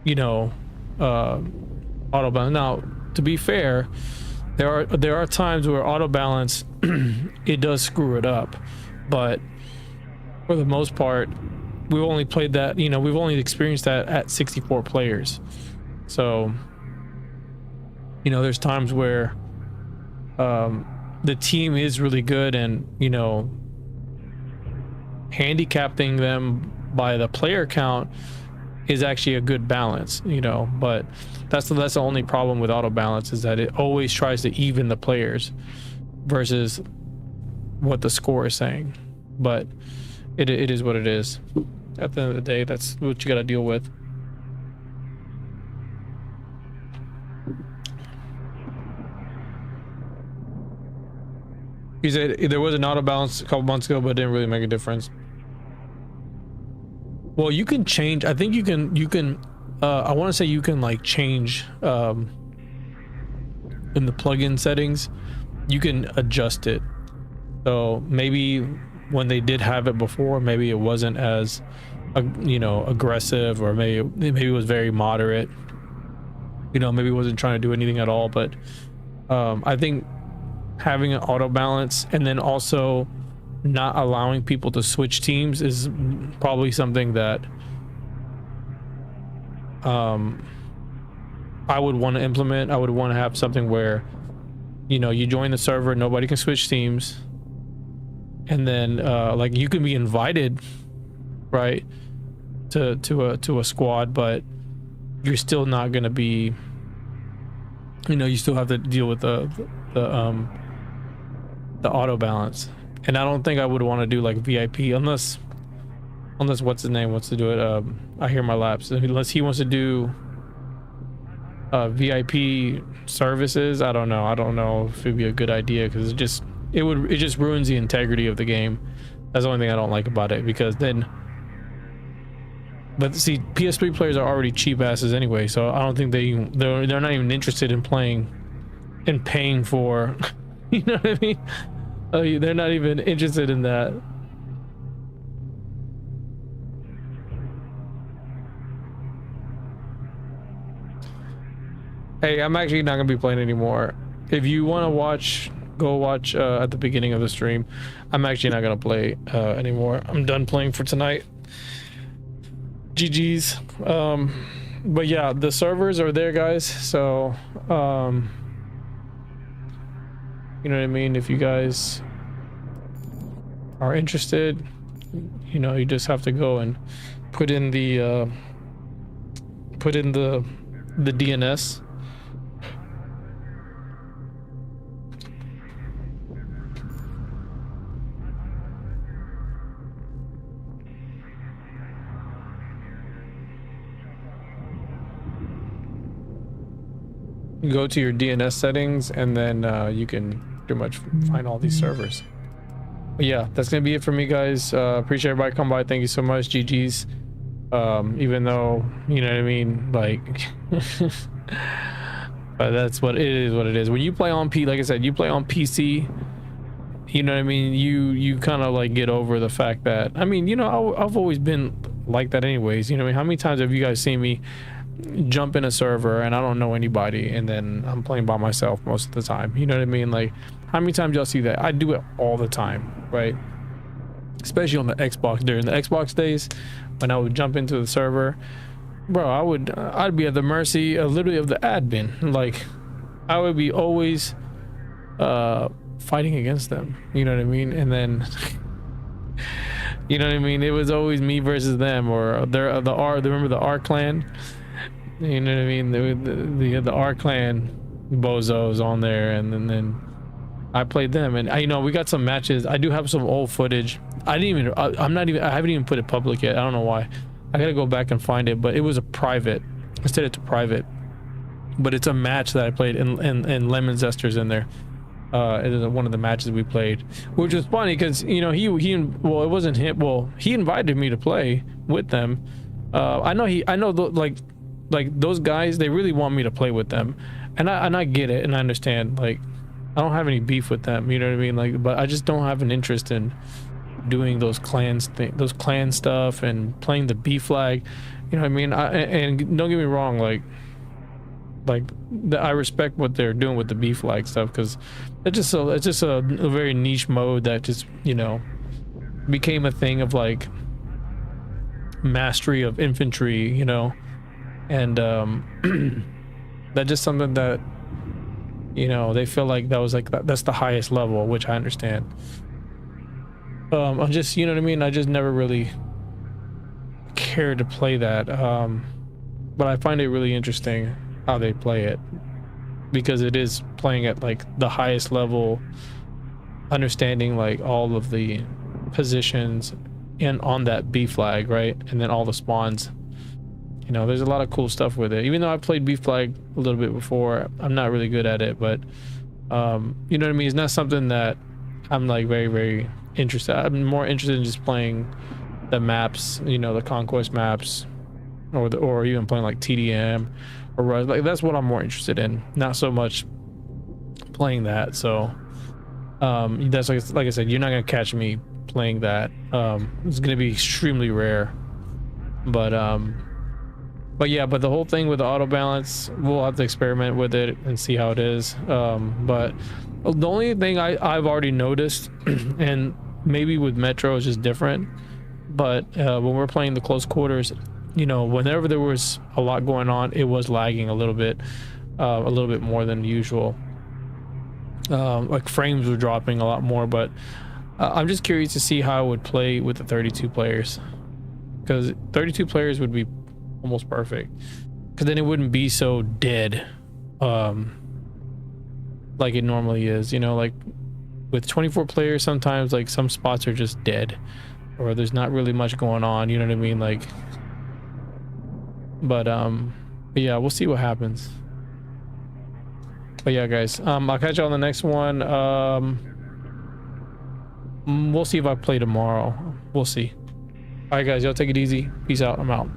you know, auto balance. Now, to be fair, there are times where auto balance it does screw it up, but for the most part, we've only played that, you know, we've only experienced that at 64 players. So, you know, there's times where the team is really good, and, you know, handicapping them by the player count is actually a good balance, you know. But that's the only problem with auto balance, is that it always tries to even the players versus what the score is saying. But it is what it is. At the end of the day, that's what you got to deal with. He said there was an auto balance a couple months ago, but it didn't really make a difference. Well, you can change. I think you can. I want to say you can, like, change in the plugin settings. You can adjust it. So maybe when they did have it before, maybe it wasn't as, you know, aggressive, or maybe it was very moderate. You know, maybe it wasn't trying to do anything at all. But I think having an auto balance, and then also not allowing people to switch teams, is probably something that I would want to implement. I would want to have something where, you know, you join the server, nobody can switch teams, and then like, you can be invited, right, to a squad, but you're still not going to be, you know, you still have to deal with the auto balance. And I don't think I would want to do, like, VIP unless what's his name wants to do it. I hear my laps. Unless he wants to do VIP services, I don't know if it'd be a good idea, because it just ruins the integrity of the game. That's the only thing I don't like about it, because then, but see, PS3 players are already cheap asses anyway, so I don't think they're not even interested in playing and paying for, you know what I mean? They're not even interested in that. Hey, I'm actually not gonna be playing anymore. If you want to watch, go watch at the beginning of the stream. I'm actually not gonna play anymore. I'm done playing for tonight. GG's. But yeah, the servers are there, guys. So you know what I mean. If you guys are interested, you know, you just have to go and put in the DNS. Go to your DNS settings, and then you can pretty much find all these servers. But yeah, that's gonna be it for me, guys. Appreciate everybody coming by. Thank you so much. GG's. Even though, you know what I mean, like but that's what it is, what it is. When you play on like I said, you play on PC, you know what I mean, you kind of like get over the fact that, I mean, you know, I've always been like that anyways. You know what I mean? How many times have you guys seen me jump in a server and I don't know anybody, and then I'm playing by myself most of the time? You know what I mean? Like, how many times y'all see that? I do it all the time, right? Especially on the Xbox, during the Xbox days, when I would jump into the server, bro, I'd be at the mercy literally of the admin. Like, I would be always fighting against them, you know what I mean? And then you know what I mean, it was always me versus them, or remember the R clan, you know what I mean, the R clan bozos on there, and then I played them, and you know, we got some matches. I do have some old footage. I haven't even put it public yet. I don't know why. I gotta go back and find it, but it was a private. I set it to private, but it's a match that I played, and Lemon Zester's in there. It is one of the matches we played, which was funny because, you know, well, it wasn't him. Well, he invited me to play with them. I know like those guys, they really want me to play with them, and I get it, and I understand. Like, I don't have any beef with them, you know what I mean? Like, but I just don't have an interest in doing those clan stuff and playing the B flag, you know what I mean? And don't get me wrong, like I respect what they're doing with the B flag stuff, because it's just a very niche mode that just, you know, became a thing of like mastery of infantry, you know, and that's just something that, you know, they feel like that was like that's the highest level, which I understand. I'm just, you know what I mean, I just never really cared to play that, but I find it really interesting how they play it, because it is playing at like the highest level, understanding like all of the positions and on that B flag, right? And then all the spawns, you know, there's a lot of cool stuff with it. Even though I played B flag a little bit before, I'm not really good at it, but you know what I mean, it's not something that I'm like very, very interested. I'm more interested in just playing the maps, you know, the conquest maps, or even playing like TDM or Rust. Like, that's what I'm more interested in, not so much playing that. So that's like I said, you're not gonna catch me playing that. It's gonna be extremely rare, but yeah, but the whole thing with the auto balance, we'll have to experiment with it and see how it is. But the only thing I've already noticed, and maybe with Metro is just different, but when we're playing the close quarters, you know, whenever there was a lot going on, it was lagging a little bit more than usual. Like frames were dropping a lot more, but I'm just curious to see how I would play with the 32 players, because 32 players would be almost perfect, because then it wouldn't be so dead like it normally is, you know. Like with 24 players, sometimes like some spots are just dead, or there's not really much going on, you know what I mean? Like, but yeah, we'll see what happens. But yeah, guys, I'll catch you on the next one. We'll see if I play tomorrow. We'll see. All right, guys, y'all take it easy. Peace out. I'm out.